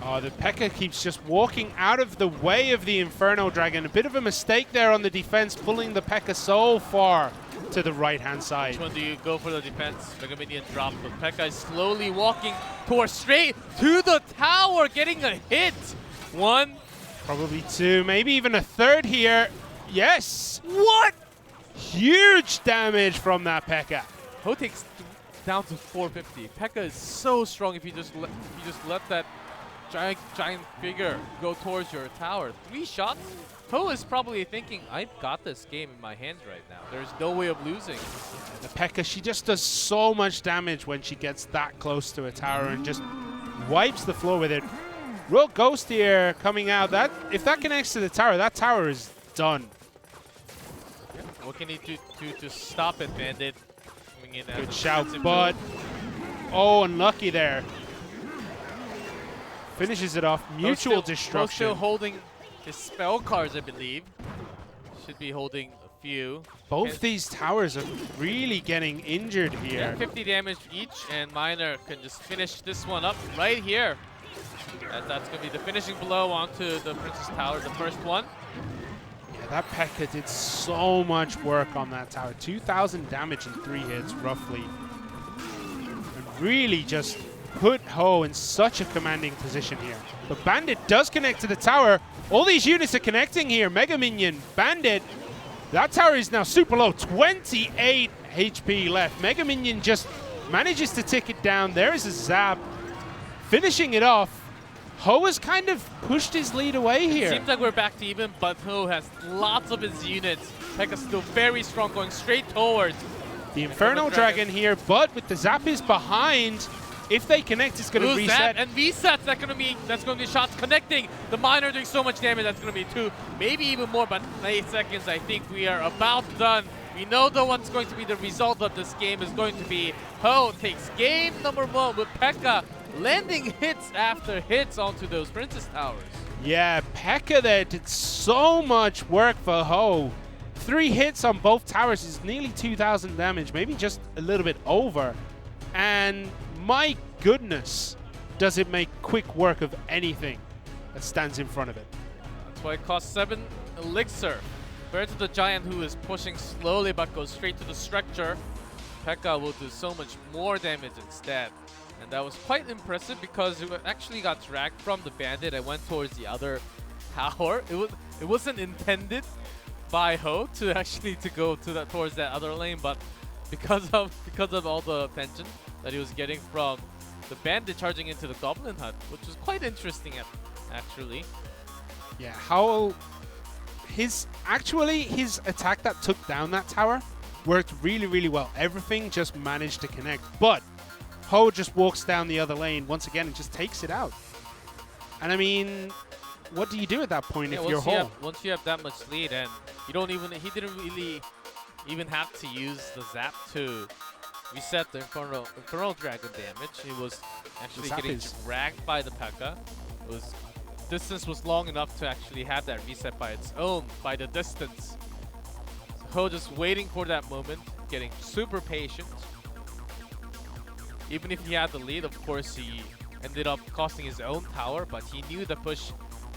Oh, the P.E.K.K.A. keeps just walking out of the way of the Inferno Dragon. A bit of a mistake there on the defense, pulling the P.E.K.K.A. so far to the right-hand side. Which one do you go for the defense? Mega Minion drop, but P.E.K.K.A. is slowly walking towards straight to the tower, getting a hit. One. Probably two, maybe even a third here. Yes! What? Huge damage from that P.E.K.K.A. Ho takes down to 450. P.E.K.K.A. is so strong if you just let that giant figure go towards your tower. 3 shots. Ho is probably thinking, I've got this game in my hands right now. There's no way of losing. The P.E.K.K.A., she just does so much damage when she gets that close to a tower and just wipes the floor with it. Real ghost here coming out. That if that connects to the tower, that tower is done. What can he do to stop it, Bandit? Coming in Good shout, but oh, unlucky there. Finishes it off. Mutual destruction. Still holding his spell cards, I believe. Should be holding a few. Both these towers are really getting injured here. Yeah, 50 damage each, and Miner can just finish this one up right here. As that's going to be the finishing blow onto the Princess Tower, the first one. Yeah, that P.E.K.K.A. did so much work on that tower. 2,000 damage in 3 hits, roughly. And really just put Ho in such a commanding position here. But Bandit does connect to the tower. All these units are connecting here. Mega Minion, Bandit. That tower is now super low. 28 HP left. Mega Minion just manages to tick it down. There is a zap. Finishing it off. Ho has kind of pushed his lead away here. Seems like we're back to even, but Ho has lots of his units. P.E.K.K.A. still very strong, going straight towards the Inferno Dragon here, but with the zap is behind. If they connect, it's going to reset. Zap and resets. That's going to be shots connecting. The Miner doing so much damage. That's going to be 2, maybe even more. But 8 seconds. I think we are about done. We know though what's going to be the result of this game is going to be Ho takes game number 1 with P.E.K.K.A. landing hits after hits onto those Princess Towers. Yeah, P.E.K.K.A. there did so much work for Ho. 3 hits on both towers is nearly 2,000 damage, maybe just a little bit over. And my goodness, does it make quick work of anything that stands in front of it. That's why it costs 7 elixir. Compared to the giant who is pushing slowly but goes straight to the structure, P.E.K.K.A. will do so much more damage instead. And that was quite impressive because it actually got dragged from the bandit and went towards the other tower. It wasn't intended by Ho to actually go to that towards that other lane, but because of all the attention that he was getting from the bandit charging into the Goblin Hut, which was quite interesting actually. Yeah, how his attack that took down that tower worked really, really well. Everything just managed to connect, but Ho just walks down the other lane once again and just takes it out. And I mean, what do you do at that point if you're Ho? Once you have that much lead, and he didn't really even have to use the zap to reset the Infernal Dragon damage. He was actually getting dragged by the P.E.K.K.A. Distance was long enough to actually have that reset by its own, by the distance. So Ho just waiting for that moment, getting super patient. Even if he had the lead, of course, he ended up costing his own tower, but he knew the push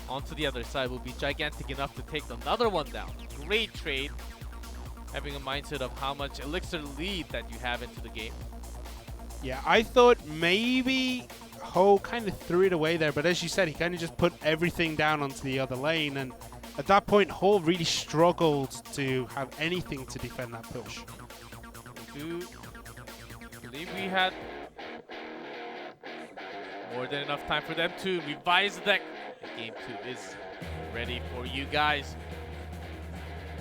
onto the other side would be gigantic enough to take another one down. Great trade, having a mindset of how much elixir lead that you have into the game. Yeah, I thought maybe Ho kind of threw it away there, but as you said, he kind of just put everything down onto the other lane, and at that point, Ho really struggled to have anything to defend that push. I do believe we had more than enough time for them to revise the deck. Game 2 is ready for you guys.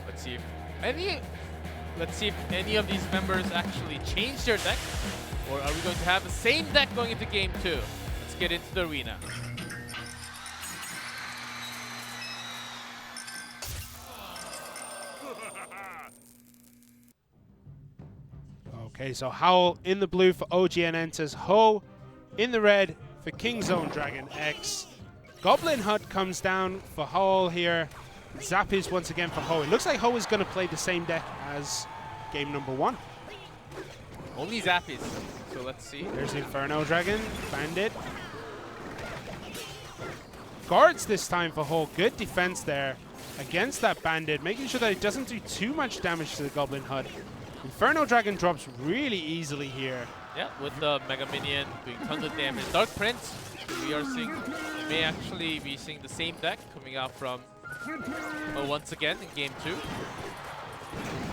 Let's see if any let's see if any of these members actually change their deck, or are we going to have the same deck going into game 2? Let's get into the arena. Okay, so Howl in the blue for OGN enters. Ho in the red for Kingzone Dragon X. Goblin Hut comes down for Howl here. Zappies once again for Ho. It looks like Ho is going to play the same deck as game number 1. Only Zappies, so let's see. There's the Inferno Dragon, Bandit. Guards this time for Ho. Good defense there against that Bandit, making sure that it doesn't do too much damage to the Goblin Hut. Inferno Dragon drops really easily here. Yeah, with the Mega Minion doing tons of damage. Dark Prince, we are seeing, we may actually be seeing the same deck coming out from once again in game 2.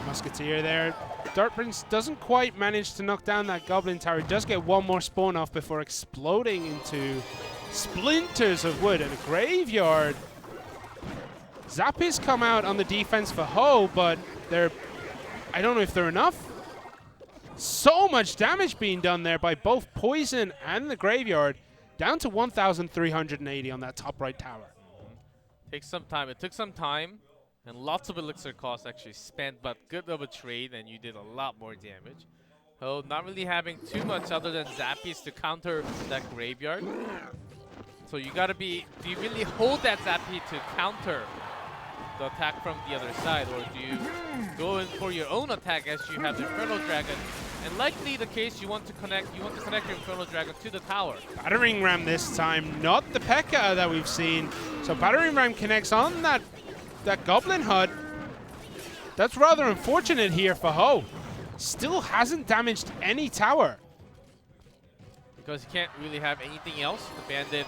Musketeer there. Dark Prince doesn't quite manage to knock down that Goblin Tower. It does get one more spawn off before exploding into splinters of wood and a graveyard. Zappies come out on the defense for Ho, but they're, I don't know if they're enough. So much damage being done there by both Poison and the Graveyard. Down to 1,380 on that top right tower. Takes some time. It took some time and lots of elixir costs actually spent, but good of a trade, and you did a lot more damage. Oh, not really having too much other than Zappies to counter that Graveyard. So you gotta be, do you really hold that Zappy to counter the attack from the other side, or do you go in for your own attack as you have the Infernal Dragon? And likely the case, you want to connect your Infernal Dragon to the tower. Battering Ram this time, not the P.E.K.K.A. that we've seen. So Battering Ram connects on that Goblin Hut. That's rather unfortunate here for Ho. Still hasn't damaged any tower. Because you can't really have anything else. The Bandit,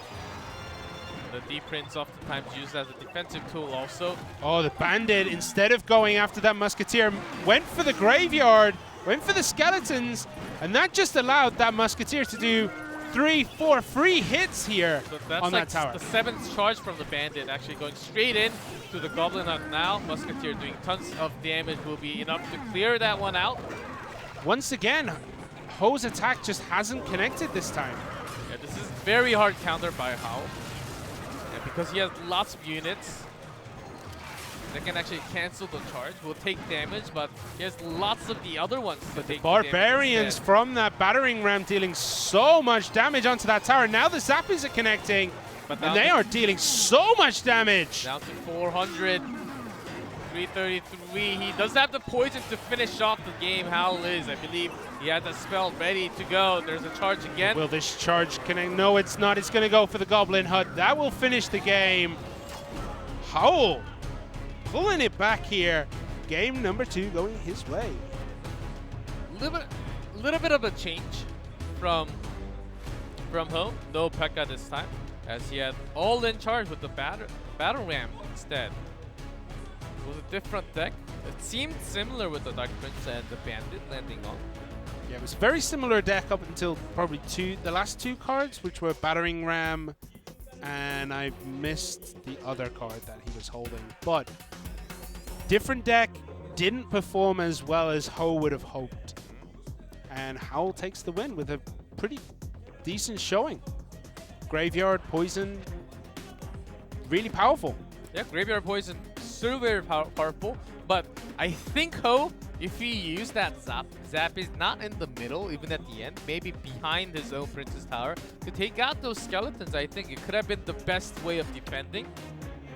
the D-Prince oftentimes used as a defensive tool also. Oh, the Bandit, instead of going after that Musketeer, went for the Graveyard, went for the Skeletons, and that just allowed that Musketeer to do 3-4 free hits here So that's on like that tower. the 7th charge from the Bandit, actually going straight in to the Goblin Hut now. Musketeer doing tons of damage will be enough to clear that one out. Once again, Ho's attack just hasn't connected this time. Yeah, this is very hard counter by Howl. And because he has lots of units, they can actually cancel the charge, will take damage, but he has lots of the other ones to take Barbarians damage from that Battering Ram dealing so much damage onto that tower. Now the Zappies are connecting, and they are dealing so much damage. Down to 400, 333. He does have the poison to finish off the game. Howl is, I believe, he had the spell ready to go. There's a charge again. Will this charge connect? No, it's not. It's going to go for the Goblin Hut. That will finish the game. Howl pulling it back here. Game number 2 going his way. Little bit of a change from Ho. No P.E.K.K.A. this time, as he had all in charge with the Battle Ram instead. It was a different deck. It seemed similar with the Dark Prince and the Bandit landing on. Yeah, it was a very similar deck up until probably the last 2 cards, which were Battering Ram, and I missed the other card that he was holding. But different deck, didn't perform as well as Ho would have hoped. And Howl takes the win with a pretty decent showing. Graveyard, Poison, really powerful. Yeah, Graveyard Poison, still very powerful, but I think Ho, if he used that Zap is not in the middle, even at the end, maybe behind his own Princess Tower, to take out those Skeletons, I think it could have been the best way of defending.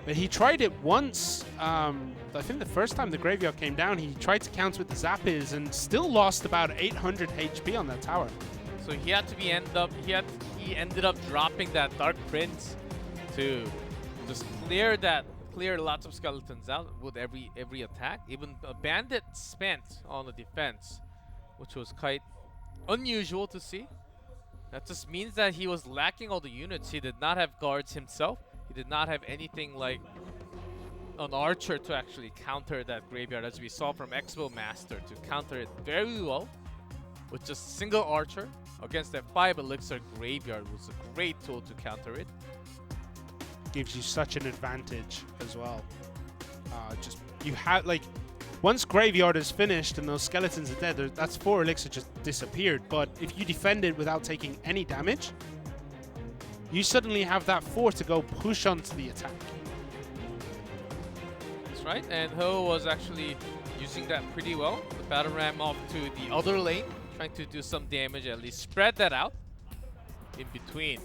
But he tried it once. I think the first time the Graveyard came down, he tried to counter with the Zappies and still lost about 800 HP on that tower. So he had to he ended up dropping that Dark Prince to just clear lots of Skeletons out with every attack. Even a Bandit spent on the defense, which was quite unusual to see. That just means that he was lacking all the units. He did not have guards himself. He did not have anything like an archer to actually counter that Graveyard, as we saw from Expo Master, to counter it very well with just single archer against that 5 elixir Graveyard was a great tool to counter it. Gives you such an advantage as well. Just you have, like, once Graveyard is finished and those skeletons are dead, that's 4 elixir just disappeared. But if you defend it without taking any damage, you suddenly have that 4 to go push onto the attack. That's right, and Ho was actually using that pretty well. The battle ram off to the other lane, trying to do some damage, at least spread that out in between.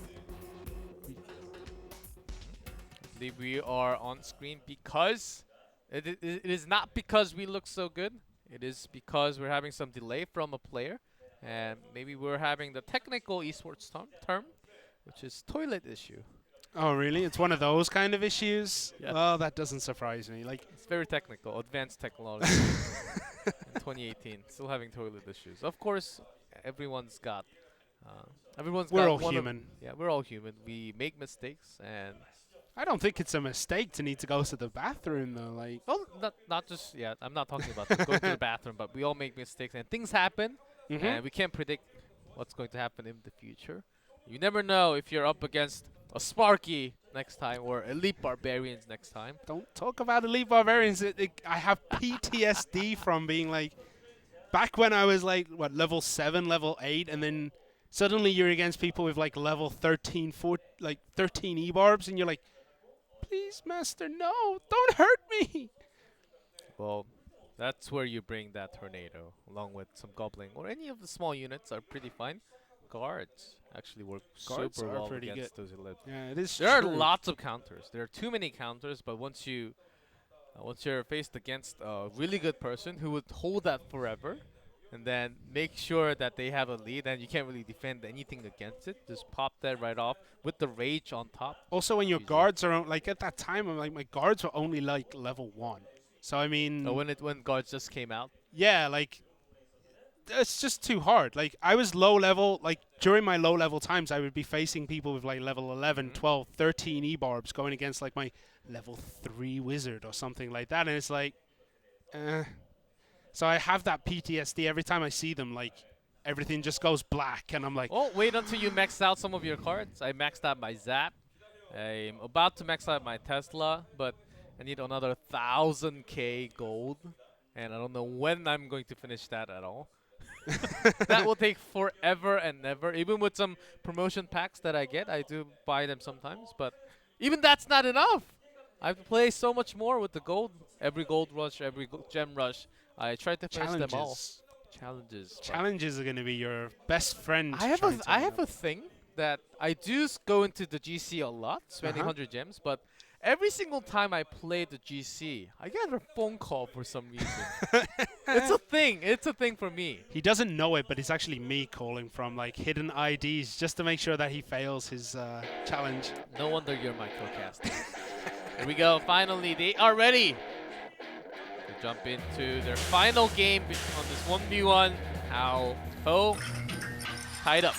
I believe we are on screen because it is not because we look so good. It is because we're having some delay from a player, and maybe we're having the technical esports term, which is toilet issue. Oh, really? It's one of those kind of issues? Yeah. Well, that doesn't surprise me. Like, It's very technical, advanced technology. In 2018, still having toilet issues. Of course, everyone's got. we're all one of- human. yeah, we're all human. We make mistakes, and I don't think it's a mistake to need to go to the bathroom, though. Like, well, not just I'm not talking about going to the bathroom, but we all make mistakes, and things happen, and we can't predict what's going to happen in the future. You never know if you're up against a Sparky next time or Elite Barbarians next time. don't talk about Elite Barbarians. I have PTSD from being like, back when I was like, what, level 7, level 8, and then suddenly you're against people with like level 13, 13 E-Barbs, and you're like, please, master, no, don't hurt me. Well, that's where you bring that tornado along with some goblin or any of the small units are pretty fine. Guards actually work Guards super are well pretty against those elites. Yeah, it is There are true. lots of counters. There are too many counters, but once you're faced against a really good person who would hold that forever, and then make sure that they have a lead, and you can't really defend anything against it. Just pop that right off with the rage on top. Also, when your GG. guards are like at that time, I'm like my guards were only like level 1. So I mean, When guards just came out. yeah, like it's just too hard. Like I was low level. Like during my low level times, I would be facing people with like level 11, 12, 13 E-Barbs going against like my level 3 wizard or something like that, and it's like, So I have that PTSD every time I see them. Like everything just goes black, and I'm like, Oh, wait until you max out some of your cards. I maxed out my Zap. I'm about to max out my Tesla, but I need another 1,000k gold, and I don't know when I'm going to finish that at all. That will take forever and ever. Even with some promotion packs that I get, I do buy them sometimes, but even that's not enough. I have to play so much more with the gold. Every gold rush, every gem rush. I try to finish them all. Challenges. but challenges are going to be your best friend. I have trying to win have up. a thing that I do go into the GC a lot, spending 100 gems, but every single time I play the GC, I get a phone call for some reason. It's a thing. It's a thing for me. He doesn't know it, but it's actually me calling from like hidden IDs just to make sure that he fails his challenge. No wonder you're my co-caster. Here we go. Finally, they are ready to jump into their final game on this 1v1. How Ho tied up.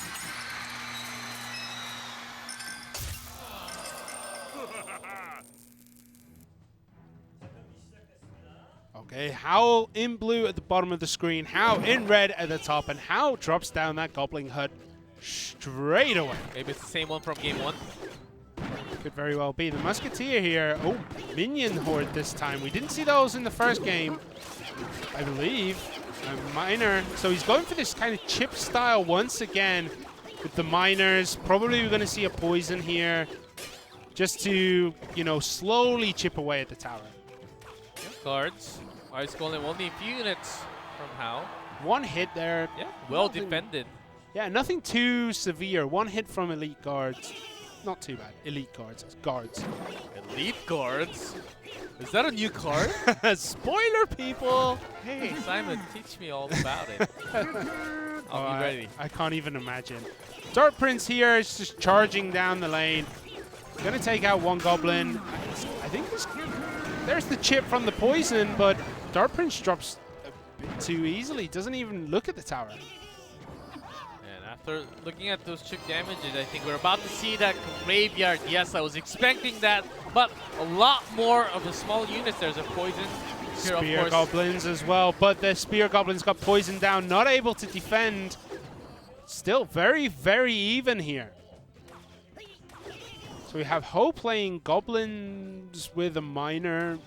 Okay, Howl in blue at the bottom of the screen, Howl in red at the top, and Howl drops down that Goblin Hut straight away. Maybe it's the same one from game 1. Could very well be. The Musketeer here, oh, Minion Horde this time. We didn't see those in the first game, I believe. A Miner, so he's going for this kind of chip style once again with the Miners. Probably we're going to see a Poison here just to, you know, slowly chip away at the tower. Guards. Ice Golem only a few units from How. One hit there. Yeah, well Nothing- defended. Yeah, nothing too severe. One hit from Elite Guards. Not too bad. Elite Guards. It's guards. Elite Guards? Is that a new card? Spoiler, people! Hey, Simon, teach me all about it. I'll be ready. I can't even imagine. Dart Prince here is just charging down the lane. Gonna take out one goblin. I think there's the chip from the poison, but Dart Prince drops a bit too easily. Doesn't even look at the tower. And after looking at those chip damages, I think we're about to see that graveyard. Yes, I was expecting that, but a lot more of the small units. There's a poison here, of Spear course. goblins as well, but the spear goblins got poisoned down, not able to defend. Still very, very even here. So we have Ho playing goblins with a miner.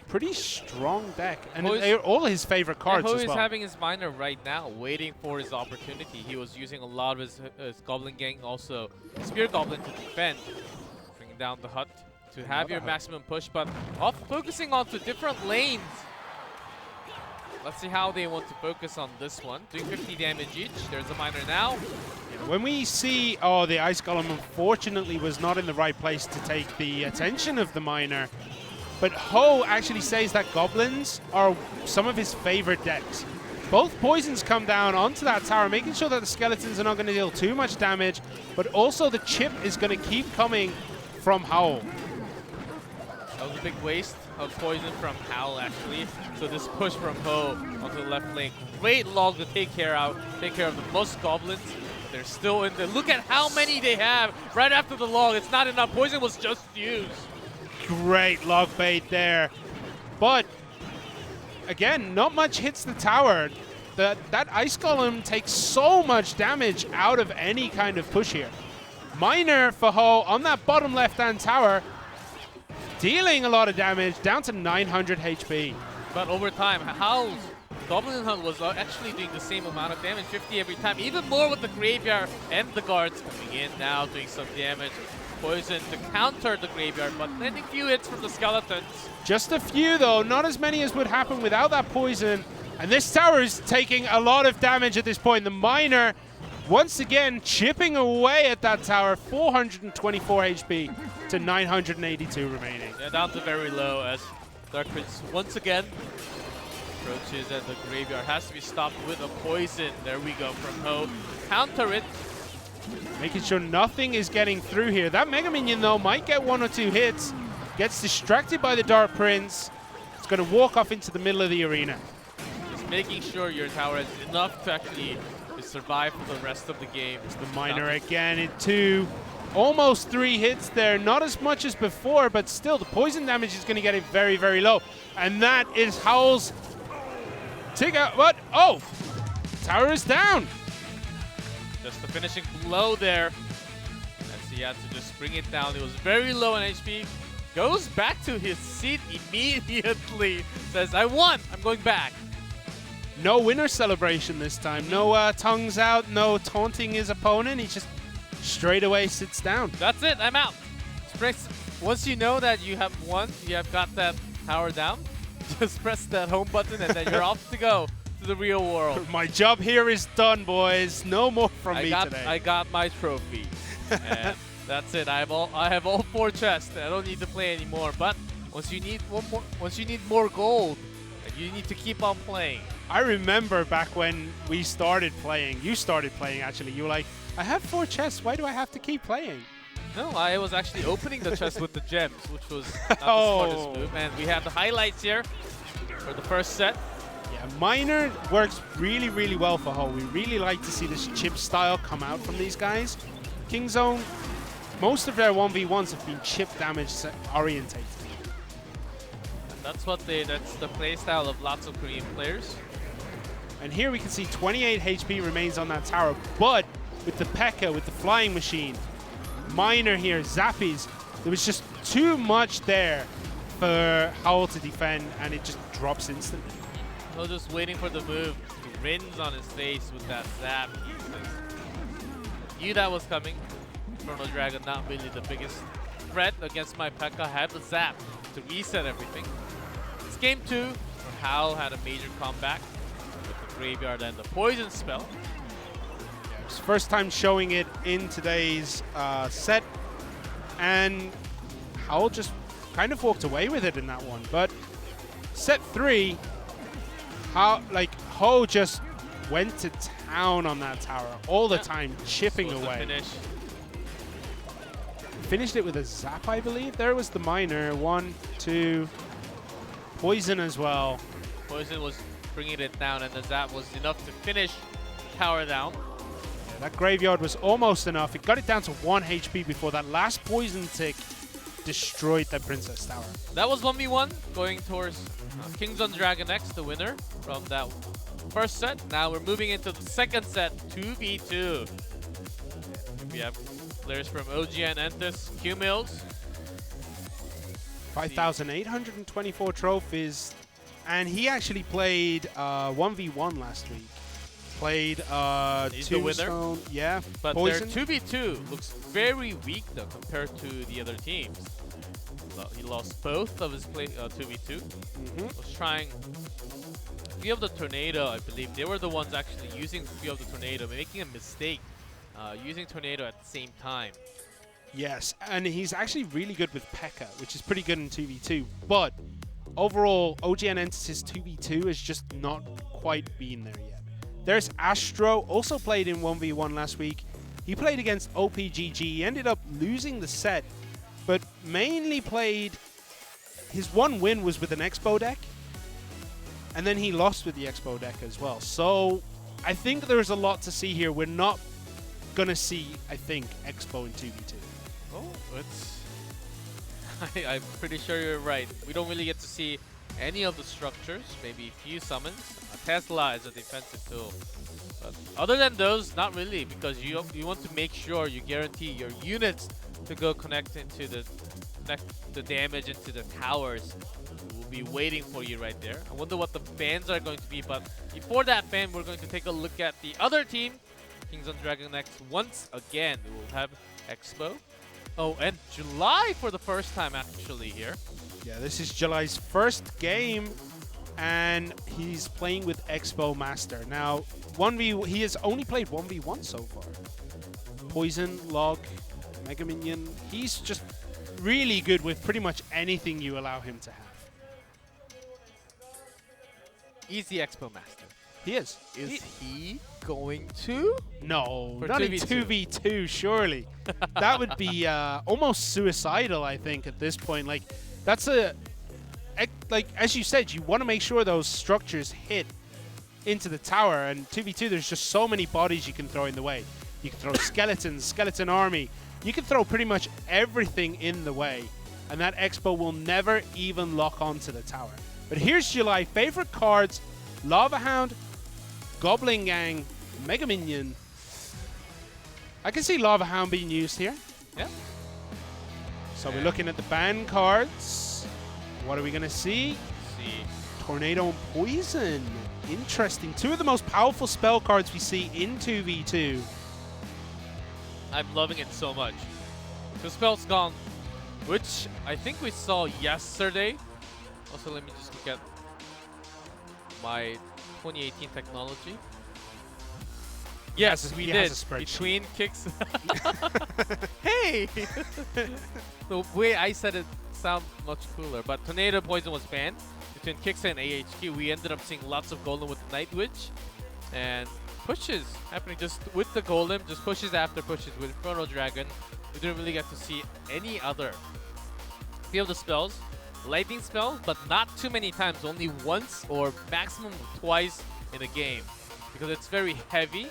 pretty strong deck, and Ho is- they're all his favorite cards Ho as is well. having his miner right now, waiting for his opportunity. He was using a lot of his Goblin Gang, also Spear Goblin to defend, bringing down the hut to have your maximum push, but off focusing onto different lanes. Let's see how they want to focus on this one. Doing 50 damage each. There's a miner now. When we see, oh, the Ice Golem unfortunately was not in the right place to take the attention of the miner. But Ho actually says that goblins are some of his favorite decks. Both poisons come down onto that tower, making sure that the skeletons are not going to deal too much damage, but also the chip is going to keep coming from Howl. That was a big waste of poison from Howl, actually. So this push from Ho onto the left lane, great log to take care of the most goblins. They're still in there. Look at how many they have right after the log. It's not enough. Poison was just used. Great log bait there. But again, not much hits the tower. That Ice Golem takes so much damage out of any kind of push here. Miner for Ho on that bottom left-hand tower, dealing a lot of damage, down to 900 HP. But over time, Howl's Goblin Hunt was actually doing the same amount of damage, 50 every time, even more with the Graveyard and the guards coming in now, doing some damage. Poison to counter the Graveyard, but landing few hits from the skeletons. Just a few though, not as many as would happen without that poison. And this tower is taking a lot of damage at this point. The Miner, once again, chipping away at that tower, 424 HP to 982 remaining. Yeah, down to very low as Dark Prince once again approaches, and the Graveyard has to be stopped with a poison. There we go from Ho. Counter it. Making sure nothing is getting through here. That Mega Minion, though, might get 1 or 2 hits. Gets distracted by the Dark Prince. It's going to walk off into the middle of the arena. Just making sure your tower has enough to actually survive for the rest of the game. It's the Miner again in 2. Almost 3 hits there. Not as much as before, but still the poison damage is going to get it very, very low. And that is Howl's tick out. What? Oh! Tower is down. Just the finishing blow there. As he had to just bring it down. It was very low in HP. Goes back to his seat immediately. Says, I won. I'm going back. No winner celebration this time. No tongues out. No taunting his opponent. He just straight away sits down. That's it. I'm out. Once you know that you have won, you have got that tower down, just press that home button and then you're off to go to the real world. My job here is done, boys. No more from me today. I got my trophy. And that's it. I have all 4 chests. I don't need to play anymore. But once you need more gold, you need to keep on playing. I remember back when we started playing. You started playing actually. You were like, I have 4 chests. Why do I have to keep playing? No, I was actually opening the chest with the gems, which was not the smartest move. And we have the highlights here for the first set. Yeah, Miner works really, really well for Ho. We really like to see this chip style come out from these guys. Kingzone, most of their 1v1s have been chip damage orientated. That's the play style of lots of Korean players. And here we can see 28 HP remains on that tower, but with the P.E.K.K.A, with the flying machine, Miner here, Zappies, there was just too much there for Howl to defend, and it just drops instantly. Ho just waiting for the move. Grins on his face with that zap. Knew that was coming. Chrono Dragon not really the biggest threat against my P.E.K.K.A. Had the zap to reset everything. It's game 2. Howl had a major comeback with the Graveyard and the Poison spell. It's first time showing it in today's set, and Howl just kind of walked away with it in that one. But set 3, Ho just went to town on that tower all the time, chipping away. Finished it with a zap, I believe. There was the Miner. 1, 2, poison as well. Poison was bringing it down, and the zap was enough to finish tower down. That Graveyard was almost enough. It got it down to 1 HP before that last poison tick destroyed that Princess Tower. That was 1v1 going towards Kings on Dragon X, the winner from that first set. Now we're moving into the second set, 2v2. We have players from OG and Entus, Q Mills. 5,824 trophies. And he actually played 1v1 last week. Played He's the winner. Tombstone. Yeah, But Poison. their 2v2 looks very weak though compared to the other teams. He lost both of his 2v2. Was trying Field of the Tornado, I believe. They were the ones actually using Field of the Tornado, making a mistake using Tornado at the same time. Yes, and he's actually really good with P.E.K.K.A, which is pretty good in 2v2. But overall, OGN Entities 2v2 has just not quite been there yet. There's Astro, also played in 1v1 last week. He played against op.ggsk. He ended up losing the set, but mainly played... His one win was with an Expo deck, and then he lost with the Expo deck as well. So I think there's a lot to see here. We're not going to see, I think, Expo in 2v2. Oh, I'm pretty sure you're right. We don't really get to see any of the structures, maybe a few summons. Tesla is a defensive tool. But other than those, not really, because you want to make sure you guarantee your units to go connect the damage into the towers. Will be waiting for you right there. I wonder what the bans are going to be, but before that ban, we're going to take a look at the other team, Kings on Dragon X. Once again, we will have Expo. Oh, and July for the first time actually here. Yeah, this is July's first game, and he's playing with Expo Master. Now, he has only played 1v1 so far. Poison, Log, Mega Minion. He's just really good with pretty much anything you allow him to have. Easy Expo Master. He is. Is he going to? No, For not in 2v2. 2v2, surely. That would be almost suicidal, I think, at this point. Like, that's like, as you said, you want to make sure those structures hit into the tower, and 2v2, there's just so many bodies you can throw in the way. You can throw skeletons, skeleton army. You can throw pretty much everything in the way, and that Expo will never even lock onto the tower. But here's July. Favorite cards: Lava Hound, Goblin Gang, Mega Minion. I can see Lava Hound being used here. Yeah. So we're looking at the ban cards. What are we going to see? Tornado and Poison. Interesting. Two of the most powerful spell cards we see in 2v2. I'm loving it so much. The spell's gone, which I think we saw yesterday. Also, let me just look at my 2018 technology. Yes, we he did. has a spreadsheet. Between kicks. Hey! The way I said it sounds much cooler. But Tornado Poison was banned. Between kicks and AHQ, we ended up seeing lots of Golem with Night Witch. And pushes happening just with the Golem, just pushes after pushes with Inferno Dragon. We didn't really get to see any other field of spells. Lightning spells, but not too many times, only once or maximum twice in a game. Because it's very heavy,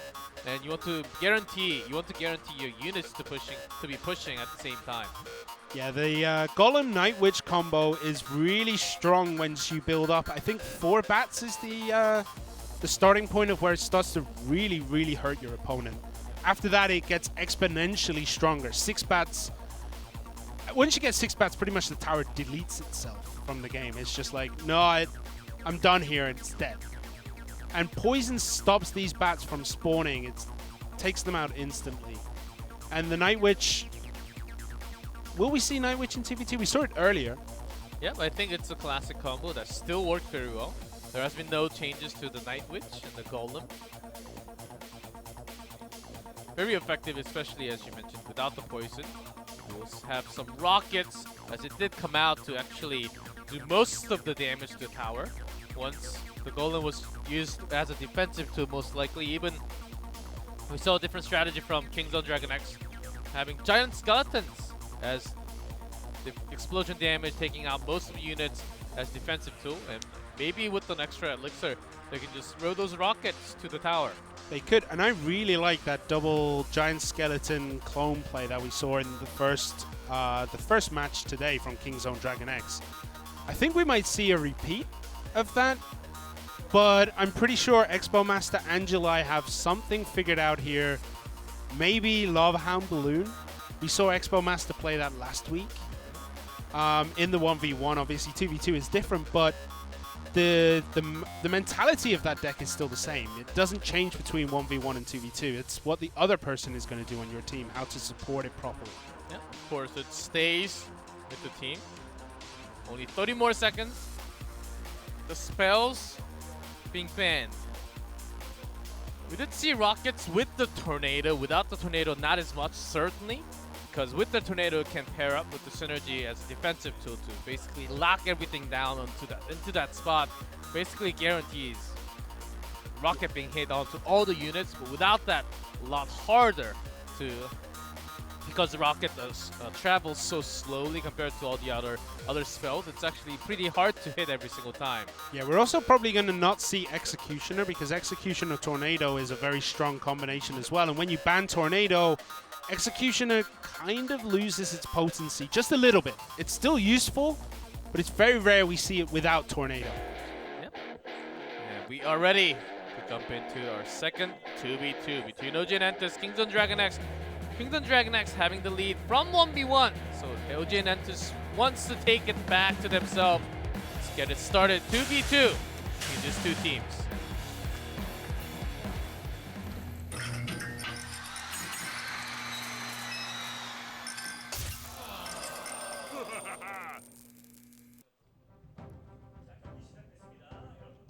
and you want to guarantee your units to be pushing at the same time. Yeah, the Golem Night Witch combo is really strong once you build up. I think 4 bats is the starting point of where it starts to really, really hurt your opponent. After that, it gets exponentially stronger. 6 bats. Once you get 6 bats, pretty much the tower deletes itself from the game. It's just like, no, I'm done here. It's dead. And Poison stops these bats from spawning. It takes them out instantly. And the Night Witch... Will we see Night Witch in 2v2? We saw it earlier. Yep, I think it's a classic combo that still worked very well. There has been no changes to the Night Witch and the Golem. Very effective, especially as you mentioned, without the poison. We'll have some rockets, as it did come out to actually do most of the damage to the tower. Once the Golem was used as a defensive tool, most likely. Even we saw a different strategy from Kings on Dragon X, having giant skeletons as the explosion damage, taking out most of the units as defensive tool. And maybe with an extra elixir, they can just throw those rockets to the tower. They could, and I really like that double giant skeleton clone play that we saw in the first match today from King's Own Dragon X. I think we might see a repeat of that, but I'm pretty sure Expo Master and July have something figured out here. Maybe Lava Hound Balloon. We saw Expo Master play that last week. in the 1v1. Obviously 2v2 is different, but the mentality of that deck is still the same. It doesn't change between 1v1 and 2v2. It's what the other person is going to do on your team, how to support it properly. Yeah, of course, it stays with the team. Only 30 more seconds. The spells being banned. We did see Rockets with the Tornado. Without the Tornado, not as much, certainly. Because with the Tornado, it can pair up with the Synergy as a defensive tool to basically lock everything down into that spot. Basically guarantees Rocket being hit onto all the units, but without that, a lot harder to, because the Rocket does travels so slowly compared to all the other spells. It's actually pretty hard to hit every single time. Yeah, we're also probably going to not see Executioner, because Executioner Tornado is a very strong combination as well. And when you ban Tornado, Executioner kind of loses its potency just a little bit. It's still useful, but it's very rare we see it without Tornado. Yep. And we are ready to jump into our second 2v2 between OG and Entus. Kingdom Dragon X. Kingdom Dragon X having the lead from 1v1. So OG and Entus wants to take it back to themselves. Let's get it started. 2v2 between these two teams.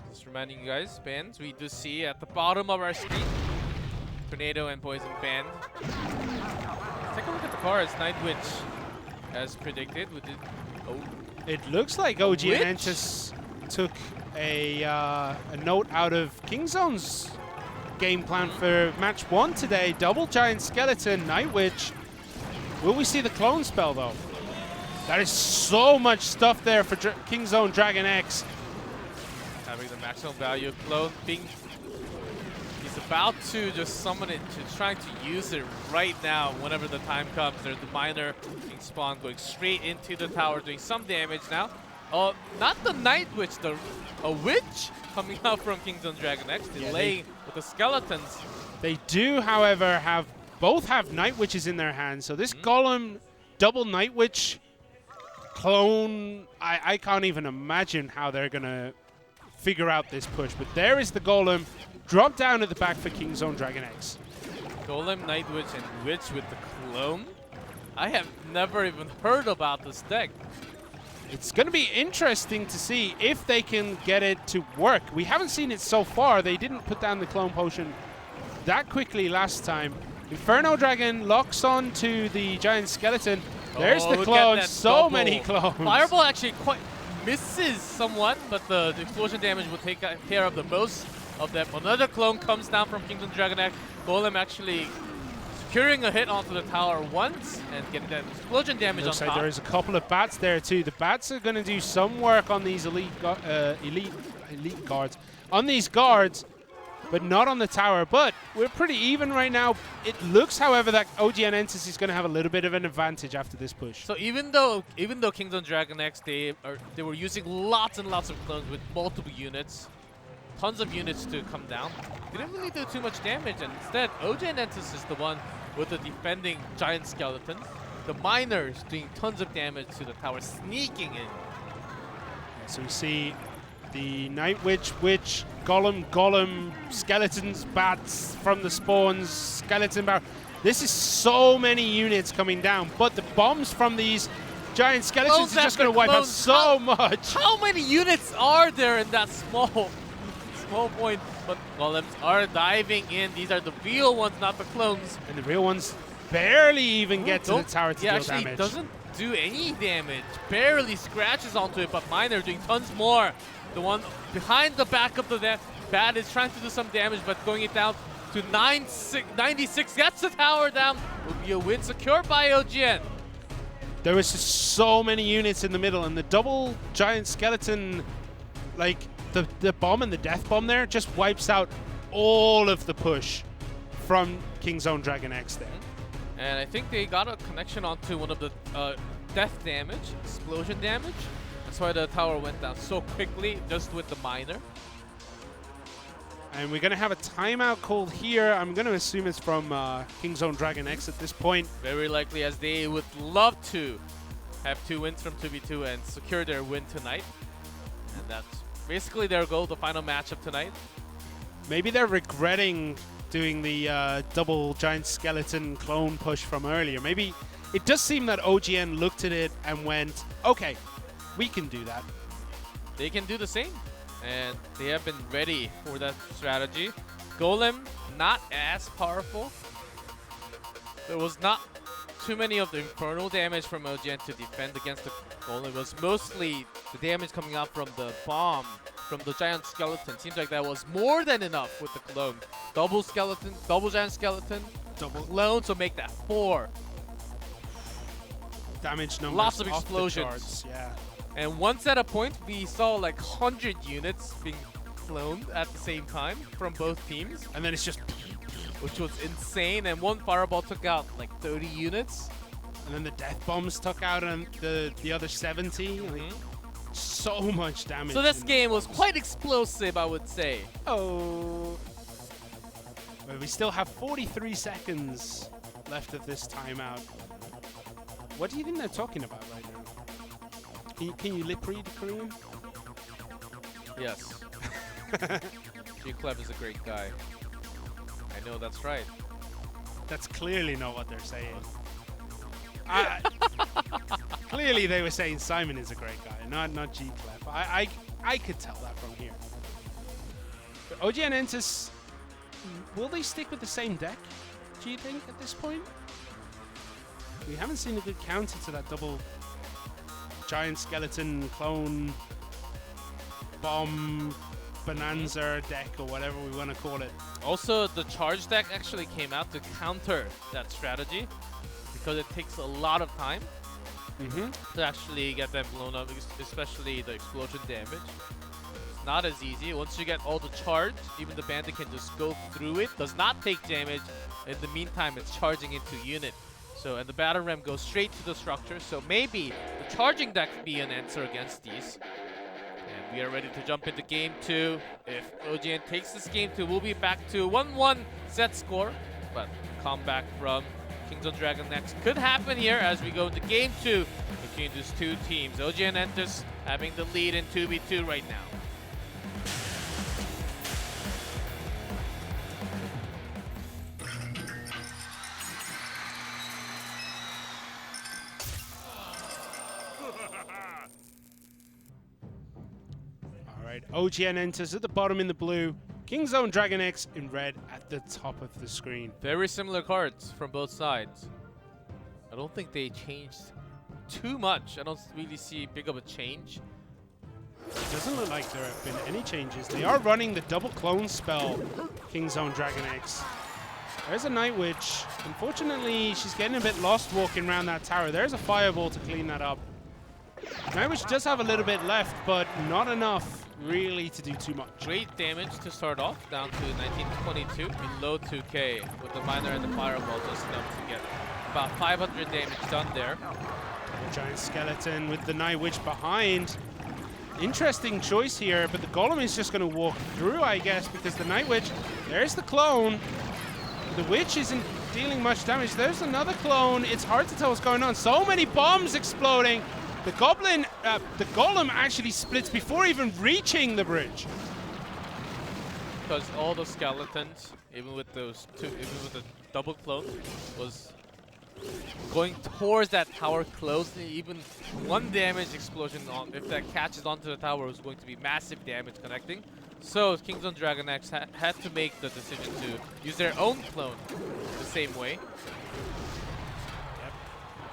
Just reminding you guys, bans, we do see at the bottom of our screen, Tornado and Poison banned. Take a look at the cards. Night Witch, as predicted. It looks like OG Witch? and Entus took a note out of Kingzone's game plan for match 1 today. Double Giant Skeleton, Night Witch. Will we see the clone spell though? That is so much stuff there for Kingzone Dragon X. Having the maximum value clone, he's about to just summon it, trying to use it right now whenever the time comes. There's the miner being spawned, going straight into the tower, doing some damage now. Not the Night Witch, a Witch coming out from Kingdom Dragon X, delaying with the skeletons. They do, however, both have Night Witches in their hands. So this Golem double Night Witch clone, I can't even imagine how they're going to figure out this push. But there is the Golem, drop down at the back for Kingzone Dragon X. Golem, Night Witch, and Witch with the clone. I have never even heard about this deck. It's going to be interesting to see if they can get it to work. We haven't seen it so far. They didn't put down the clone potion that quickly last time. Inferno Dragon locks on to the Giant Skeleton. There's the clone. So many clones. Fireball actually quite misses somewhat, but the explosion damage will take care of the most of them. Another clone comes down from Kingdom Dragon X. Golem actually securing a hit onto the tower once and getting that explosion damage on top. Like there is a couple of bats there too. The bats are going to do some work on these elite guards. On these guards, but not on the tower. But we're pretty even right now. It looks, however, that OG and Entus is going to have a little bit of an advantage after this push. So even though Kingdom Dragon X, they were using lots and lots of clones with multiple units, tons of units to come down, they didn't really do too much damage. And instead, OG and Entus is the one with the defending giant skeletons. The miners doing tons of damage to the tower, sneaking in. So we see the Night Witch, Golem, skeletons, bats from the spawns, skeleton barrel. This is so many units coming down, but the bombs from these giant skeletons are just going to wipe out so much. How many units are there in that small point? But golems are diving in. These are the real ones, not the clones. And the real ones barely even get to the tower to deal damage. Actually doesn't do any damage. Barely scratches onto it, but Miner doing tons more. The one behind the back of the bat is trying to do some damage, but going it down to 96. Gets the tower down. Will be a win secured by OGN. There was just so many units in the middle, and the double giant skeleton, like the bomb and the death bomb there, just wipes out all of the push from Kingzone Dragon X there. And I think they got a connection onto one of the death damage, explosion damage. That's why the tower went down so quickly, just with the miner. And we're going to have a timeout called here. I'm going to assume it's from Kingzone Dragon X at this point. Very likely, as they would love to have 2 wins from 2v2 and secure their win tonight. And that's basically their goal, the final matchup tonight. Maybe they're regretting doing the double giant skeleton clone push from earlier. Maybe it does seem that OGN looked at it and went, okay, we can do that. They can do the same, and they have been ready for that strategy. Golem, not as powerful. There was not too many of the infernal damage from OGN to defend against the Golem. It was mostly the damage coming out from the bomb, from the giant skeleton. Seems like that was more than enough with the clone. Double skeleton, double giant skeleton, double clone, so make that 4. Damage numbers Lots of off the explosions. charts, yeah. And once at a point, we saw like 100 units being cloned at the same time from both teams, And then it's just, which was insane. And one fireball took out like 30 units. and then the death bombs took out and the other 70. Like, so much damage. So this in game was those. quite explosive, I would say. Oh. Well, we still have 43 seconds left of this timeout. What do you think they're talking about right now? Can you lip read Korean? Yes. G-Cleb is a great guy. I know that's right. That's clearly not what they're saying. Clearly they were saying Simon is a great guy, not G-Clef. I could tell that from here. But OGN Entus, will they stick with the same deck, do you think, at this point? We haven't seen a good counter to that double giant skeleton clone bomb bonanza deck or whatever we want to call it. Also, the charge deck actually came out to counter that strategy because it takes a lot of time to actually get them blown up, especially the explosion damage. It's not as easy. Once you get all the charge, even the bandit can just go through it, does not take damage. In the meantime, it's charging into unit. So, and the battle ram goes straight to the structure, so maybe the charging deck could be an answer against these. And we are ready to jump into game 2. If OGN takes this game 2, we'll be back to 1-1 set score. But comeback from Kings of Dragon X could happen here as we go into game 2 between these two teams. OGN Entus having the lead in 2v2 right now. Alright, OGN Entus at the bottom in the blue, Kingzone Dragon X in red at the top of the screen. Very similar cards from both sides. I don't think they changed too much. I don't really see big of a change. It doesn't look like there have been any changes. They are running the double clone spell, Kingzone Dragon X. There's a Night Witch. Unfortunately, she's getting a bit lost walking around that tower. There's a fireball to clean that up. Night Witch does have a little bit left, but not enough really to do too much. Great damage to start off, down to 1922, below 2k with the miner and the fireball, just enough to get about 500 damage done there. The giant skeleton with the Night Witch behind. Interesting choice here, but the Golem is just going to walk through, I guess, because the Night Witch, there's the clone. The Witch isn't dealing much damage. There's another clone. It's hard to tell what's going on. So many bombs exploding. The Golem actually splits before even reaching the bridge. Because all the skeletons, even with those two, even with the double clone, was going towards that tower closely. Even one damage explosion, if that catches onto the tower, was going to be massive damage connecting. So Kingdom Dragon X had to make the decision to use their own clone the same way.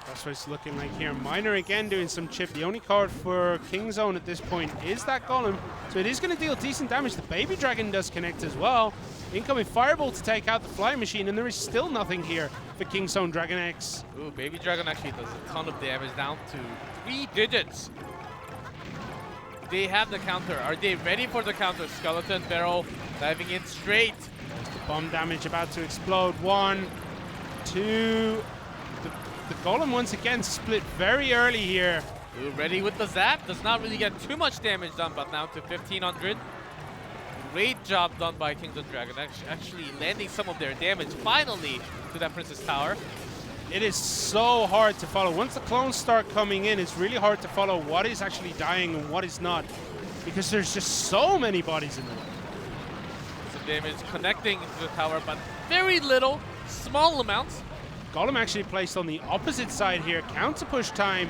That's what it's looking like here. Miner again doing some chip. The only card for Kingzone at this point is that Golem. So it is going to deal decent damage. The Baby Dragon does connect as well. Incoming Fireball to take out the Flying Machine, and there is still nothing here for Kingzone Dragon X. Ooh, Baby Dragon actually does a ton of damage, down to 3 digits. They have the counter. Are they ready for the counter? Skeleton Barrel diving in straight. The bomb damage about to explode. 1, 2... The Golem once again split very early here. Ooh, ready with the zap. Does not really get too much damage done, but now to 1500. Great job done by Kingdom Dragon, actually landing some of their damage finally to that Princess Tower. it is so hard to follow. Once the clones start coming in, it's really hard to follow what is actually dying and what is not, because there's just so many bodies in the way. Some damage connecting into the tower, but very little, small amounts. Golem actually placed on the opposite side here. Counter push time.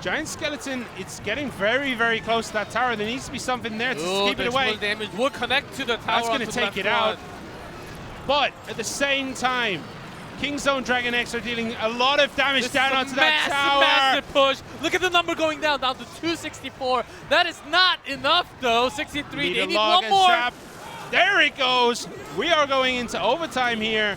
Giant Skeleton, it's getting very, very close to that tower. There needs to be something there to keep it away. Damage will connect to the tower. That's going to take it out. But at the same time, Kingzone Dragon X are dealing a lot of damage down onto that tower. Massive push. Look at the number going down to 264. That is not enough though. 63. They need one more. Zap. There it goes. We are going into overtime here.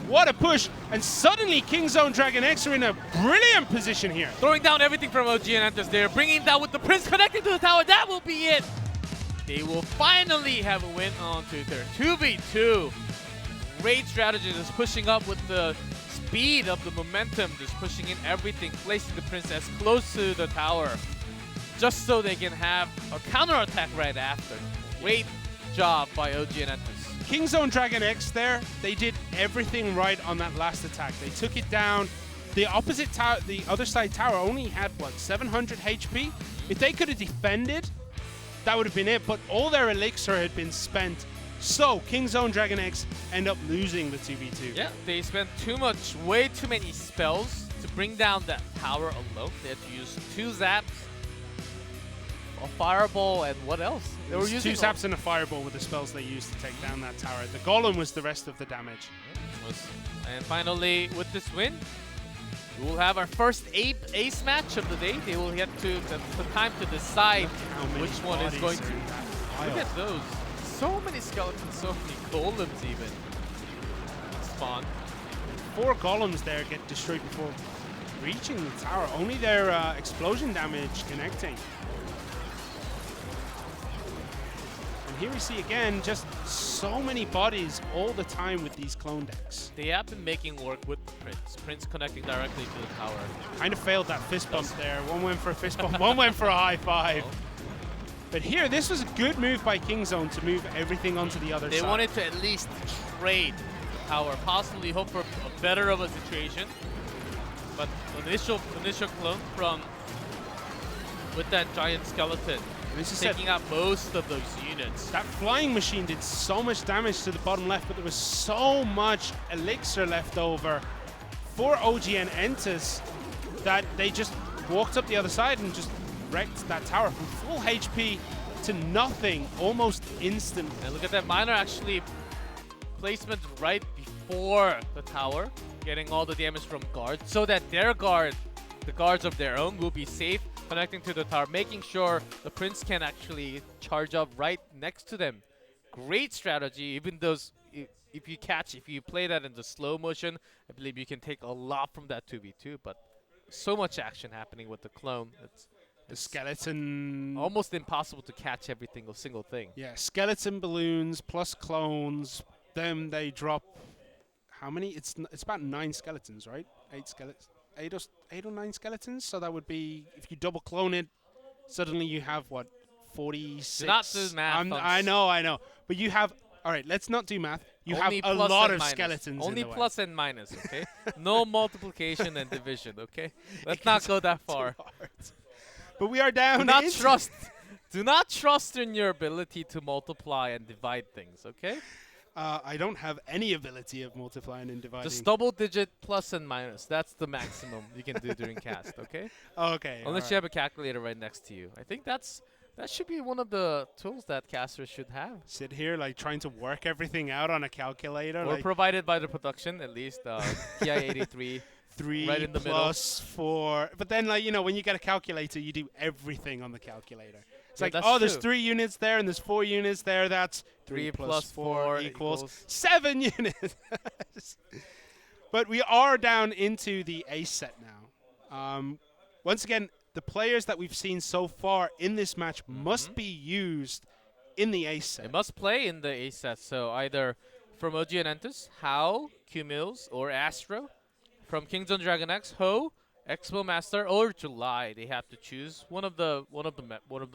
What a push. And suddenly Kingzone Dragon X are in a brilliant position here. Throwing down everything from OG and Antus there. Bringing down with the Prince connecting to the tower. That will be it. They will finally have a win onto their 2v2. Great strategy, just pushing up with the speed of the momentum, just pushing in everything, placing the Prince as close to the tower, just so they can have a counterattack right after. Great job by OG and Antus. Kingzone Dragon X there, they did everything right on that last attack. They took it down. The opposite tower, the other side tower only had, what, 700 HP? If they could have defended, that would have been it, but all their elixir had been spent. So, Kingzone Dragon X end up losing the 2v2. Yeah, they spent way too many spells to bring down that tower alone. They had to use 2 zaps, a fireball, and what else? They were using 2 zaps and a fireball with the spells they used to take down that tower. The golem was the rest of the damage. And finally, with this win, we will have our first ace match of the day. They will get to the time to decide which one is going to. Look at those. So many skeletons, so many golems even spawn. 4 golems there get destroyed before reaching the tower. Only their explosion damage connecting. And here we see again just so many bodies all the time with these clone decks. They have been making work with the Prince. Prince connecting directly to the tower. Kind of failed that fist bump there. One went for a fist bump, one went for a high five. But here, this was a good move by Kingzone to move everything onto the other side. They wanted to at least trade the tower, possibly hope for a better of a situation. But the initial clone from with that giant skeleton, taking out most of those units. That flying machine did so much damage to the bottom left, but there was so much elixir left over for OG and Entus that they just walked up the other side and just wrecked that tower from full HP to nothing almost instantly. And look at that miner actually placement right before the tower, getting all the damage from guards so that their guard, the guards of their own, will be safe connecting to the tower, making sure the Prince can actually charge up right next to them. Great strategy, even those if you play that in the slow motion, I believe you can take a lot from that 2v2, but so much action happening with the clone. The skeleton... almost impossible to catch every single thing. Yeah, skeleton balloons plus clones. Then they drop... How many? It's about 9 skeletons, right? 8 skeletons. 8 or 9 skeletons? So that would be... If you double clone it, suddenly you have, what, 46? Do not do math. I know. But you have... All right, let's not do math. You Only have a lot of skeletons Only in the plus way. and minus, okay? No multiplication and division, okay? Let's not go that far. But we are down. Do not trust in your ability to multiply and divide things, okay? I don't have any ability of multiplying and dividing. Just double-digit plus and minus. That's the maximum you can do during cast, okay? Okay. Unless you have a calculator right next to you. I think that should be one of the tools that casters should have. Sit here like trying to work everything out on a calculator. Or like provided by the production, at least. TI-83. 3 right in the plus 4. But then, like, you know, when you get a calculator, you do everything on the calculator. It's like, that's oh, there's true. 3 units there and there's 4 units there. That's 3 plus 4 equals 7 units. But we are down into the ace set now. Once again, the players that we've seen so far in this match must be used in the ace set. They must play in the ace set. So either from OG and Entus, Hao, Q-Mills, or Astro. From Kingzone Dragon X, Ho, Expo Master, or July. They have to choose one of the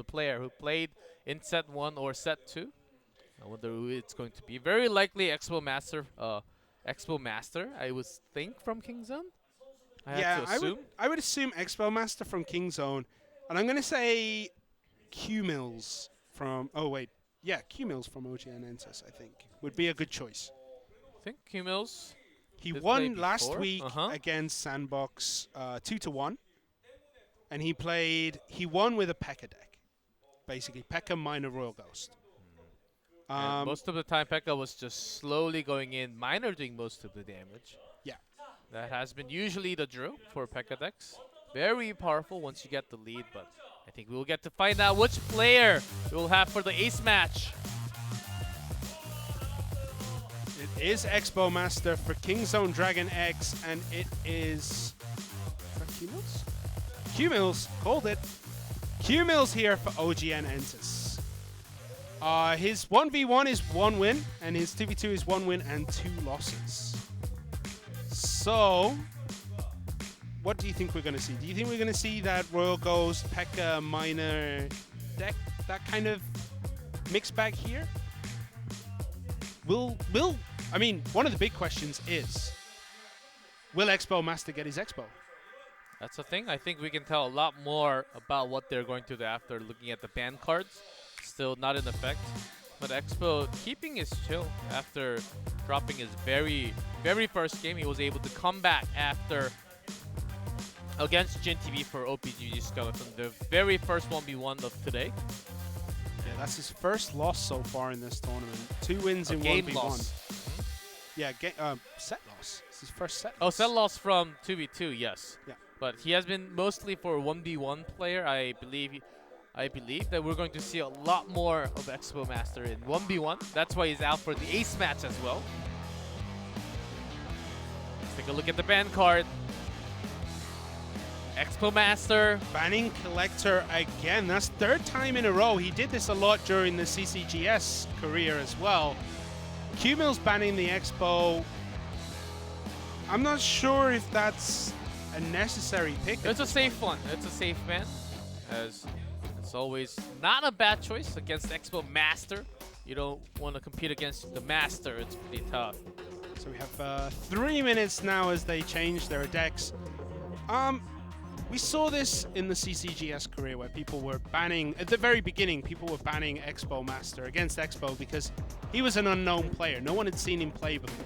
player who played in set 1 or set 2. I wonder who it's going to be. Very likely Expo Master. I would think from Kingzone. I had to assume. I would assume Expo Master from Kingzone, and I'm going to say Q Mills from. Oh wait, yeah, Q Mills from OGN Entus, I think would be a good choice. I think Q-Mills. He did won play last before. week Uh-huh. against Sandbox 2-1, and he won with a P.E.K.K.A deck, basically P.E.K.K.A minor Royal Ghost. And most of the time, P.E.K.K.A was just slowly going in, minor doing most of the damage. Yeah. That has been usually the drill for P.E.K.K.A decks. Very powerful once you get the lead, but I think we'll get to find out which player we will have for the ace match. It is Expo Master for Kingzone Dragon X, and it is that Q-Mills? Q-Mills, called it. Q-Mills here for OGN Entus. His 1v1 is 1 win, and his 2v2 is 1 win and 2 losses. So, what do you think we're going to see? Do you think we're going to see that Royal Ghost, P.E.K.K.A minor deck, that kind of mixed bag here? I mean, one of the big questions is, will Expo Master get his Expo? That's the thing. I think we can tell a lot more about what they're going to do after looking at the ban cards. Still not in effect. But Expo keeping his chill after dropping his very first game. He was able to come back after against Jin TV for op.ggskeleton, the very first 1v1 of today. Yeah, that's his first loss so far in this tournament. 2 wins in game 1v1. loss. Yeah, set loss. It's his first set Oh, loss. set loss from 2v2, yes. Yeah. But he has been mostly for 1v1 player. I believe that we're going to see a lot more of Expo Master in 1v1. That's why he's out for the ace match as well. Let's take a look at the ban card. Expo Master. Banning Collector again. That's 3rd time in a row. He did this a lot during the CCGS career as well. Q-Mills banning the Expo. I'm not sure if that's a necessary pick. It's a safe one. It's a safe ban, as it's always not a bad choice against Expo Master. You don't want to compete against the Master. It's pretty tough. So we have 3 minutes now as they change their decks. We saw this in the CCGS career where people were banning, at the very beginning, people were banning Expo Master against Expo because he was an unknown player. No one had seen him play before.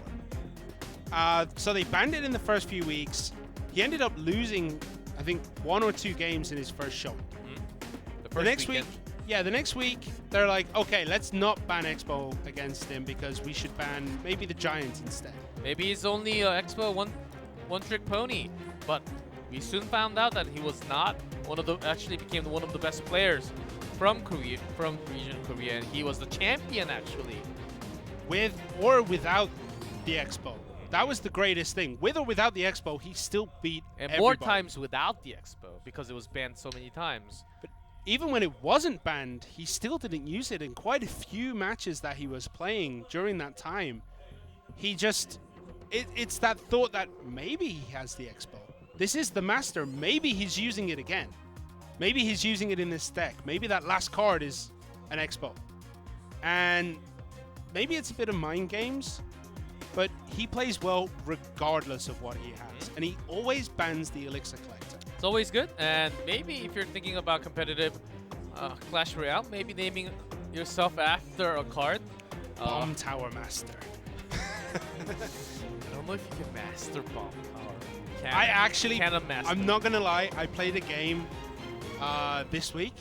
So they banned it in the first few weeks. He ended up losing, I think, 1 or 2 games in his first show. The next week, the next week, they're like, okay, let's not ban Expo against him because we should ban maybe the Giants instead. Maybe he's only Expo one-trick pony, but we soon found out that he was not actually became one of the best players from Korea, from region Korea, and he was the champion actually. With or without the Expo. That was the greatest thing. With or without the Expo, he still beat everybody. More times without the Expo because it was banned so many times. But even when it wasn't banned, he still didn't use it in quite a few matches that he was playing during that time. He just, it's that thought that maybe he has the Expo. This is the Master. Maybe he's using it again. Maybe he's using it in this deck. Maybe that last card is an Expo. And maybe it's a bit of mind games, but he plays well regardless of what he has. And he always bans the Elixir Collector. It's always good. And maybe if you're thinking about competitive Clash Royale, maybe naming yourself after a card. Bomb Tower Master. I don't know if you can master Bomb Tower. I'm not gonna lie, I played a game this week.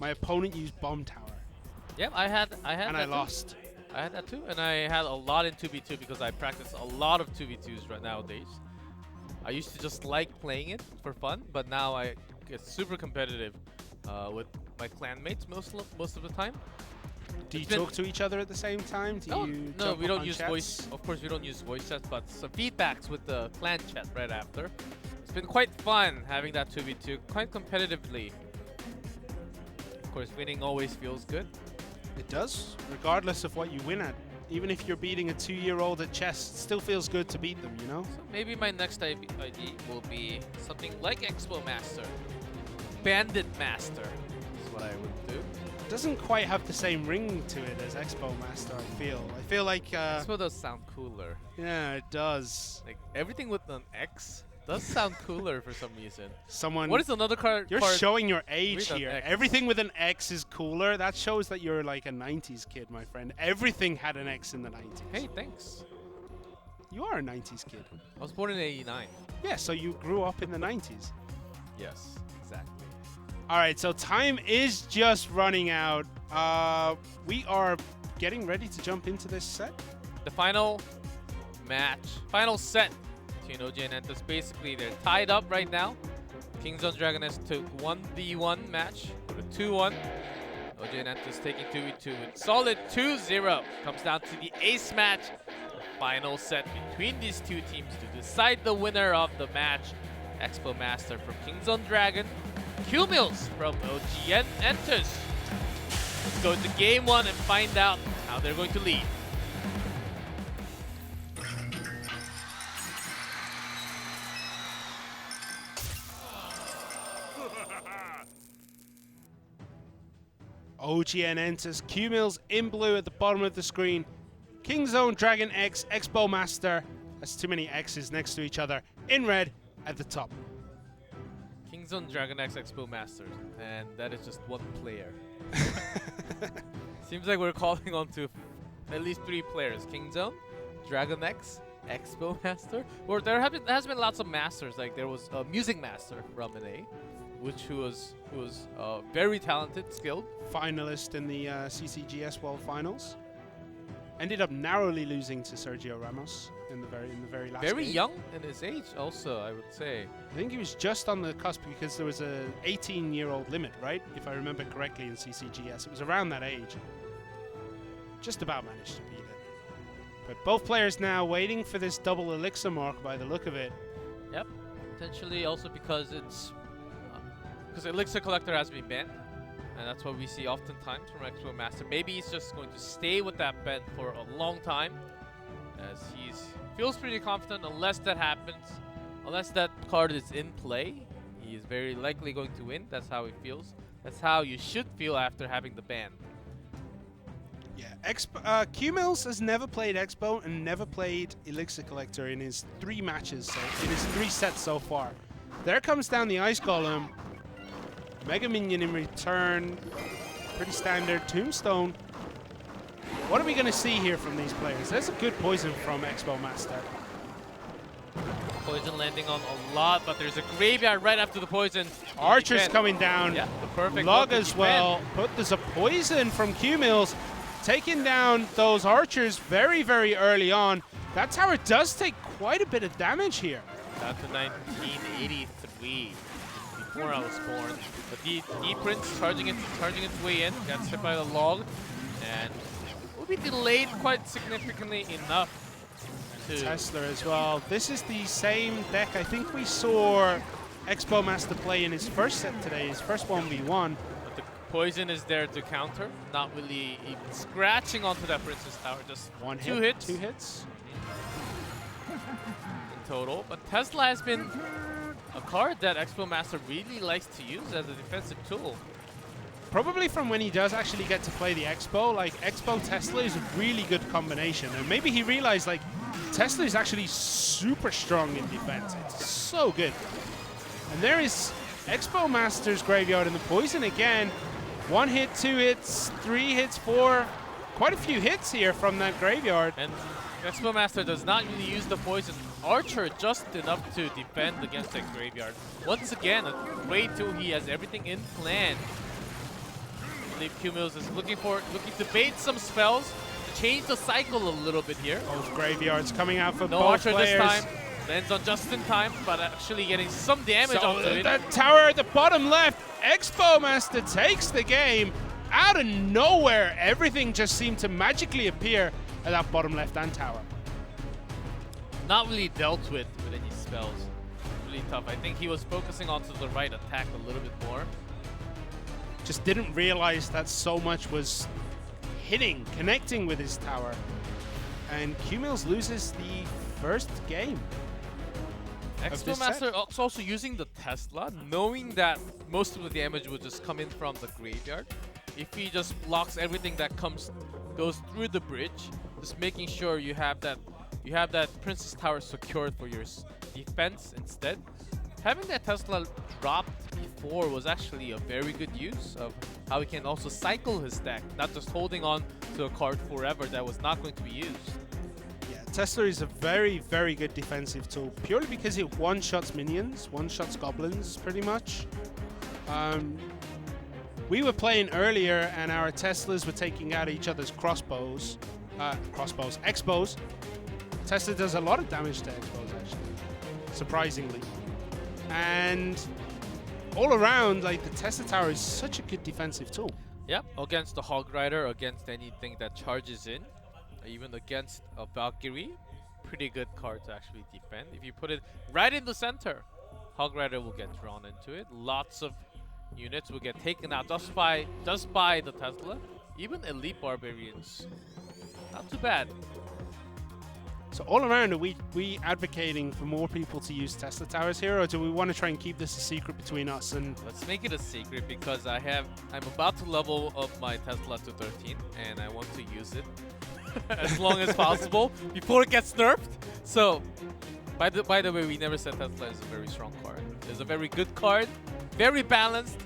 My opponent used Bomb Tower. Yep, I had and I lost. I had that too, and I had a lot in 2v2 because I practice a lot of 2v2s right nowadays. I used to just like playing it for fun, but now I get super competitive with my clanmates most of the time. Do you talk to each other at the same time? No, we don't use voice. Of course, we don't use voice chats, but some feedbacks with the clan chat right after. It's been quite fun having that 2v2 quite competitively. Of course, winning always feels good. It does, regardless of what you win at. Even if you're beating a 2-year-old at chess, it still feels good to beat them, you know? So maybe my next ID will be something like Expo Master. Bandit Master is what I would do. It doesn't quite have the same ring to it as Expo Master, I feel like... Expo does sound cooler. Yeah, it does. Like, everything with an X does sound cooler for some reason. Someone. What is another card? You're showing your age with an here. X? Everything with an X is cooler. That shows that you're like a 90s kid, my friend. Everything had an X in the 90s. Hey, thanks. You are a 90s kid. I was born in '89. Yeah, so you grew up in the 90s. Yes, exactly. All right, so time is just running out. We are getting ready to jump into this set. The final set between OG and Entus. Basically, they're tied up right now. Kings on Dragoness took 1v1 match with a 2-1. OG and Entus taking 2v2 with solid 2-0. Comes down to the ace match. The final set between these two teams to decide the winner of the match. Expo Master from Kings on Dragon. Q-Mills from OG and Entus. Let's go to game 1 and find out how they're going to lead. OG and Entus, Q-Mills in blue at the bottom of the screen. Kingzone Dragon X, Expo Master. That's too many X's next to each other. In red at the top. Kingzone Dragon X Expo Masters, and that is just one player. Seems like we're calling on to at least 3 players. Kingzone, Dragon X, Expo Master. Or there has been lots of masters. Like there was a music master from NA, who was very talented, skilled. Finalist in the CCGS World Finals. Ended up narrowly losing to Sergio Ramos in the very last Very game. young in his age, also, I would say. I think he was just on the cusp because there was a 18-year-old limit, right? If I remember correctly in CCGS. It was around that age. Just about managed to beat it. But both players now waiting for this double elixir mark by the look of it. Yep. Potentially also because it's because Elixir Collector has been banned, and that's what we see oftentimes from Expo Master. Maybe he's just going to stay with that ban for a long time, as he feels pretty confident. Unless that happens, unless that card is in play, he is very likely going to win. That's how he feels. That's how you should feel after having the ban. Yeah, Q-Mills has never played Expo and never played Elixir Collector in his 3 matches, in his 3 sets so far. There comes down the Ice Golem. Mega Minion in return. Pretty standard. Tombstone. What are we going to see here from these players? There's a good poison from Expo Master. Poison landing on a lot, but there's a graveyard right after the poison. Archer's coming down. Yeah, the perfect Log as well. There's a poison from Q-Mills. Taking down those archers very, very early on. That tower does take quite a bit of damage here. Down to 1983. Before I was born. But the Prince charging its way in, got hit by the log, and will be delayed quite significantly enough to Tesla as well. This is the same deck I think we saw Expo Master play in his first set today, his first 1v1. But the poison is there to counter, not really even scratching onto that Princess Tower, just One two hit, hits. 2 hits. In total. But Tesla has been a card that Expo Master really likes to use as a defensive tool. Probably from when he does actually get to play the Expo, like Expo Tesla is a really good combination. And maybe he realized like Tesla is actually super strong in defense. It's so good. And there is Expo Master's graveyard in the poison again. 1 hit, 2 hits, 3 hits, 4. Quite a few hits here from that graveyard. And Expo Master does not really use the poison Archer just enough to defend against that graveyard. Once again, a great tool. He has everything in plan. I believe Q-Mills is looking to bait some spells to change the cycle a little bit here. Both graveyards coming out for No both Archer players. this time. Lands on just in time, but actually getting some damage onto it. That tower at the bottom left, Expo Master takes the game. Out of nowhere, everything just seemed to magically appear at that bottom left-hand tower. Not really dealt with any spells. Really tough. I think he was focusing onto the right attack a little bit more. Just didn't realize that so much was hitting, connecting with his tower. And Q-Mills loses the first game. Expo Master also using the Tesla, knowing that most of the damage will just come in from the graveyard. If he just blocks everything that goes through the bridge, just making sure you have that Princess Tower secured for defense instead. Having that Tesla dropped before was actually a very good use of how he can also cycle his deck, not just holding on to a card forever that was not going to be used. Yeah, Tesla is a very, very good defensive tool, purely because it one-shots minions, one-shots goblins, pretty much. We were playing earlier, and our Teslas were taking out each other's Xbows. Tesla does a lot of damage to Xbows, actually, surprisingly. And all around, like, the Tesla Tower is such a good defensive tool. Yep, against the Hog Rider, against anything that charges in, even against a Valkyrie, pretty good card to actually defend. If you put it right in the center, Hog Rider will get drawn into it. Lots of units will get taken out just by the Tesla. Even Elite Barbarians, not too bad. So all around, are we advocating for more people to use Tesla Towers here, or do we want to try and keep this a secret between us? And let's make it a secret, because I'm about to level up my Tesla to 13, and I want to use it as long as possible before it gets nerfed. So, by the way, we never said Tesla is a very strong card. It's a very good card, very balanced.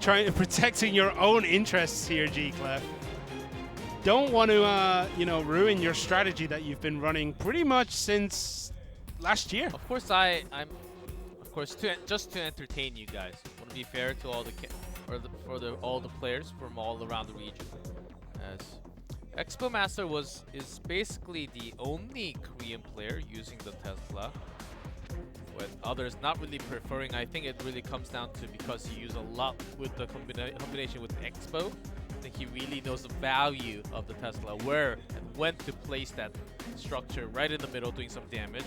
protecting your own interests here, G-Clef. Don't want to, ruin your strategy that you've been running pretty much since last year. Of course, just to entertain you guys. Want to be fair to all all the players from all around the region. As Expo Master is basically the only Korean player using the Tesla, with others not really preferring. I think it really comes down to because he used a lot with the combination with Expo. I think he really knows the value of the Tesla, where and when to place that structure right in the middle, doing some damage.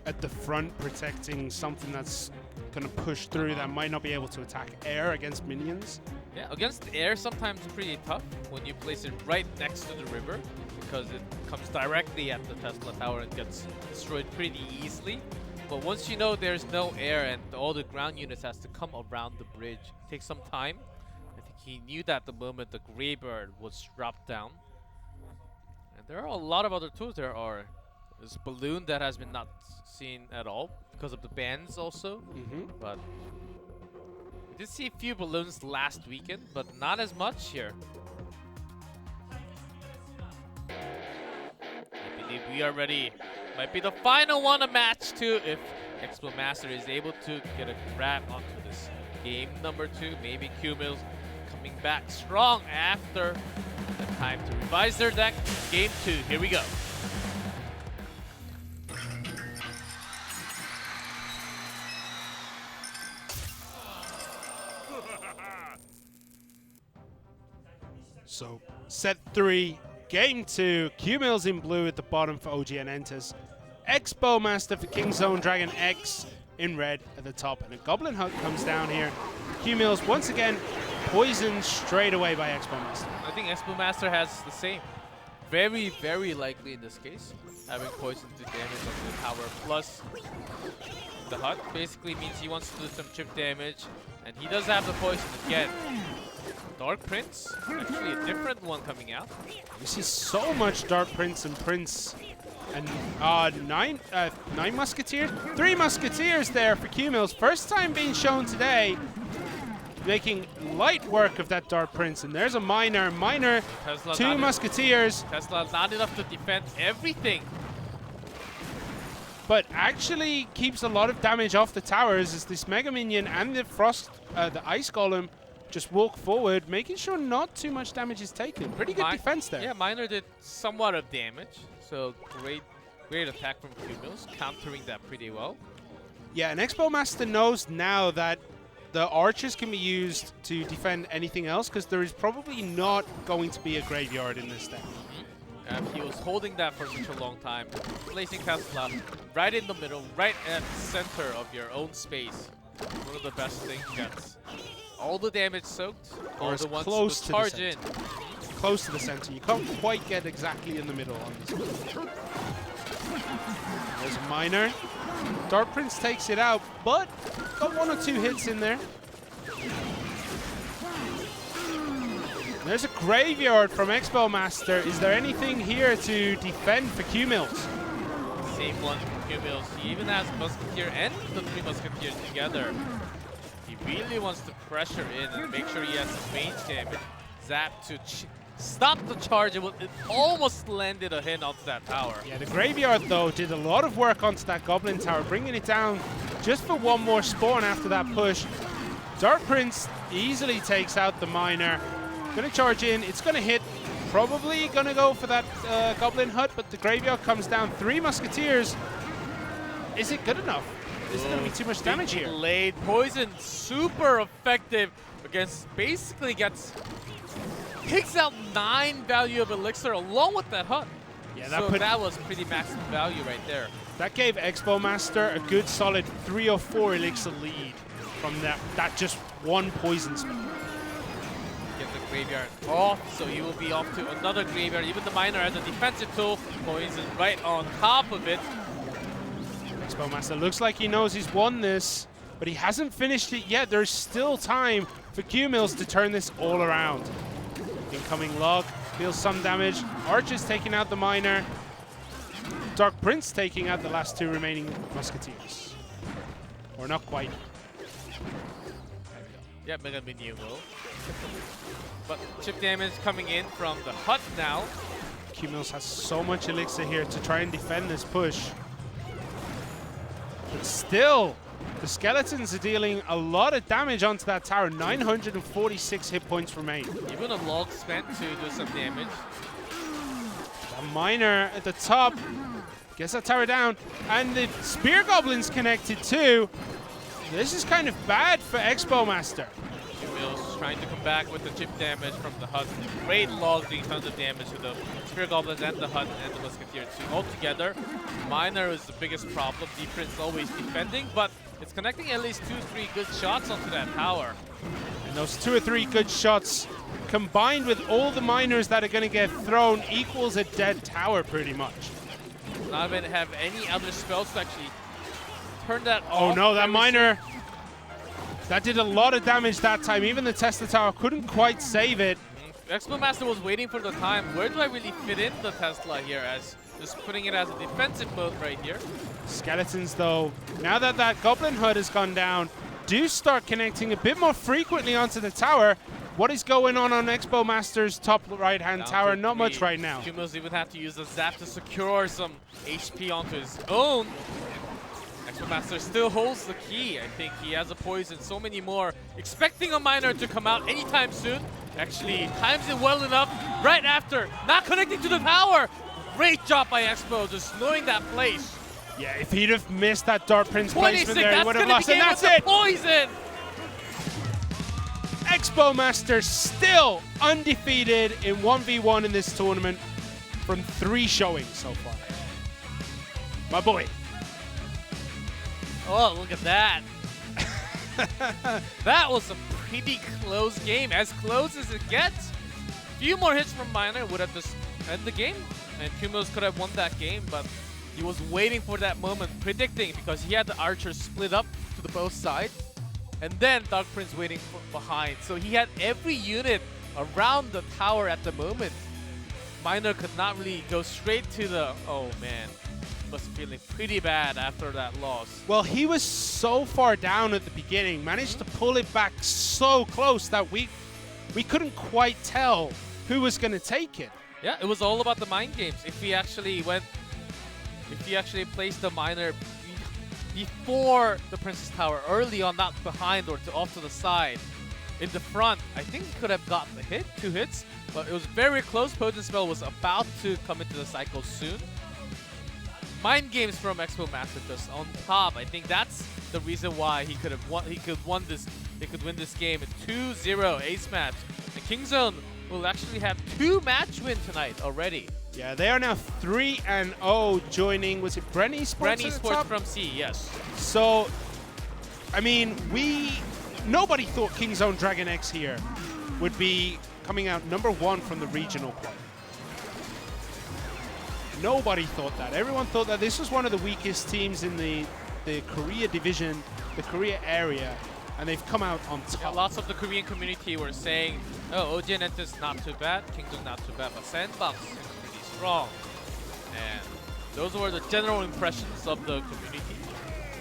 At the front, protecting something that's going to push through that might not be able to attack air against minions. Yeah, against air, sometimes pretty tough when you place it right next to the river, because it comes directly at the Tesla Tower and gets destroyed pretty easily. But once you know there's no air and all the ground units has to come around the bridge, it takes some time. I think he knew that the moment the Greybird was dropped down. And there are a lot of other tools. There's balloon that has been not seen at all because of the bans also. But we did see a few balloons last weekend, but not as much here. I believe we are ready. Might be the final one of match 2 if Expo Master is able to get a grab onto this game number 2. Maybe Q-Mills coming back strong after the time to revise their deck. Game 2, here we go. So, set 3, game 2. Q-Mills in blue at the bottom for OGN Enters. Expo Master for Kingzone Dragon X in red at the top. And a Goblin Hunt comes down here. Q-Mills once again poisoned straight away by Expo Master. I think Expo Master has the same. Very, very likely in this case. Having poison to damage on the tower plus the hut basically means he wants to do some chip damage. And he does have the poison again. Dark Prince, actually a different one coming out. We see so much Dark Prince and Prince. And 9 Musketeers? 3 Musketeers there for Q-Mills. First time being shown today. Making light work of that Dark Prince. And there's a Miner. Tesla 2 Musketeers. Tesla not enough to defend everything. But actually keeps a lot of damage off the towers as this Mega Minion and the the Ice Golem just walk forward, making sure not too much damage is taken. Pretty good defense there. Yeah, Miner did somewhat of damage. So great attack from Q-Mills, countering that pretty well. Yeah, and Expo Master knows now that the archers can be used to defend anything else, because there is probably not going to be a graveyard in this deck. He was holding that for such a long time, placing Tesla right in the middle, right at the center of your own space. One of the best things gets all the damage soaked, all the ones close to charge in. Close to the center. You can't quite get exactly in the middle on this one. There's a Miner. Dark Prince takes it out, but got 1 or 2 hits in there. There's a Graveyard from Expo Master. Is there anything here to defend for Q-Mills? same one from Cumulus. He even has Musketeer and the 3 Musketeers together. He really wants to pressure in and make sure he has some range damage. Zap to stop the charge. It almost landed a hit onto that tower. Yeah, the Graveyard, though, did a lot of work onto that Goblin Tower, bringing it down just for one more spawn after that push. Dark Prince easily takes out the Miner. Gonna charge in. It's gonna hit. Probably gonna go for that Goblin Hut, but the Graveyard comes down. 3 Musketeers. Is it good enough? Is it gonna be too much damage here? Delayed poison, super effective against, basically takes out 9 value of elixir along with that hut. Yeah, that was pretty maximum value right there. That gave Expo Master a good solid 3 or 4 elixir lead from that just one poison spell. Get the Graveyard off, so he will be off to another Graveyard. Even the Miner has a defensive tool, poison right on top of it. Expo Master looks like he knows he's won this, but he hasn't finished it yet. There's still time for Q-Mills to turn this all around. Incoming log, deals some damage. Archer's taking out the Miner. Dark Prince taking out the last 2 remaining Musketeers. Or not quite. Yeah, Mega Minion will. But chip damage coming in from the hut now. Q-Mills has so much elixir here to try and defend this push. But still, the Skeletons are dealing a lot of damage onto that tower. 946 hit points remain. Even a log spent to do some damage. The Miner at the top gets that tower down. And the Spear Goblin's connected too. This is kind of bad for Expo Master. Mills trying to come back with the chip damage from the hut. Great log doing tons of damage to the Spear Goblins and the hut and the Musketeer too. Altogether, Miner is the biggest problem. Prince always defending, but it's connecting at least 2-3 good shots onto that tower. And those 2 or 3 good shots combined with all the Miners that are going to get thrown equals a dead tower pretty much. Not even have any other spells to actually turn that off. Oh no, that Miner, that did a lot of damage that time. Even the Tesla Tower couldn't quite save it. Expo Master was waiting for the time. Where do I really fit in the Tesla here, as just putting it as a defensive mode right here? Skeletons, though, now that that Goblin Hut has gone down, do start connecting a bit more frequently onto the tower. What is going on Expo Master's top right-hand tower? Not much right now. Cumulus even had to use a zap to secure some HP onto his own. Expo Master still holds the key. I think he has a poison, so many more. Expecting a Miner to come out anytime soon. Actually times it well enough right after. Not connecting to the tower. Great job by Expo, just knowing that place. Yeah, if he'd have missed that Dark Prince placement there, he would have lost. And that's it! Poison! Expo Master still undefeated in 1v1 in this tournament from 3 showings so far. My boy. Oh, look at that. That was a pretty close game, as close as it gets. A few more hits from Miner would have just ended the game, and Cumulus could have won that game, but he was waiting for that moment, predicting, because he had the archers split up to the both sides, and then Dark Prince waiting behind. So he had every unit around the tower at the moment. Miner could not really go straight to the... Oh, man. Must be feeling pretty bad after that loss. Well, he was so far down at the beginning, managed to pull it back so close that we couldn't quite tell who was going to take it. Yeah, it was all about the mind games. If he actually placed the Miner before the Princess Tower, early on, not behind or off to the side, in the front, I think he could have gotten the hit, 2 hits, but it was very close. Potent Spell was about to come into the cycle soon. Mind games from Expo Master just on top. I think that's the reason why he could win this game in 2-0 ace match. And Kingzone will actually have 2 match win tonight already. Yeah, they are now 3-0, joining, was it Bren Esports? Bren Esports from C, yes. So, I mean, nobody thought Kingzone Dragon X here would be coming out #1 from the regional play. Nobody thought that. Everyone thought that this was one of the weakest teams in the Korea division, the Korea area, and they've come out on top. Yeah, lots of the Korean community were saying, oh, OGN is not too bad, Kingdom not too bad, but Sandbox is pretty strong. And those were the general impressions of the community.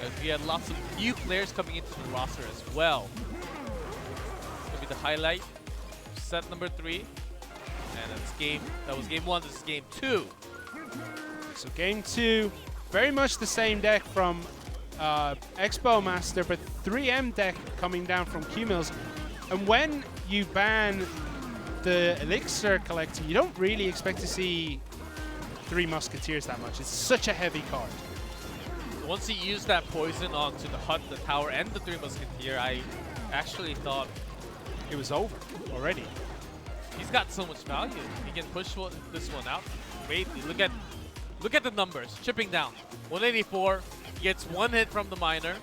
As we had lots of new players coming into the roster as well. Gonna be the highlight. Set number 3. And that was game 1, this is game 2. So game 2, very much the same deck from Expo Master, but 3M deck coming down from Q-Mills. And when you ban the Elixir Collector, you don't really expect to see 3 Musketeers that much. It's such a heavy card. Once he used that poison onto the hut, the tower, and the 3 Musketeer, I actually thought it was over already. He's got so much value. He can push this one out. Wait, look at the numbers. Chipping down. 184. He gets 1 hit from the miner.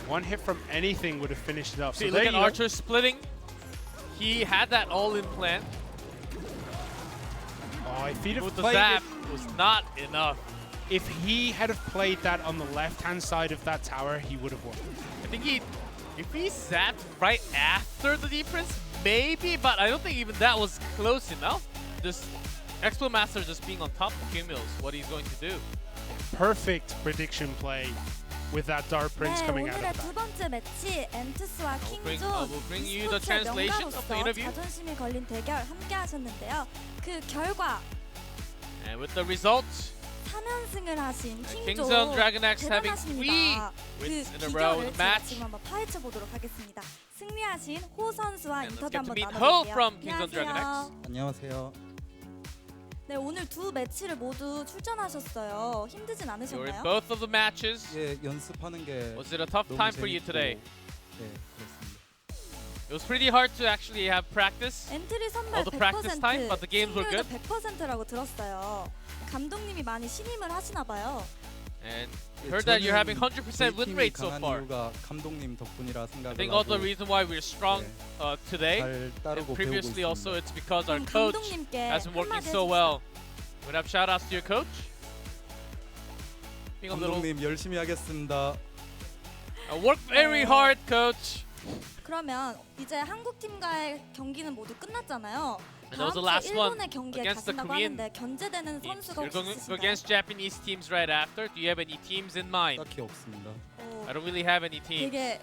1 hit from anything would have finished it up. See, So look there at you go. Archer splitting. He had that all-in plan. Oh, if he'd have With the played zap, it, was not enough. if he had have played that on the left-hand side of that tower, he would have won. I think if he zapped right after the defense, maybe, but I don't think even that was close enough. This Expo Master just being on top of Q-Mills, what he's going to do. Perfect prediction play with that Dark Prince 네, coming out 오늘의 of 두 that. 번째 매치 엔투스와 킹존 we'll bring you the e스포츠의 translation of the 명가로서 interview. 자존심이 걸린 대결 함께 하셨는데요. 그 결과 And with the result, 3연승을 하신 킹존 Kingzone Dragon X having 3 대단하십니다. 그 wins in a row in 비결을 the 제가 match. 지금 한번 파헤쳐 보도록 하겠습니다. 승리하신 호 선수와 And let's 인터뷰 get to 한번 meet Ho 나눠볼게요. from Kingzone Dragon X. 안녕하세요. 안녕하세요. 네, 오늘 두 매치를 모두 출전하셨어요. 힘들진 You were in 않으셨나요? both of the matches. 예, 연습하는 게 Was it a tough 너무 time for you 재밌고, today? 네, 그렇습니다. It was pretty hard to actually have practice. 엔트리 선발 All the practice time, but the games were good. 100%라고 들었어요. 감독님이 많이 신임을 하시나 봐요. And 예, heard that you're having 저는 100% win 저희 팀이 rate so 강한 far. 이유가 감독님 덕분이라 I 생각을 think all the 하고 reason why we're strong today, 잘 and 따르고 배우고 previously also, 있습니다. it's because our 그럼 coach 감독님께 has been working 한마디 so 해주세요. well. Would have shout outs to your coach? Being a little 감독님 열심히 하겠습니다. work very hard, coach. 그러면 이제 한국 팀과의 경기는 모두 끝났잖아요. And that was the 다음 last 주 one 일본의 경기에 against the 가신다고 Korean 하는데 견제되는 teams. 선수가 You're 혹시 going 있으신가요? against Japanese teams right after. Do you have any teams in mind? 딱히 없습니다. I don't really have any teams. 되게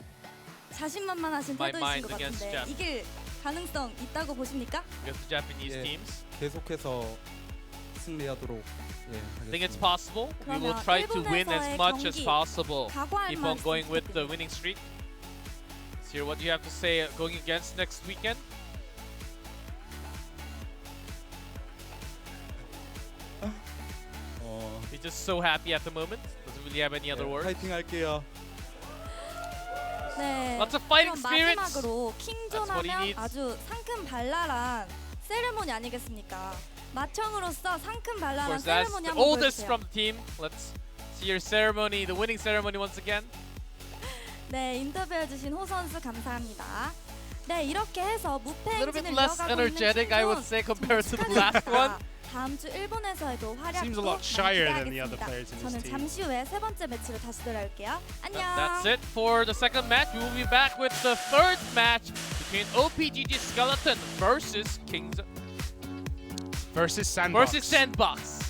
자신만만하신 My 태도이신 mind 것 against 같은데 Japan. 이길 가능성 있다고 보십니까? Against the Japanese Yeah. teams. 계속해서 승리하도록 I think it's 하겠습니다. possible. We will 그러면 try to win as 일본에서의 much as 경기 possible. 각오할 Keep on 말씀 going with the 부탁드립니다. winning streak. Let's hear what you have to say going against next weekend. He's just so happy at the moment. Doesn't really have any other words. 파이팅 할게요. 네. Lots of fighting 그럼 spirits. 마지막으로 That's what he 킹존하면 needs. 아주 상큼발랄한 세레모니 아니겠습니까? 마청으로서 Of 상큼발랄한 course, that's 세레모니 the 한번 oldest 보여주세요. from the team. Let's see your ceremony, the winning ceremony once again. 네, 인터뷰해주신 호 선수 감사합니다. 네, 이렇게 해서 무패 A little bit 행진을 less 이어가고 energetic, I would 있는 say, 킹존 compared to the last one. 다음 주 일본에서도 활약도 Seems a lot 많이 shyer than the other 기대하겠습니다. players in his 저는 team. 잠시 후에 세 번째 매치로 다시 돌아올게요. 안녕. That's it for the second match. We will be back with the third match between op.ggskeleton versus Versus Sandbox. versus Sandbox.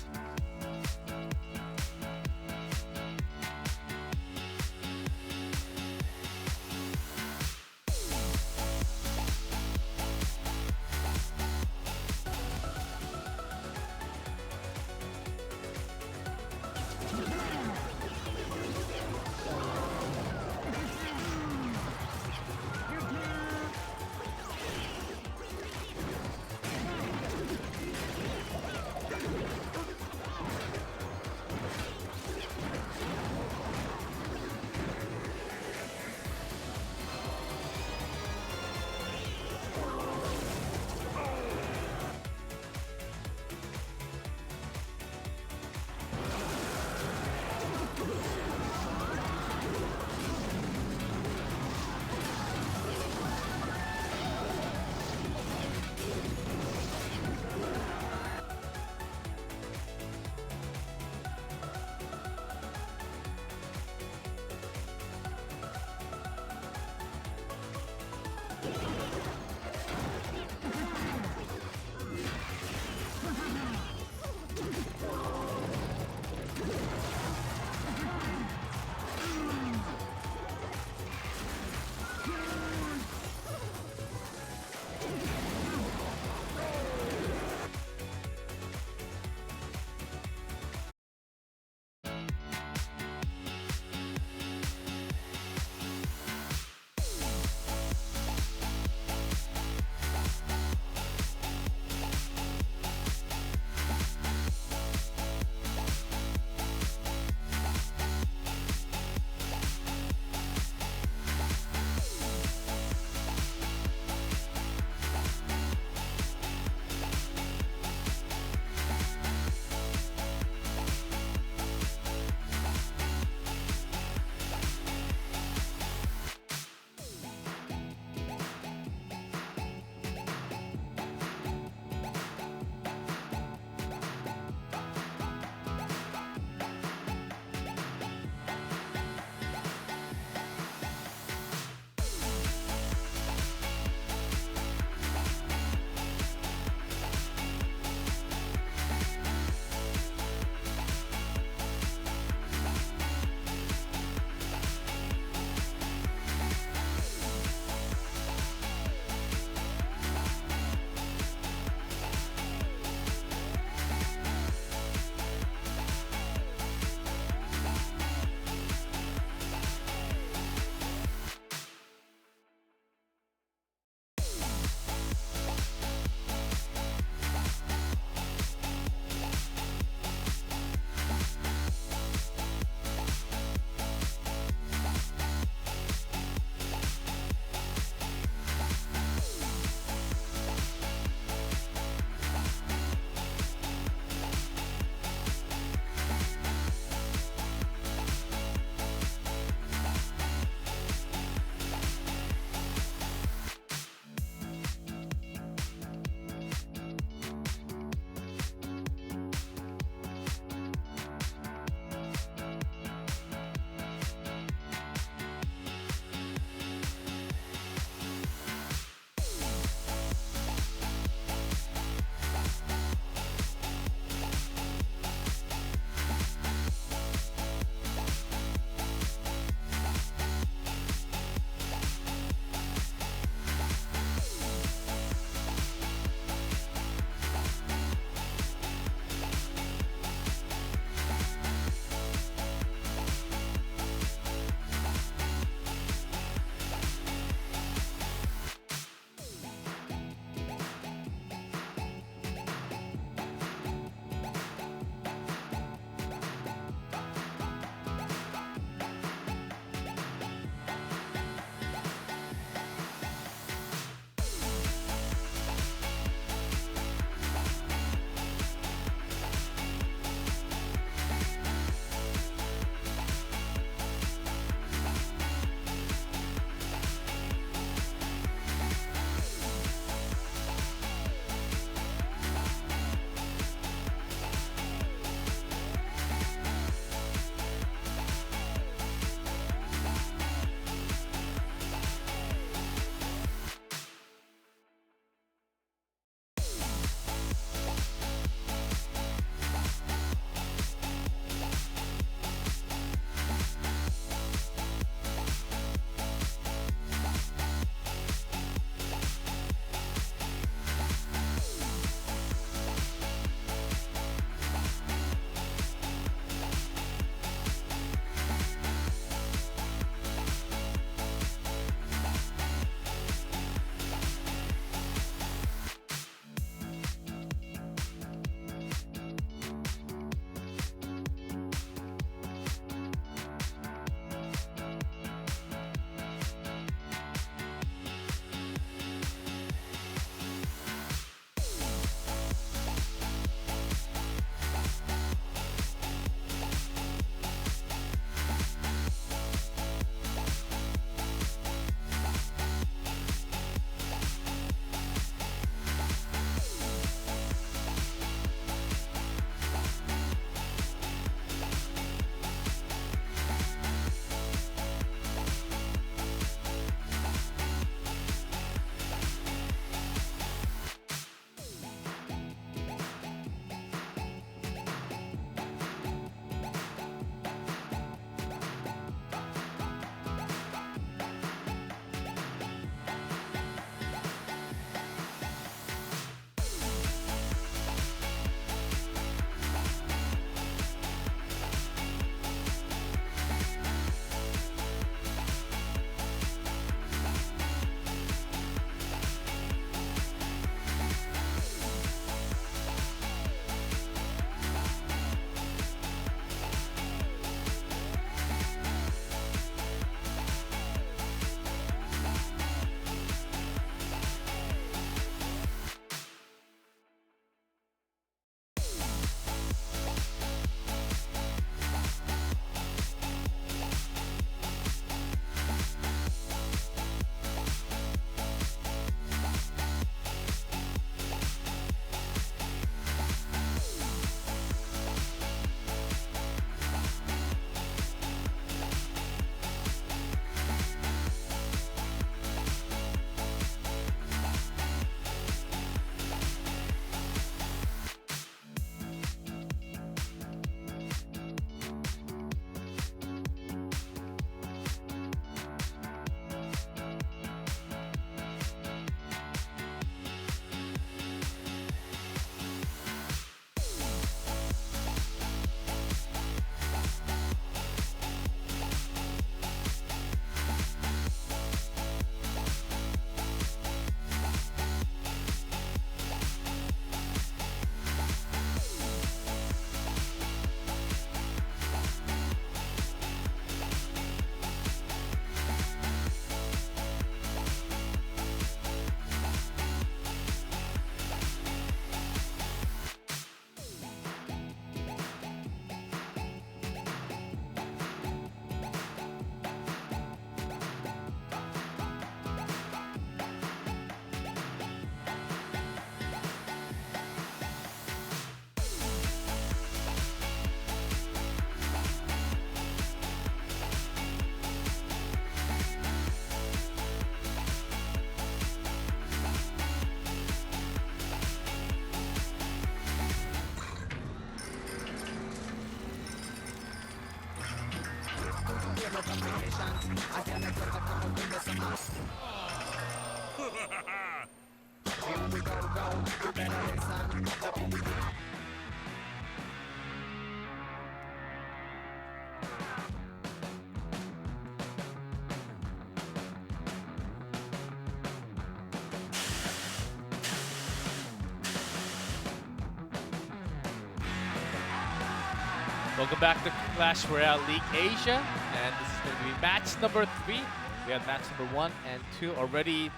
Welcome back to Clash Royale League Asia, and this is going to be match number 3. We have match number 1 and 2 already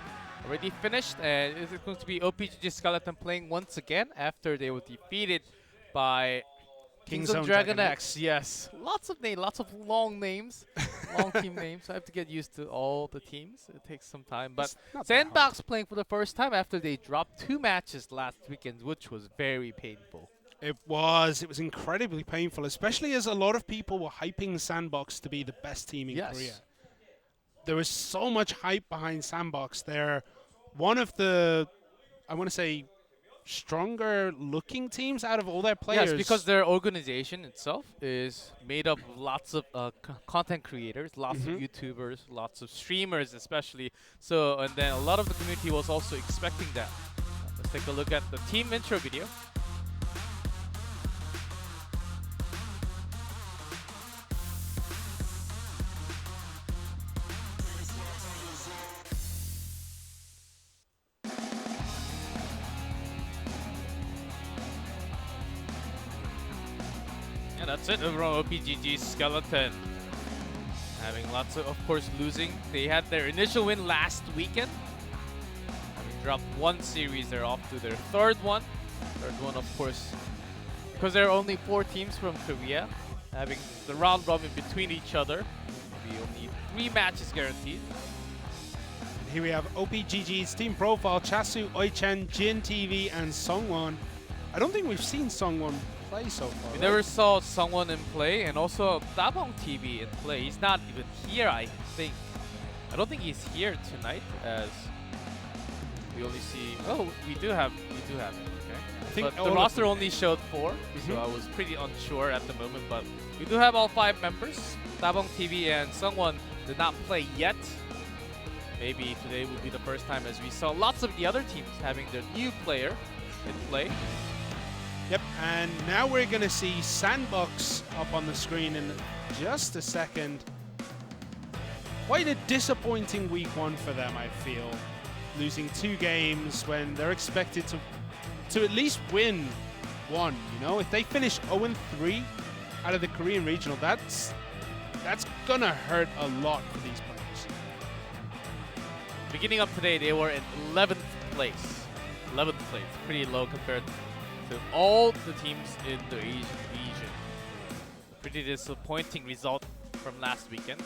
finished, and this is going to be op.ggskeleton playing once again after they were defeated by Kingzone Dragon X. Yes, lots of names, lots of long names, long team names. I have to get used to all the teams. It takes some time, but Sandbox playing for the first time after they dropped 2 matches last weekend, which was very painful. It was incredibly painful, especially as a lot of people were hyping Sandbox to be the best team in Korea. There was so much hype behind Sandbox. They're one of the, I want to say, stronger looking teams out of all their players. Yes, because their organization itself is made up of lots of content creators, lots of YouTubers, lots of streamers especially. So, and then a lot of the community was also expecting that. Let's take a look at the team intro video. And that's it overall. op.ggskeleton having lots of course, losing. They had their initial win last weekend. Having dropped 1 series, they're off to their third one. Third one, of course, because there are only 4 teams from Korea, having the round robin between each other. We only 3 matches guaranteed. And here we have op.gg's team profile: Chasu, Oichen, Jin TV, and Sungwon. I don't think we've seen Sungwon play so far. We never saw someone in play, and also Dabong TV in play. He's not even here, I think. I don't think he's here tonight, as we only see. Oh, we do have him. Okay. I think but the roster only showed 4, so I was pretty unsure at the moment. But we do have all 5 members. Dabong TV and Sungwon did not play yet. Maybe today will be the first time, as we saw lots of the other teams having their new player in play. Yep, and now we're going to see Sandbox up on the screen in just a second. Quite a disappointing week 1 for them, I feel. Losing 2 games when they're expected to at least win 1, you know? If they finish 0-3 out of the Korean regional, that's going to hurt a lot for these players. Beginning of today, they were in 11th place. 11th place, pretty low compared to all the teams in the Asian region. A pretty disappointing result from last weekend.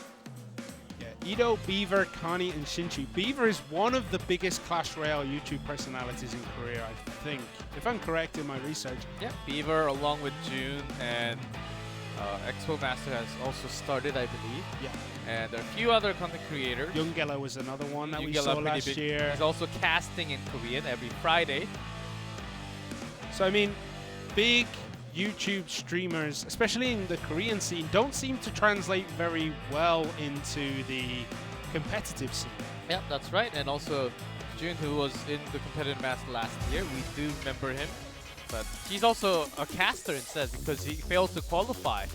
Yeah, Ito, Beaver, Kani, and Shinchu. Beaver is one of the biggest Clash Royale YouTube personalities in Korea, I think, if I'm correct in my research. Yeah, Beaver along with June and Expo Master has also started, I believe. Yeah. And there are a few other content creators. Youngela was another one that we Youngela saw pretty last big. year. He's also casting in Korean every Friday. So, I mean, big YouTube streamers, especially in the Korean scene, don't seem to translate very well into the competitive scene. Yeah, that's right. And also, Jun, who was in the competitive match last year, we do remember him. But he's also a caster instead because he failed to qualify.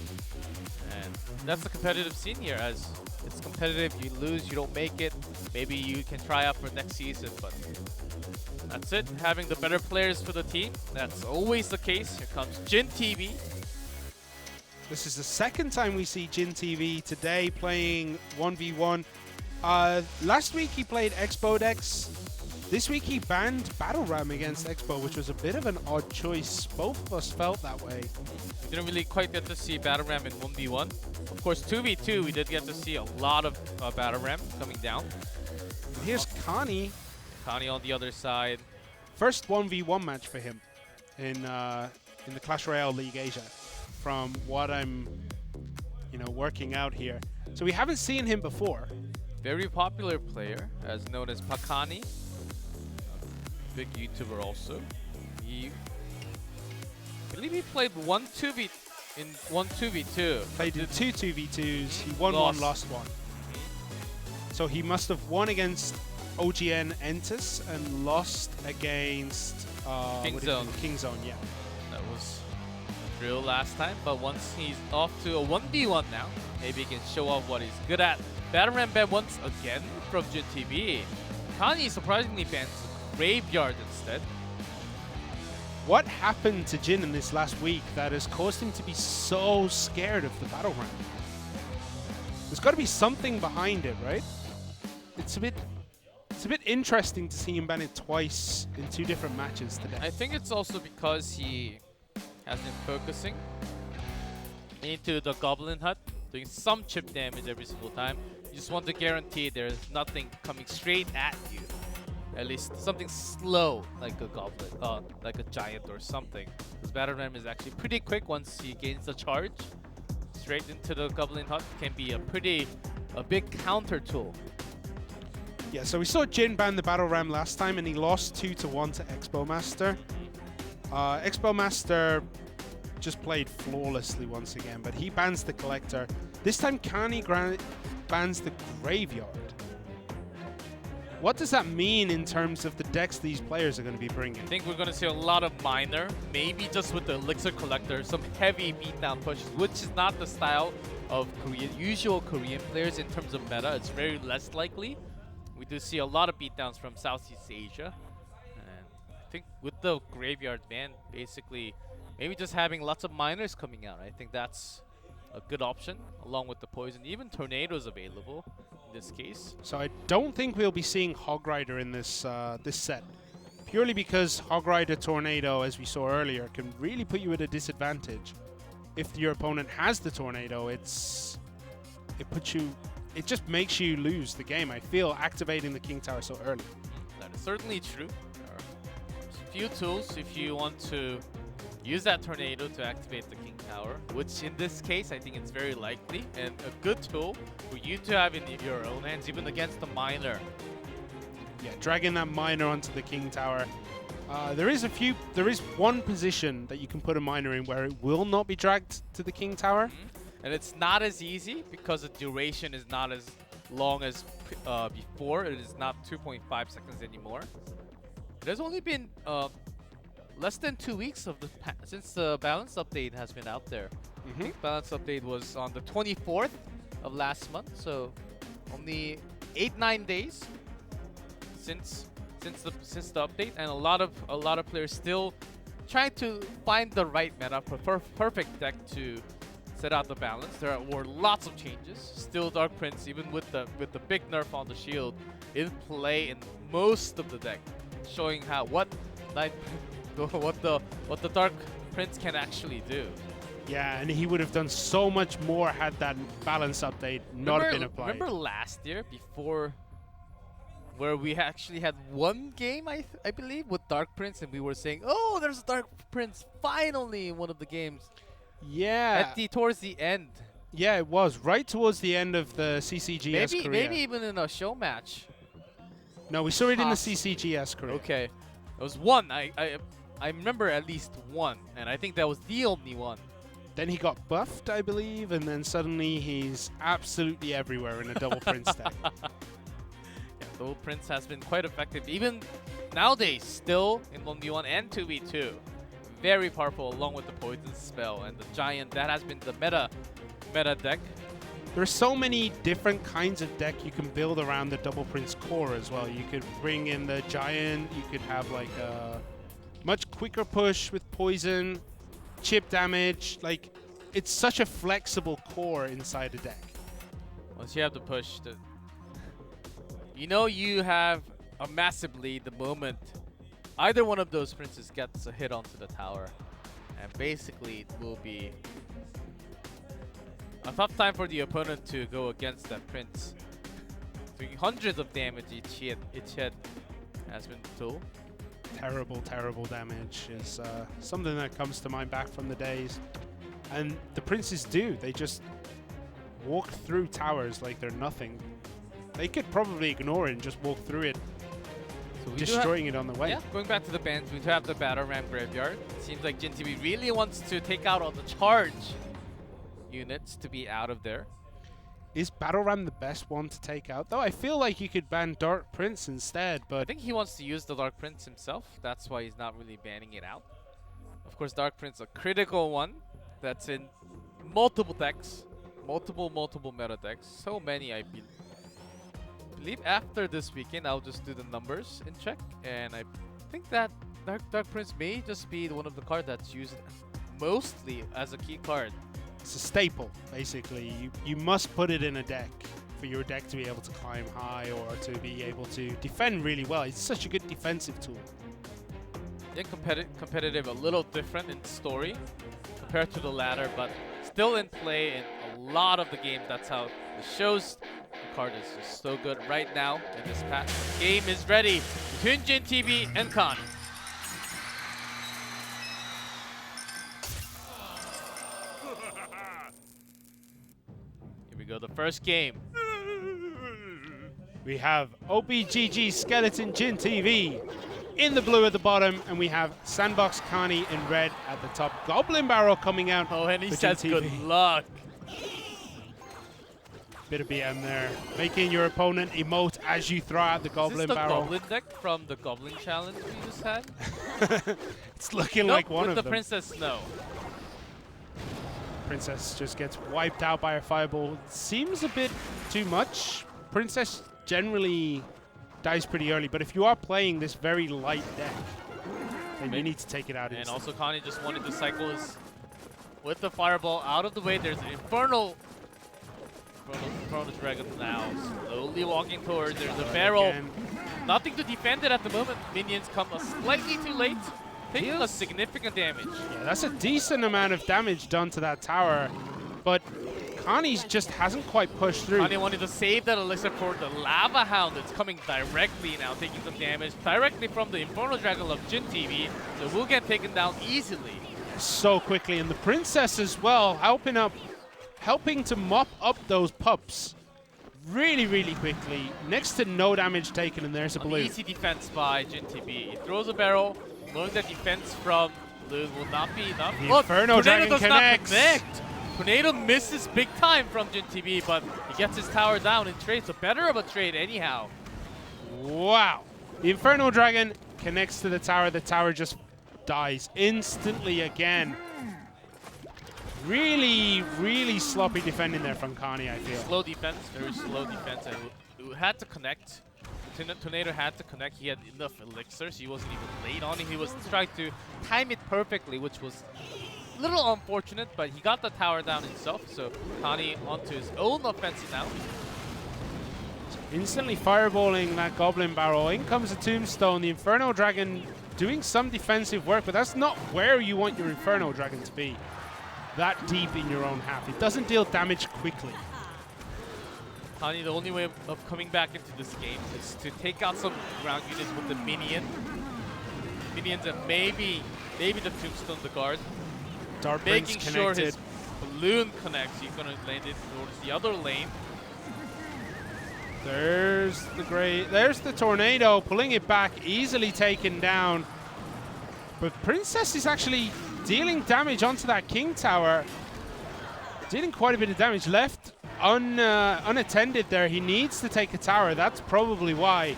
And that's the competitive scene here, as it's competitive. You lose, you don't make it. Maybe you can try out for next season, but that's it. Having the better players for the team. That's always the case. Here comes Jin TV. This is the second time we see Jin TV today playing 1v1. Last week he played Expo decks. This week he banned Battle Ram against Expo, which was a bit of an odd choice. Both of us felt that way. We didn't really quite get to see Battle Ram in 1v1. Of course, 2v2, we did get to see a lot of Battle Ram coming down. And here's Kani. Kani on the other side. First 1v1 match for him in the Clash Royale League Asia, from what I'm, working out here. So we haven't seen him before. Very popular player, as known as Pakani. Big YouTuber also. I believe he played 1 2v. in 1-2v2. Played in two 2v2s. He won one, lost one. So he must have won against OGN Entus and lost against Kingzone, yeah. That was drill last time, but once he's off to a 1v1 now, maybe he can show off what he's good at. Battle Ram ban once again from Jun TV. Kani surprisingly bans Graveyard instead. What happened to Jin in this last week that has caused him to be so scared of the Battle Ram? There's got to be something behind it, right? It's a bit interesting to see him ban it twice in two different matches today. I think it's also because he has been focusing into the Goblin Hut, doing some chip damage every single time. You just want to guarantee there's nothing coming straight at you. At least something slow, like a Goblin, like a Giant or something. Because Battle Ram is actually pretty quick once he gains the charge. Straight into the Goblin Hut can be a big counter tool. Yeah, so we saw Jin ban the Battle Ram last time and he lost 2-1 to Expo Master. Expo Master just played flawlessly once again, but he bans the Collector. This time Kani bans the Graveyard. What does that mean in terms of the decks these players are going to be bringing? I think we're going to see a lot of minor, maybe just with the Elixir Collector, some heavy beatdown pushes, which is not the style of usual Korean players in terms of meta. It's very less likely. We do see a lot of beatdowns from Southeast Asia. And I think with the Graveyard ban, basically, maybe just having lots of minors coming out. I think that's a good option, along with the Poison. Even Tornado's available in this case. So I don't think we'll be seeing Hog Rider in this this set. Purely because Hog Rider Tornado, as we saw earlier, can really put you at a disadvantage. If your opponent has the Tornado, it just makes you lose the game, I feel, activating the King Tower so early. That is certainly true. There are a few tools if you want to use that Tornado to activate the King Tower, which in this case I think it's very likely, and a good tool for you to have in your own hands, even against the Miner. Yeah, dragging that Miner onto the King Tower. There is one position that you can put a Miner in where it will not be dragged to the King Tower. And it's not as easy because the duration is not as long as before. It is not 2.5 seconds anymore. It has only been less than 2 weeks since the balance update has been out there. I think balance update was on the 24th of last month, so only 8-9 days since the update, and a lot of players still trying to find the right meta for perfect deck to set out the balance. There were lots of changes. Still Dark Prince, even with the big nerf on the shield, in play in most of the deck, showing what the Dark Prince can actually do. Yeah, and he would have done so much more had that balance update not been applied. Remember last year, before, where we actually had one game, I believe, with Dark Prince, and we were saying, "Oh, there's a Dark Prince finally in one of the games." Yeah. Towards the end. Yeah, it was right towards the end of the CCGS career. Maybe even in a show match. No, we saw it in the CCGS career. Okay, it was one. I remember at least one, and I think that was the only one. Then he got buffed, I believe, and then suddenly he's absolutely everywhere in a double Prince deck. Yeah, double Prince has been quite effective, even nowadays, still in 1v1 and 2v2. Very powerful, along with the Poison spell and the Giant. That has been the meta deck. There's so many different kinds of deck you can build around the double Prince core as well. You could bring in the Giant. You could have like a much quicker push with Poison, chip damage. Like, it's such a flexible core inside a deck. Once you have the push, you have a massive lead the moment either one of those princes gets a hit onto the tower, and basically it will be a tough time for the opponent to go against that prince. Doing hundreds of damage each hit has been the tool. Terrible, terrible damage is something that comes to mind back from the days. And the princes do. They just walk through towers like they're nothing. They could probably ignore it and just walk through it, so destroying it on the way. Yeah, going back to the bans, we do have the Battle Ram Graveyard. It seems like Jin TV really wants to take out all the charge units to be out of there. Is Battle Ram the best one to take out, though? I feel like you could ban Dark Prince instead, I but think he wants to use the Dark Prince himself. That's why he's not really banning it out. Of course, Dark Prince, a critical one that's in multiple decks, multiple meta decks. So many, I believe after this weekend, I'll just do the numbers in check, and I think that Dark Prince may just be one of the cards that's used mostly as a key card. it's a staple, basically. You must put it in a deck for your deck to be able to climb high or to be able to defend really well. It's such a good defensive tool. Yeah, competitive, a little different in story compared to the latter, but still in play in a lot of the games. That's how it shows. The card is just so good right now in this patch. The game is ready between Jin TV and Connie. Here we go, the first game. We have op.ggskeleton Jin TV in the blue at the bottom, and we have Sandbox Connie in red at the top. Goblin Barrel coming out. Oh, and he for says Jin good TV. luck. Bit of BM there, making your opponent emote as you throw out the Is Goblin this the Barrel. Goblin deck from the Goblin Challenge we just had? It's looking Nope, like one with of the them. Princess Snow. Princess just gets wiped out by a fireball. Seems a bit too much. Princess generally dies pretty early, but if you are playing this very light deck, then you need to take it out And instantly. also Connie just wanted to cycle his with the fireball out of the way. There's an Infernal Dragon now slowly walking towards. There's a barrel. Again. Nothing to defend it at the moment. Minions come slightly too late, taking a Feels- significant damage. Yeah, that's a decent amount of damage done to that tower, but Connie's just hasn't quite pushed through. Connie wanted to save that elixir for the Lava Hound that's coming directly now, taking some damage directly from the Infernal Dragon of Jin TV. So we'll get taken down easily. So quickly, and the Princess as well, helping to mop up those pups really quickly. Next to no damage taken, and there's a An blue. easy defense by Jin TV. He throws a barrel, knowing that defense from Blue will not be enough. The Look, Inferno Tornado Dragon does connects. not connect. Tornado misses big time from Jin TV, but he gets his tower down in trade. So better of a trade anyhow. Wow. The Inferno Dragon connects to the tower. The tower just dies instantly again. Really sloppy defending there from Connie, I feel. Slow defense, very slow defense, and it had to connect. Tornado had to connect. He had enough elixirs. He wasn't even late on it. He was trying to time it perfectly, which was a little unfortunate, but he got the tower down himself. So Connie onto his own offensive now. Instantly fireballing that Goblin Barrel. In comes the Tombstone. The Inferno Dragon doing some defensive work, but that's not where you want your Inferno Dragon to be. That deep in your own half. It doesn't deal damage quickly. Connie, the only way of coming back into this game is to take out some ground units with the minions and maybe the Tombstone, the guard. Dark Prince Making connected. sure his balloon connects. He's gonna land it towards the other lane. There's the Tornado, pulling it back, easily taken down. But Princess is actually dealing damage onto that King Tower. Dealing quite a bit of damage. Left unattended there. He needs to take a tower. That's probably why.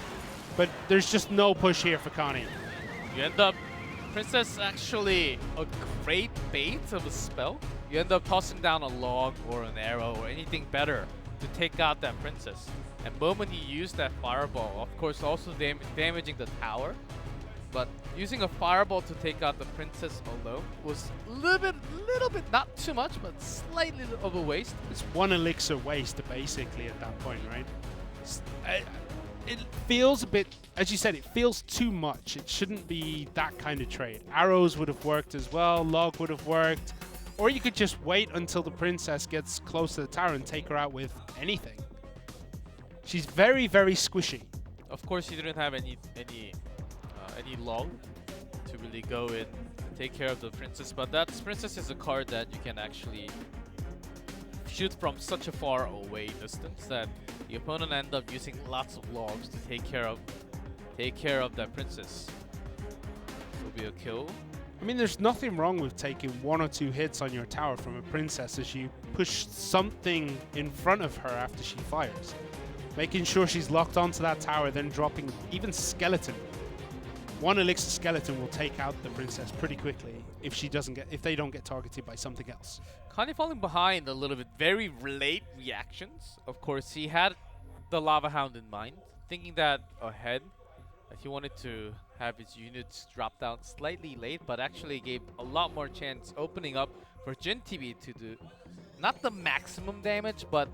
But there's just no push here for Connie. You end up, Princess actually a great bait of a spell. You end up tossing down a log or an arrow or anything better to take out that Princess. And moment he used that fireball, of course also damaging the tower, but using a fireball to take out the Princess alone was a little bit, not too much, but slightly of a waste. It's one elixir waste, basically, at that point, right? It feels a bit, as you said, it feels too much. It shouldn't be that kind of trade. Arrows would have worked as well, log would have worked, or you could just wait until the Princess gets close to the tower and take her out with anything. She's very squishy. Of course, he didn't have any log to really go in and take care of the Princess, but that Princess is a card that you can actually shoot from such a far away distance that the opponent end up using lots of logs to take care of that Princess. Will be a kill. I mean, there's nothing wrong with taking 1 or 2 hits on your tower from a princess as you push something in front of her after she fires. Making sure she's locked onto that tower, then dropping even skeleton. 1 elixir skeleton will take out the princess pretty quickly if they don't get targeted by something else. Connie falling behind a little bit. Very late reactions. Of course, he had the Lava Hound in mind, thinking that ahead. That he wanted to have his units drop down slightly late, but actually gave a lot more chance opening up for Jin TV to do not the maximum damage, but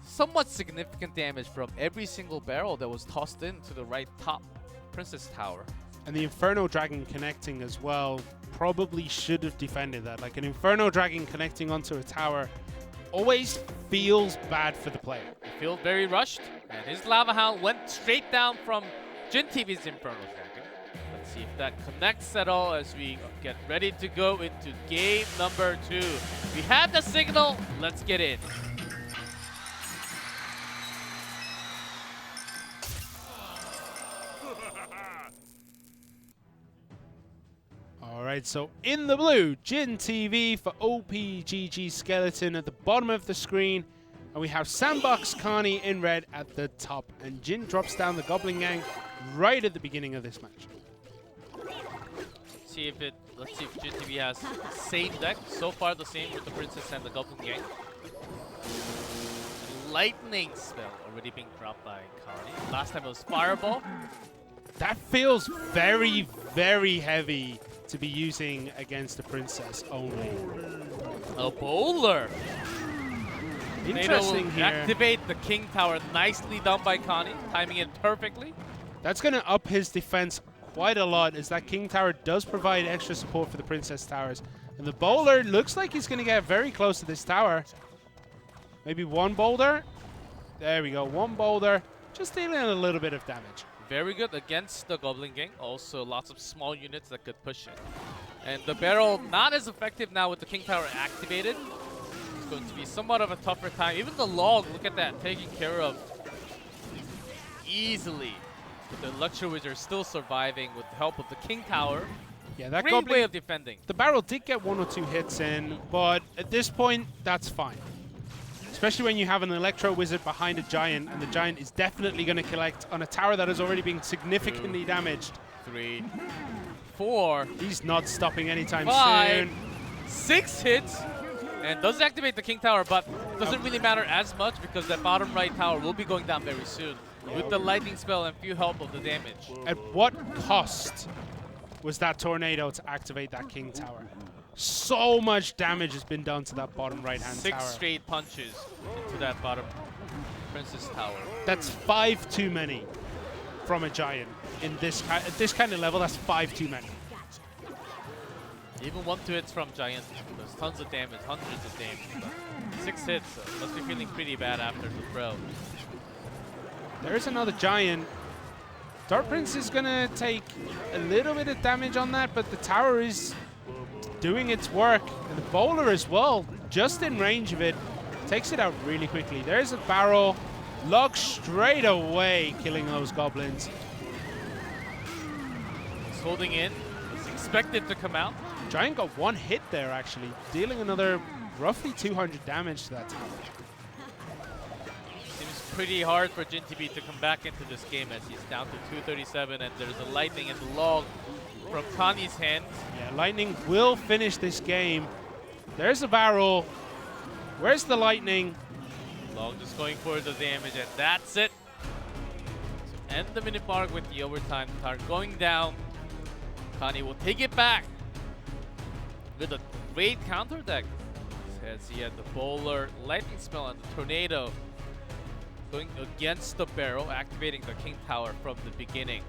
somewhat significant damage from every single barrel that was tossed into the right top Princess Tower. And the Inferno Dragon connecting as well probably should have defended that. Like, an Inferno Dragon connecting onto a tower always feels bad for the player. It feels very rushed, and his Lava Hound went straight down from Jin TV's Inferno Dragon. Let's see if that connects at all as we get ready to go into game number 2. We have the signal, let's get in. Alright, so in the blue, Jin TV for op.ggskeleton at the bottom of the screen. And we have Sandbox Carney in red at the top. And Jin drops down the Goblin Gang right at the beginning of this match. Let's see if Jin TV has the same deck. So far the same with the Princess and the Goblin Gang. Lightning spell already being dropped by Carney. Last time it was Fireball. That feels very, very heavy to be using against the Princess only. A bowler. Interesting here. Activate the King Tower. Nicely done by Connie, timing it perfectly. That's going to up his defense quite a lot, as that King Tower does provide extra support for the Princess Towers. And the bowler looks like he's going to get very close to this tower. Maybe 1 boulder. There we go, 1 boulder. Just dealing a little bit of damage. Very good against the Goblin Gang. Also, lots of small units that could push it. And the barrel not as effective now with the King Tower activated. It's going to be somewhat of a tougher time. Even the log, look at that, taken care of easily. But the Luxury Wizard still surviving with the help of the King Tower. Yeah, that Great Goblin way of defending. The barrel did get 1 or 2 hits in, but at this point, that's fine. Especially when you have an Electro Wizard behind a Giant, and the Giant is definitely going to collect on a tower that has already been significantly 2, damaged. 3, 4. He's not stopping anytime 5, soon. 6 hits. And does activate the King Tower, but doesn't really matter as much because that bottom right tower will be going down very soon. With the lightning spell and few help of the damage. At what cost was that tornado to activate that King Tower? So much damage has been done to that bottom right-hand tower. 6 straight punches into that bottom Princess Tower. That's 5 too many from a Giant. At this kind of level, that's 5 too many. Even 1-2 hits from Giant. There's tons of damage, hundreds of damage. 6 hits, so must be feeling pretty bad after the throw. There's another Giant. Dark Prince is going to take a little bit of damage on that, but the tower is doing its work. And the bowler as well, just in range of it, takes it out really quickly. There's a barrel. Log straight away, killing those goblins. He's holding in. He's expected to come out. Giant got 1 hit there, actually, dealing another roughly 200 damage to that tower. Seems pretty hard for Jin TV to come back into this game as he's down to 237, and there's a lightning in the log from Connie's hand. Yeah, lightning will finish this game. There's a barrel. Where's the lightning? Log just going for the damage, and that's it. To end the minute mark with the overtime, tower going down. Connie will take it back with a great counter deck. As he had the bowler, lightning spell, and the tornado going against the barrel, activating the King Tower from the beginning.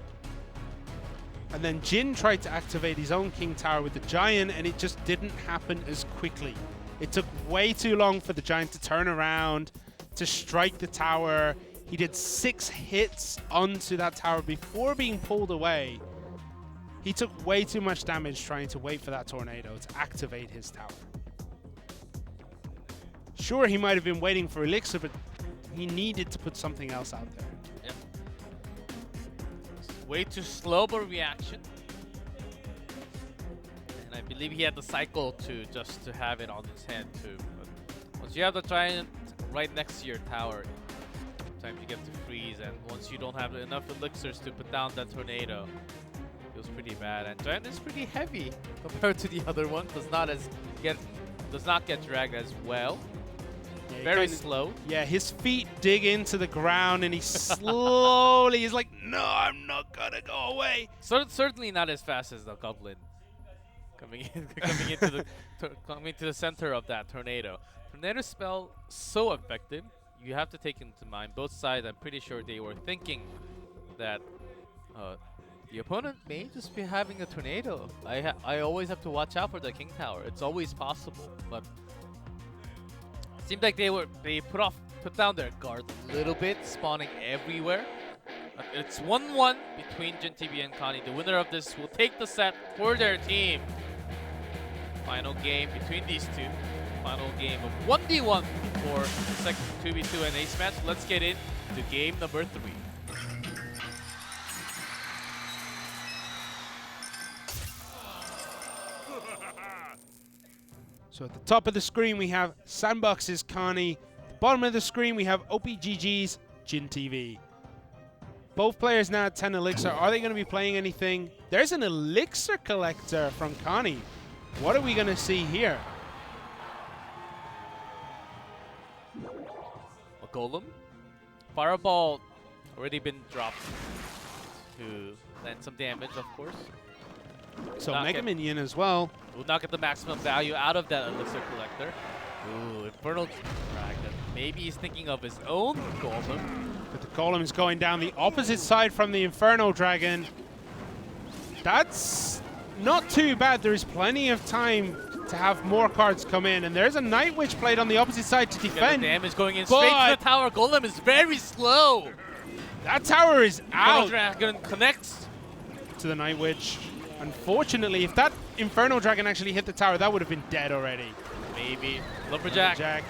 And then Jin tried to activate his own King Tower with the Giant, and it just didn't happen as quickly. It took way too long for the Giant to turn around, to strike the tower. He did 6 hits onto that tower before being pulled away. He took way too much damage trying to wait for that tornado to activate his tower. Sure, he might have been waiting for Elixir, but he needed to put something else out there. Yep. Way too slow of a reaction. I believe he had the cycle to have it on his hand too. But once you have the giant right next to your tower, sometimes you get to freeze, and once you don't have enough elixirs to put down that tornado, it feels pretty bad. And giant is pretty heavy compared to the other one. Does not get dragged as well. Yeah, Very slow. Yeah, his feet dig into the ground and he slowly is like, no, I'm not gonna go away. Certainly not as fast as the goblin coming to the center of that tornado. Tornado spell so effective. You have to take into mind both sides. I'm pretty sure they were thinking that the opponent may just be having a tornado. I always have to watch out for the king tower. It's always possible, but it seemed like they put down their guard a little bit, spawning everywhere. It's 1-1 between Jin TV and Connie. The winner of this will take the set for their team. Final game between these two. Final game of 1v1 for the second 2v2 and ace match. Let's get into game number 3. So at the top of the screen we have Sandbox's Connie. At the bottom of the screen we have op.gg's Jin TV. Both players now at 10 elixir. Are they going to be playing anything? There's an elixir collector from Connie. What are we going to see here? A golem. Fireball already been dropped to land some damage, of course. So Mega Minion as well. Will not get the maximum value out of that elixir collector. Ooh, Infernal Dragon. Maybe he's thinking of his own golem. But the golem is going down the opposite side from the Inferno Dragon. That's not too bad. There is plenty of time to have more cards come in. And there's a Night Witch played on the opposite side to defend. The damage going in straight to the tower. Golem is very slow. That tower is out. Infernal Dragon connects to the Night Witch. Unfortunately, if that Inferno Dragon actually hit the tower, that would have been dead already. Maybe. Lumberjack.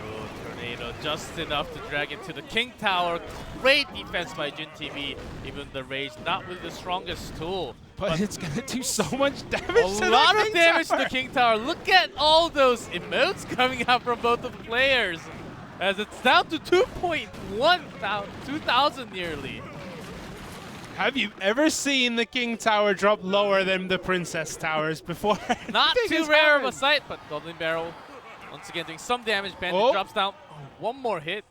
Oh, tornado just enough to drag into the King Tower. Great defense by Jin TV. Even the Rage, not with the strongest tool. But it's going to do so much damage to a lot of damage to the King Tower. Look at all those emotes coming out from both of the players. As it's down to 2,000 nearly. Have you ever seen the King Tower drop lower than the Princess Towers before? Not too rare of a sight, but Goblin Barrel once again doing some damage. Bandit drops down. One more hit.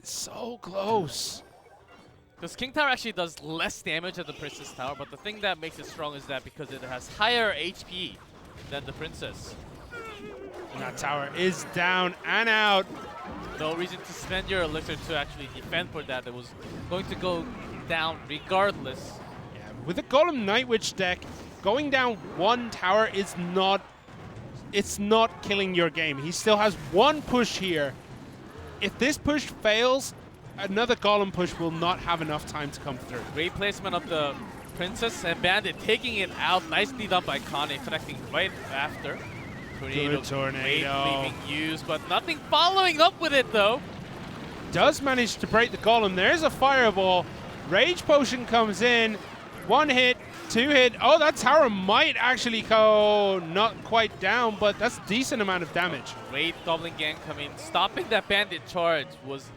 So close. Because King Tower actually does less damage than the Princess Tower, but the thing that makes it strong is that because it has higher HP than the Princess. And that tower is down and out. No reason to spend your elixir to actually defend for that. It was going to go down regardless. Yeah, with the Golem Night Witch deck, going down one tower is not killing your game. He still has one push here. If this push fails, another Golem push will not have enough time to come through. Great placement of the Princess and Bandit, taking it out. Nicely done by Connie, connecting right after. Tornado. Great leaving use, but nothing following up with it though. Does manage to break the Golem. There's a Fireball. Rage Potion comes in. 1 hit, 2 hit. Oh, that tower might actually go not quite down, but that's a decent amount of damage. Great Goblin Gang coming. Stopping that Bandit charge was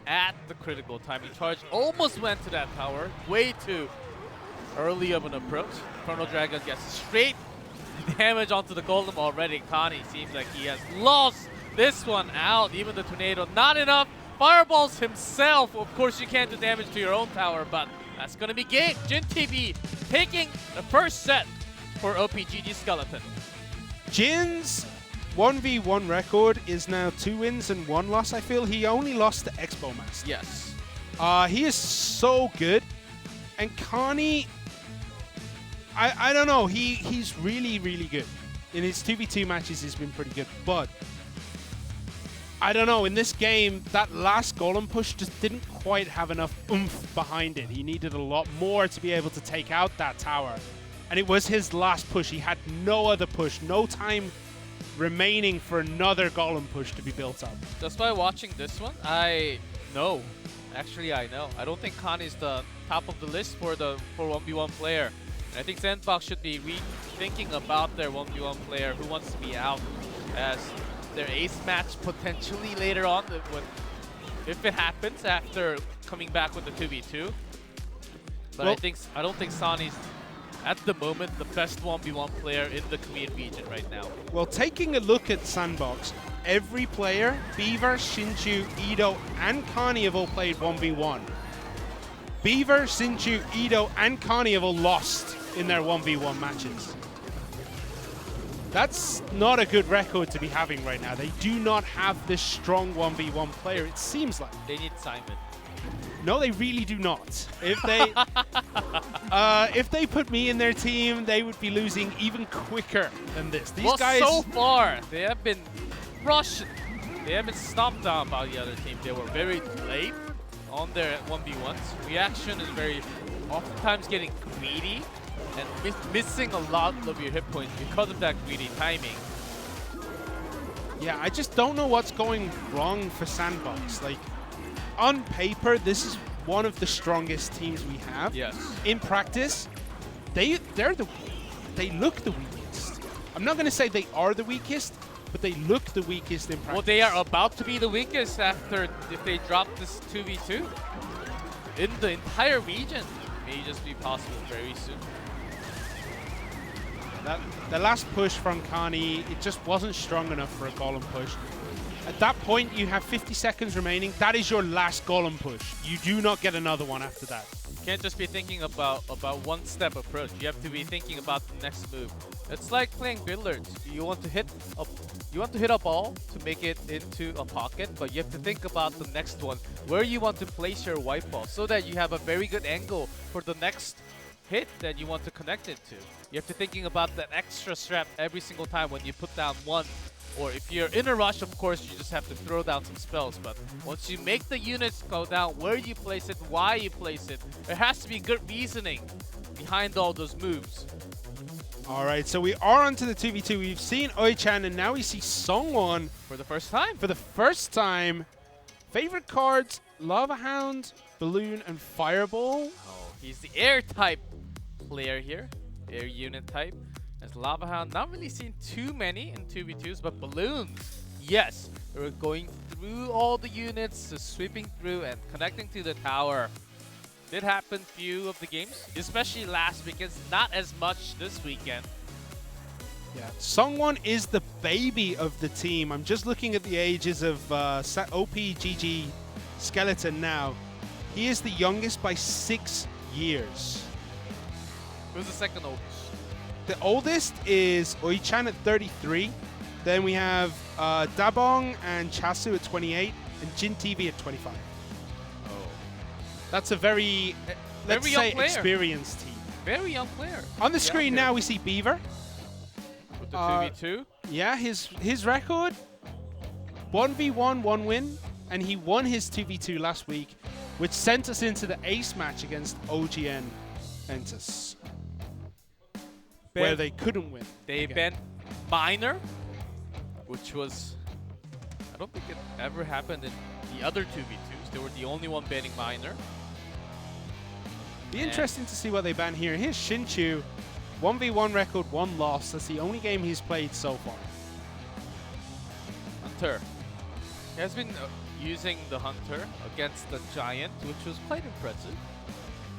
at the critical time. He charged, almost went to that tower. Way too early of an approach. Infernal Dragon gets straight damage onto the Golem already. Connie seems like he has lost this one out. Even the Tornado, not enough. Fireballs himself. Of course, you can't do damage to your own tower, but that's going to be game. Jin TV taking the first set for op.ggskeleton. Jin's 1v1 record is now 2 wins and 1 loss. I feel he only lost to Expo Master. Yes. He is so good. And Connie, I don't know. He's really, really good. In his 2v2 matches, he's been pretty good. But I don't know. In this game, that last Golem push just didn't quite have enough oomph behind it. He needed a lot more to be able to take out that tower. And it was his last push. He had no other push, no time remaining for another Golem push to be built up. Just by watching this one, I know. Actually, I know. I don't think Connie's the top of the list for 1v1 player. I think Sandbox should be rethinking about their 1v1 player who wants to be out as their ace match potentially later on if it happens after coming back with the 2v2. But Well, I don't think Sonny's at the moment the best 1v1 player in the Korean region right now. Well, taking a look at Sandbox, every player, Beaver, Shinchu, Ido, and Kani have all played 1v1. Beaver, Shinchu, Ido, and Kani have all lost in their 1v1 matches. That's not a good record to be having right now. They do not have this strong 1v1 player, it seems like. They need Simon. No, they really do not. If they put me in their team, they would be losing even quicker than this. These guys, so far they have been rushed. They have been stomped down by the other team. They were very late on their 1v1s. Reaction is very oftentimes getting greedy and missing a lot of your hit points because of that greedy timing. yeah, I just don't know what's going wrong for Sandbox. Like, on paper, this is one of the strongest teams we have. Yes. In practice, they look the weakest. I'm not going to say they are the weakest, but they look the weakest in practice. Well, they are about to be the weakest after if they drop this 2v2 in the entire region. May just be possible very soon. The last push from Kani, it just wasn't strong enough for a golem push. At that point, you have 50 seconds remaining. That is your last golem push. You do not get another one after that. You can't just be thinking about one-step approach. You have to be thinking about the next move. It's like playing billiards. You want to hit a ball to make it into a pocket, but you have to think about the next one, where you want to place your white ball, so that you have a very good angle for the next hit that you want to connect it to. You have to thinking about that extra strap every single time when you put down one. Or if you're in a rush, of course, you just have to throw down some spells. But once you make the units go down, where you place it, why you place it, there has to be good reasoning behind all those moves. All right, so we are onto the 2v2. We've seen Oi-chan, and now we see Songwon For the first time. for the first time. Favorite cards, Lava Hound, Balloon, and Fireball. Oh, he's the air type player here. Air unit type. As Lava Hound, not really seen too many in 2v2s, but Balloons, yes. We're going through all the units, just sweeping through and connecting to the tower. Did happen few of the games, especially last weekend, not as much this weekend. Yeah, Songwon is the baby of the team. I'm just looking at the ages of op.ggskeleton now. He is the youngest by 6 years. Who's the second oldest? The oldest is Oi-chan at 33. Then we have Dabong and Chasu at 28, and Jin TV at 25. Oh. That's a very, let's Very young say, player. experienced team. Very young player. On the screen now we see Beaver. With the 2v2. Yeah, his record, 1v1, 1 win, and he won his 2v2 last week, which sent us into the ace match against OGN Ventus, where they couldn't win. They again. banned Minor, which was, I don't think it ever happened in the other 2v2s. They were the only one banning Minor. Be interesting to see what they ban here. Here's Shinchu, 1v1 record, 1 loss. That's the only game he's played so far. Hunter. He has been using the Hunter against the Giant, which was quite impressive.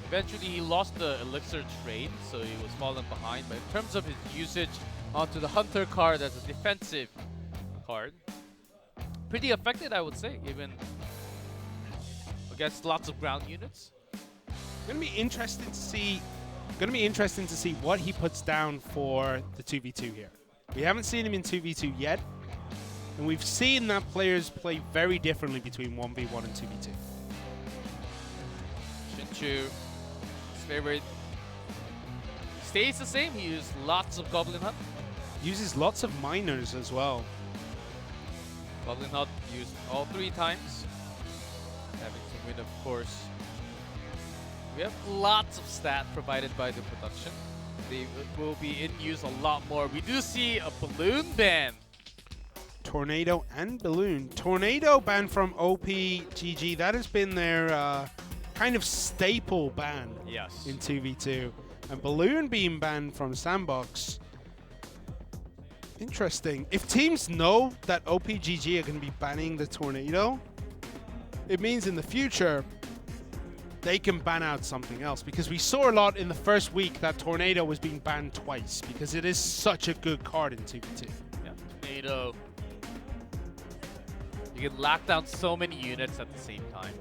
Eventually, he lost the Elixir trade, so he was falling behind. But in terms of his usage onto the Hunter card as a defensive card, pretty effective, I would say, even against lots of ground units. Gonna be interesting to see what he puts down for the 2v2 here. We haven't seen him in 2v2 yet, and we've seen that players play very differently between 1v1 and 2v2. Shinchu, his favorite, stays the same. He used lots of Goblin Hunt. Uses lots of miners as well. Goblin Hunt used all 3 times. Having to win, of course. We have lots of stat provided by the production. They will be in use a lot more. We do see a balloon ban. Tornado and Balloon. Tornado ban from OPGG. That has been their kind of staple ban Yes. in 2v2. And Balloon being banned from Sandbox. Interesting. If teams know that op.gg are going to be banning the Tornado, it means in the future they can ban out something else, because we saw a lot in the first week that Tornado was being banned twice because it is such a good card in 2v2. Yeah, Tornado. You can lock down so many units at the same time.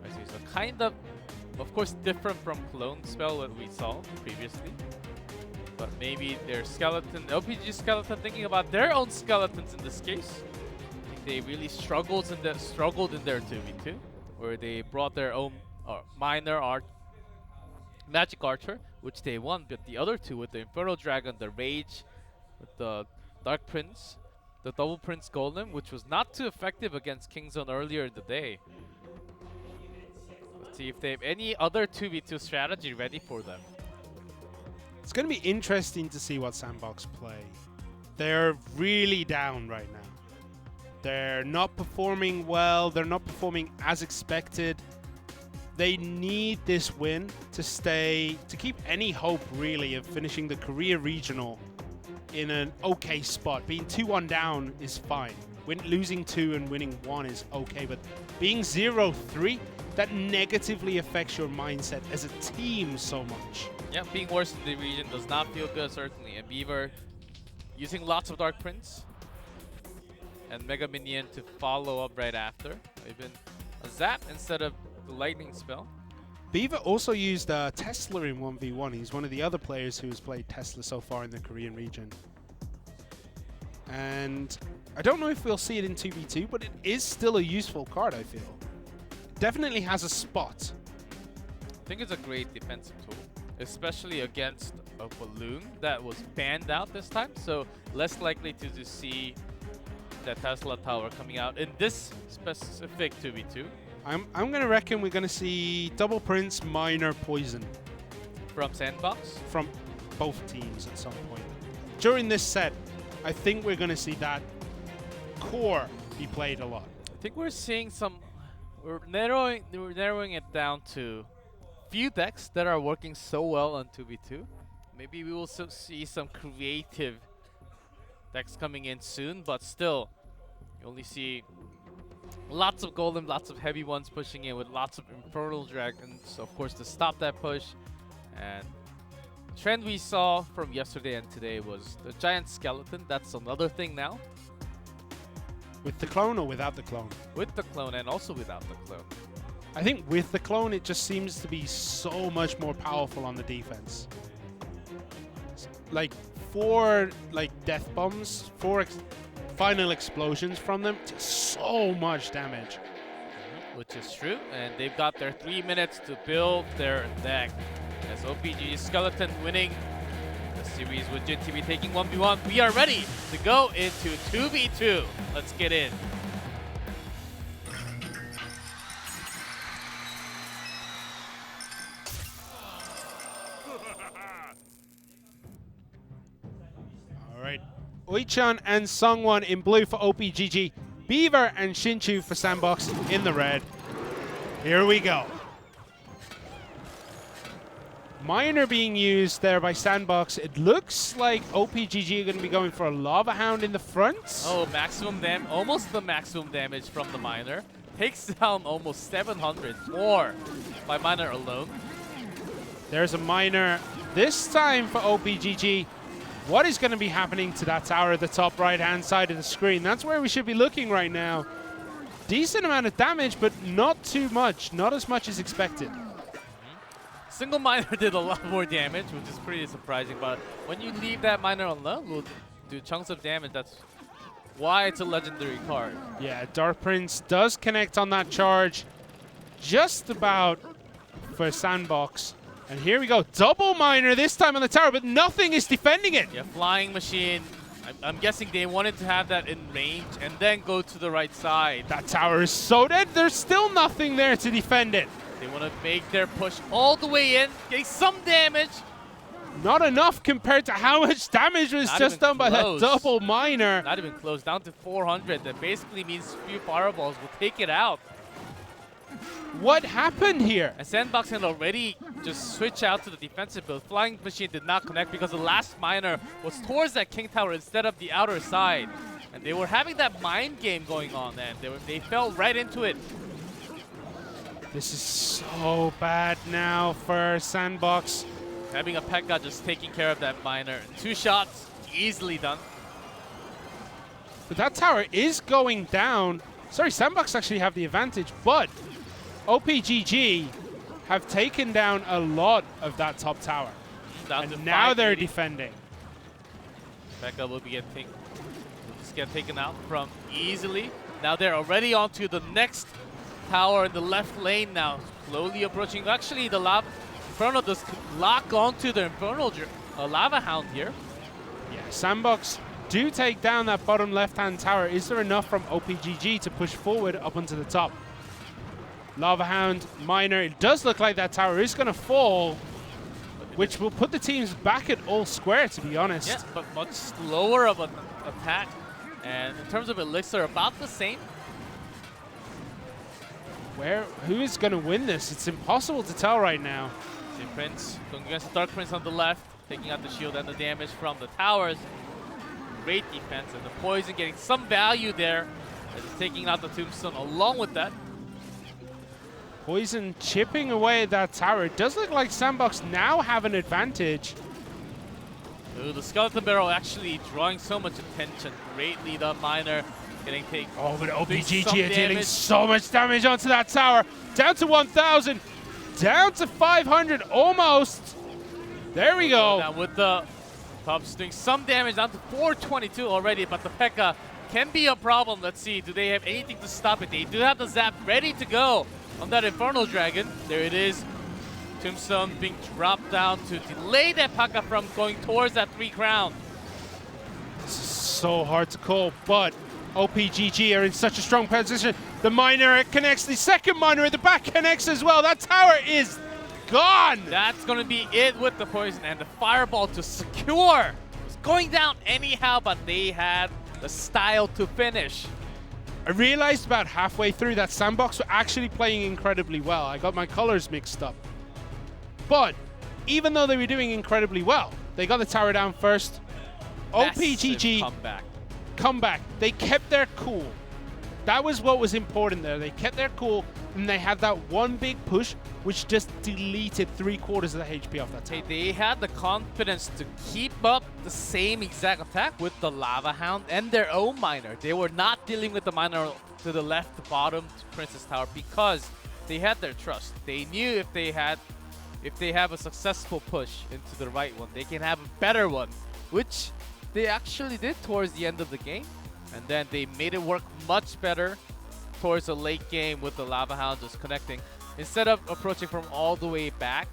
So kind of course, different from Clone spell that we saw previously. But maybe their skeleton, op.ggskeleton, skeleton, thinking about their own skeletons in this case. I think they really struggled in their 2v2, where they brought their own minor magic archer, which they won. But the other two, with the Infernal Dragon, the Rage, with the Dark Prince, the Double Prince Golem, which was not too effective against Kingzone earlier in the day. Let's see if they have any other 2v2 strategy ready for them. It's going to be interesting to see what Sandbox play. They're really down right now. They're not performing well. They're not performing as expected. They need this win to keep any hope really of finishing the Korea Regional in an okay spot. Being 2-1 down is fine. Losing 2 and winning 1 is okay, but being 0-3, that negatively affects your mindset as a team so much. Yeah, being worse in the region does not feel good, certainly. And Beaver using lots of Dark Prince and Mega Minion to follow up right after. Even a Zap instead of the Lightning spell. Beaver also used Tesla in 1v1. He's one of the other players who has played Tesla so far in the Korean region. And I don't know if we'll see it in 2v2, but it is still a useful card, I feel. Definitely has a spot. I think it's a great defensive tool, especially against a Balloon that was banned out this time, so less likely to just see the Tesla Tower coming out in this specific 2v2. I'm gonna reckon we're gonna see Double Prince, Minor, Poison. From Sandbox? From both teams at some point. During this set, I think we're gonna see that core be played a lot. I think we're seeing some, we're narrowing it down to few decks that are working so well on 2v2. Maybe we will see some creative decks coming in soon, but still, you only see lots of Golem, lots of heavy ones pushing in with lots of Infernal Dragons, of course, to stop that push. And the trend we saw from yesterday and today was the Giant Skeleton. That's another thing now. With the clone or without the clone? With the clone and also without the clone. I think with the clone, it just seems to be so much more powerful on the defense. Like 4 death bombs, 4 final explosions from them, so much damage. Which is true, and they've got their 3 minutes to build their deck. As op.ggskeleton winning the series with Jin TV taking 1v1, we are ready to go into 2v2. Let's get in. Alright, Uichan and Sungwon in blue for op.gg. Beaver and Shinchu for Sandbox in the red. Here we go. Minor being used there by Sandbox. It looks like op.gg are going to be going for a Lava Hound in the front. Oh, maximum damage, almost the maximum damage from the Minor. Takes down almost 700 more by Minor alone. There's a Minor this time for op.gg. What is going to be happening to that tower at the top right-hand side of the screen? That's where we should be looking right now. Decent amount of damage, but not too much. Not as much as expected. Single Minor did a lot more damage, which is pretty surprising. But when you leave that Minor alone, will do chunks of damage. That's why it's a legendary card. Yeah, Dark Prince does connect on that charge. Just about for Sandbox. And here we go, double Minor this time on the tower, but nothing is defending it. Yeah, Flying Machine. I'm guessing they wanted to have that in range and then go to the right side. That tower is so dead. There's still nothing there to defend it. They want to make their push all the way in, get some damage. Not enough compared to how much damage was just done by that double Minor. Not even close, down to 400. That basically means a few fireballs will take it out. What happened here? And Sandbox had already just switched out to the defensive build. Flying Machine did not connect because the last miner was towards that King Tower instead of the outer side. And they were having that mind game going on, and they fell right into it. This is so bad now for Sandbox. Having a P.E.K.K.A just taking care of that miner. 2 shots, easily done. But that tower is going down. Sorry, Sandbox actually have the advantage, but op.ggsk have taken down a lot of that top tower. Down to And now they're 580. defending. P.E.K.K.A will just get taken out from easily. Now they're already onto the next tower in the left lane now. Slowly approaching. Actually, the lava Inferno does lock onto the Infernal Lava Hound here. Yeah, Sandbox do take down that bottom left-hand tower. Is there enough from op.ggsk to push forward up onto the top? Lava Hound, Miner. It does look like that tower is going to fall, which will put the teams back at all square, to be honest. Yeah, but much slower of an attack. And in terms of Elixir, about the same. Who is going to win this? It's impossible to tell right now. See Prince going against the Dark Prince on the left, taking out the shield and the damage from the towers. Great defense, and the poison getting some value there as it's taking out the tombstone along with that. Poison chipping away at that tower. It does look like Sandbox now have an advantage. Ooh, the Skeleton Barrel actually drawing so much attention. Greatly the miner getting taken. Oh, but some op.ggsk are dealing damage. so much damage onto that tower. Down to 1,000. Down to 500 almost. There we go. Now with the Pups doing some damage, down to 422 already, but the P.E.K.K.A can be a problem. Let's see, do they have anything to stop it? They do have the Zap ready to go on that Infernal Dragon. There it is. Tombstone being dropped down to delay that P.E.K.K.A from going towards that 3 crown. This is so hard to call, but op.ggsk are in such a strong position. The miner connects. The second miner at the back connects as well. That tower is gone. That's going to be it with the poison and the fireball to secure. It's going down anyhow, but they had the style to finish. I realized about halfway through that Sandbox were actually playing incredibly well. I got my colors mixed up. But even though they were doing incredibly well, they got the tower down first. op.ggsk comeback. They kept their cool. That was what was important there. They kept their cool, and they had that one big push, which just deleted 3/4 of the HP off that tower. They had the confidence to keep up the same exact attack with the Lava Hound and their own miner. They were not dealing with the miner to the left bottom Princess Tower because they had their trust. They knew if they have a successful push into the right one, they can have a better one, which they actually did towards the end of the game. And then they made it work much better towards the late game with the Lava Hound just connecting. Instead of approaching from all the way back,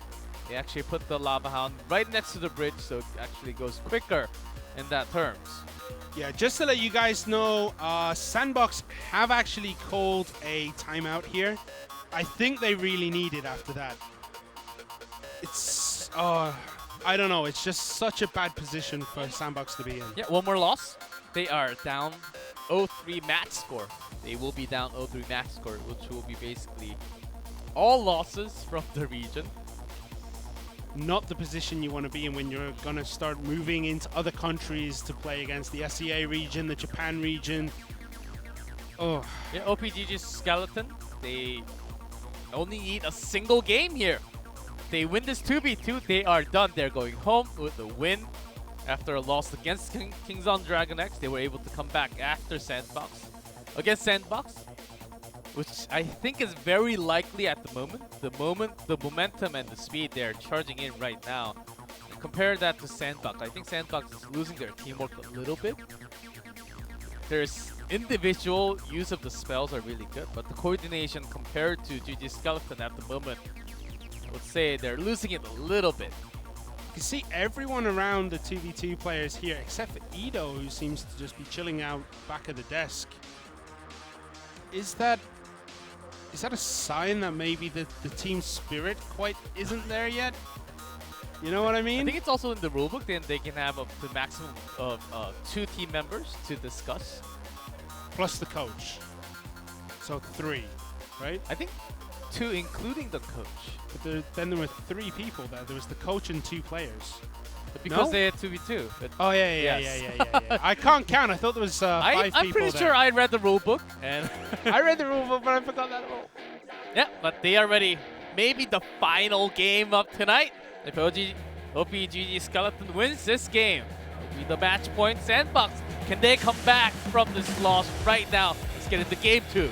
they actually put the Lava Hound right next to the bridge, so it actually goes quicker in that terms. Yeah, just to let you guys know, Sandbox have actually called a timeout here. I think they really need it after that. It's, I don't know, it's just such a bad position for Sandbox to be in. Yeah, one more loss. They are down 0-3 match score. They will be down 0-3 match score, which will be basically all losses from the region. Not the position you want to be in when you're going to start moving into other countries to play against the SEA region, the Japan region. Oh. Yeah, op.ggskeleton, they only need a single game here. If they win this 2v2, they are done. They're going home with a win. After a loss against Kings on Dragon X, they were able to come back after Sandbox. Against Sandbox, which I think is very likely at the moment. The momentum and the speed they're charging in right now. And compare that to Sandbox. I think Sandbox is losing their teamwork a little bit. There's individual use of the spells are really good, but the coordination compared to ggskeleton at the moment, I would say they're losing it a little bit. You can see everyone around the 2v2 players here, except for Edo, who seems to just be chilling out back of the desk. Is that a sign that maybe the team spirit quite isn't there yet? You know what I mean? I think it's also in the rulebook, then they can have up to maximum of 2 team members to discuss. Plus the coach. So 3, right? I think 2, including the coach. But then there were 3 people there. There was the coach and 2 players. Because No? they had 2v2. Oh yeah. I can't count. I thought there was 5 people I'm pretty there. sure I read the rule book, and I read the rule book, but I forgot that rule. yeah, but they are ready. Maybe the final game of tonight. If op.ggskeleton Skeleton wins this game, it'll be the match point sandbox. Can they come back from this loss right now? Let's get into game 2.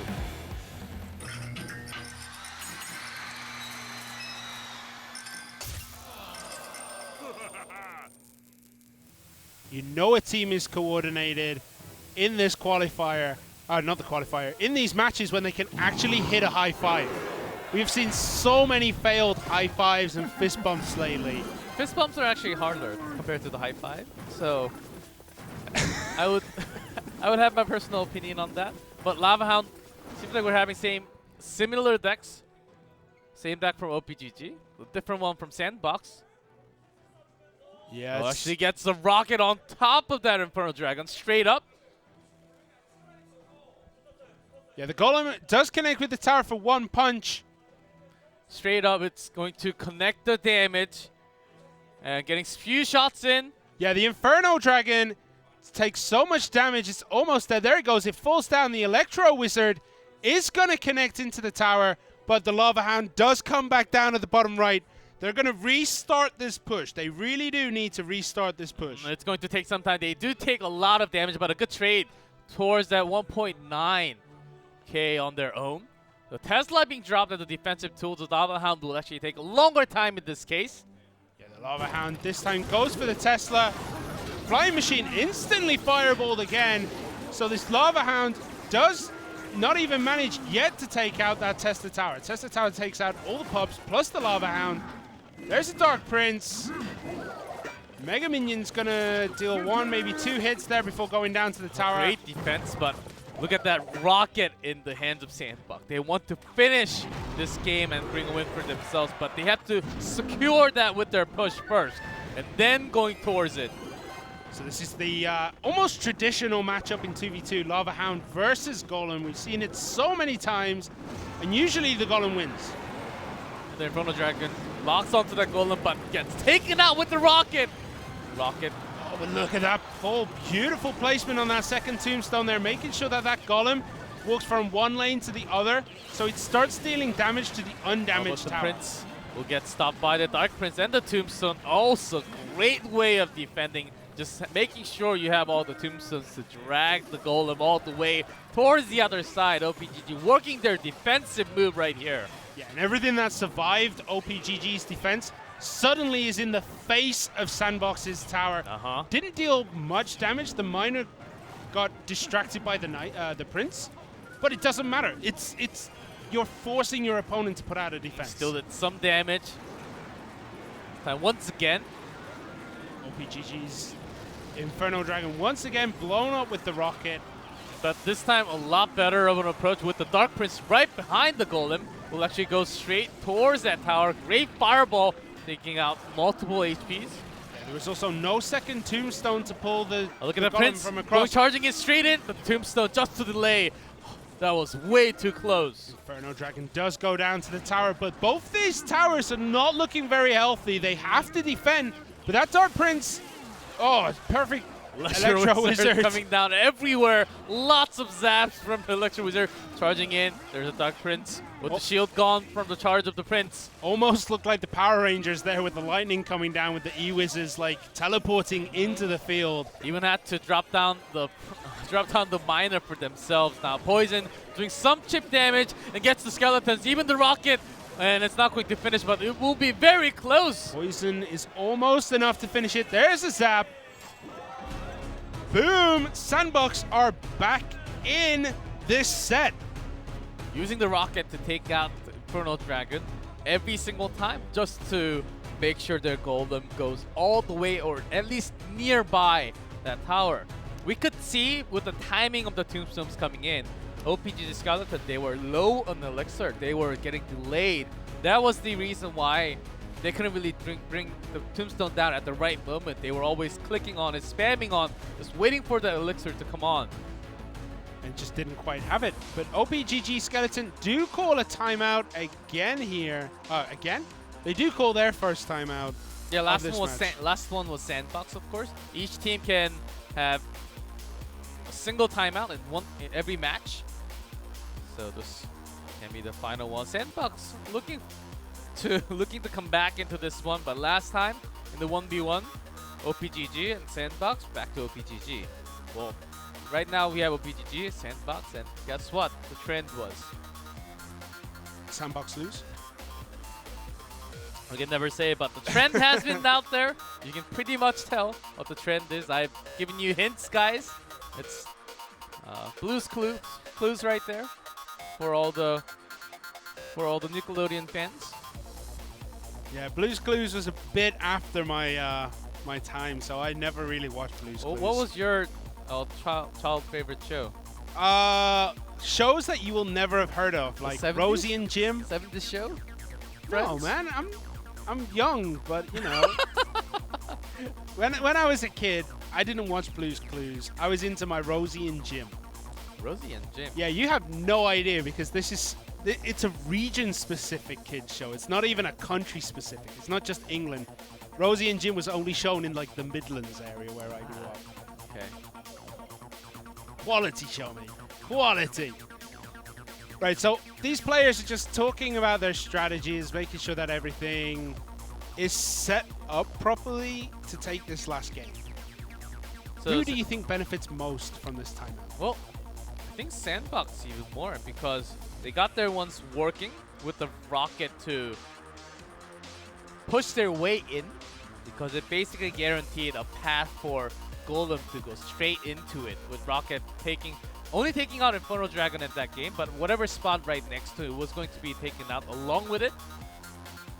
You know a team is coordinated in this qualifier, not the qualifier, in these matches when they can actually hit a high five. We've seen so many failed high fives and fist bumps lately. Fist bumps are actually harder compared to the high five, so I would have my personal opinion on that. But Lava Hound seems like we're having similar decks. Same deck from op.gg, a different one from Sandbox. Yeah, Oh, actually gets the rocket on top of that Infernal Dragon, straight up. yeah, the golem does connect with the tower for 1 punch. Straight up, it's going to connect the damage. And getting few shots in. Yeah, the Inferno Dragon takes so much damage, it's almost dead. There it goes, it falls down. The Electro Wizard is going to connect into the tower, but the Lava Hound does come back down at the bottom right. They're going to restart this push. They really do need to restart this push. It's going to take some time. They do take a lot of damage, but a good trade towards that 1.9k on their own. The Tesla being dropped as a defensive tool, the Lava Hound will actually take a longer time in this case. Yeah, the Lava Hound this time goes for the Tesla. Flying Machine instantly fireballed again. So this Lava Hound does not even manage yet to take out that Tesla Tower. Tesla Tower takes out all the pups plus the Lava Hound. There's a Dark Prince. Mega Minion's gonna deal 1, maybe 2 hits there before going down to the tower. Great defense, but look at that rocket in the hands of Sandbox. They want to finish this game and bring a win for themselves, but they have to secure that with their push first, and then going towards it. So this is the almost traditional matchup in 2v2, Lava Hound versus Golem. We've seen it so many times, and usually the Golem wins. The Infernal Dragon locks onto that Golem, but gets taken out with the rocket. Rocket. Oh, but look at that full beautiful placement on that second tombstone there, making sure that that Golem walks from one lane to the other, so it starts dealing damage to the undamaged The tower. Prince will get stopped by the Dark Prince and the Tombstone. Also, great way of defending. Just making sure you have all the Tombstones to drag the Golem all the way towards the other side. op.gg working their defensive move right here. Yeah, and everything that survived op.gg's defense suddenly is in the face of Sandbox's tower. Didn't deal much damage. The miner got distracted by the Prince, but it doesn't matter. It's you're forcing your opponent to put out a defense. Still did some damage. And once again, op.gg's Inferno Dragon once again blown up with the rocket. but this time a lot better of an approach with the Dark Prince right behind the Golem. Will actually go straight towards that tower. Great fireball, taking out multiple HPs. Yeah, there was also no second tombstone to pull the Look at the the Golem Prince from going across. charging it straight in. The Tombstone just to delay. That was way too close. Inferno Dragon does go down to the tower, but both these towers are not looking very healthy. They have to defend, but that Dark Prince, oh, it's perfect. Electro Wizard coming down everywhere. Lots of zaps from the Electro Wizard charging in. There's a Dark Prince with the shield gone from the charge of the Prince. Almost looked like the Power Rangers there with the lightning coming down with the E-Wizards like teleporting into the field. Even had to drop down the miner for themselves now. Poison doing some chip damage and gets the skeletons, even the rocket. And it's not going to finish, but it will be very close. Poison is almost enough to finish it. There's a zap. Boom! Sandbox are back in this set. Using the rocket to take out the Infernal Dragon every single time, just to make sure their Golem goes all the way or at least nearby that tower. We could see with the timing of the Tombstones coming in, op.gg's Skeleton, they were low on Elixir. They were getting delayed. That was the reason why they couldn't really bring the Tombstone down at the right moment. They were always clicking on it, spamming on, just waiting for the Elixir to come on. and just didn't quite have it. But op.ggskeleton Skeleton do call a timeout again here. Again? They do call their first timeout. Yeah, last this one was Sandbox, of course. Each team can have a single timeout in every match. So this can be the final one. Sandbox looking to come back into this one, but last time in the 1v1, op.gg and Sandbox back to op.gg. Well, right now we have op.gg, Sandbox, and guess what? The trend was Sandbox lose. I can never say it, but the trend has been out there. You can pretty much tell what the trend is. I've given you hints, guys. It's Blue's clues right there for all the Nickelodeon fans. Yeah, Blue's Clues was a bit after my my time, so I never really watched Blue's Clues. What was your child favorite show? Shows that you will never have heard of, like 70s? Rosie and Jim. 70s show? No, man, I'm young, but you know, when I was a kid, I didn't watch Blue's Clues. I was into my Rosie and Jim. Rosie and Jim. Yeah, you have no idea because it's a region-specific kids show. It's not even a country-specific. It's not just England. Rosie and Jim was only shown in like the Midlands area where I grew up. Okay. Quality show, man. Quality. Right, so these players are just talking about their strategies, making sure that everything is set up properly to take this last game. So who do you think benefits most from this timeout? Well, I think Sandbox even more because they got their ones working with the Rocket to push their way in because it basically guaranteed a path for Golem to go straight into it with Rocket only taking out Inferno Dragon in that game, but whatever spot right next to it was going to be taken out along with it.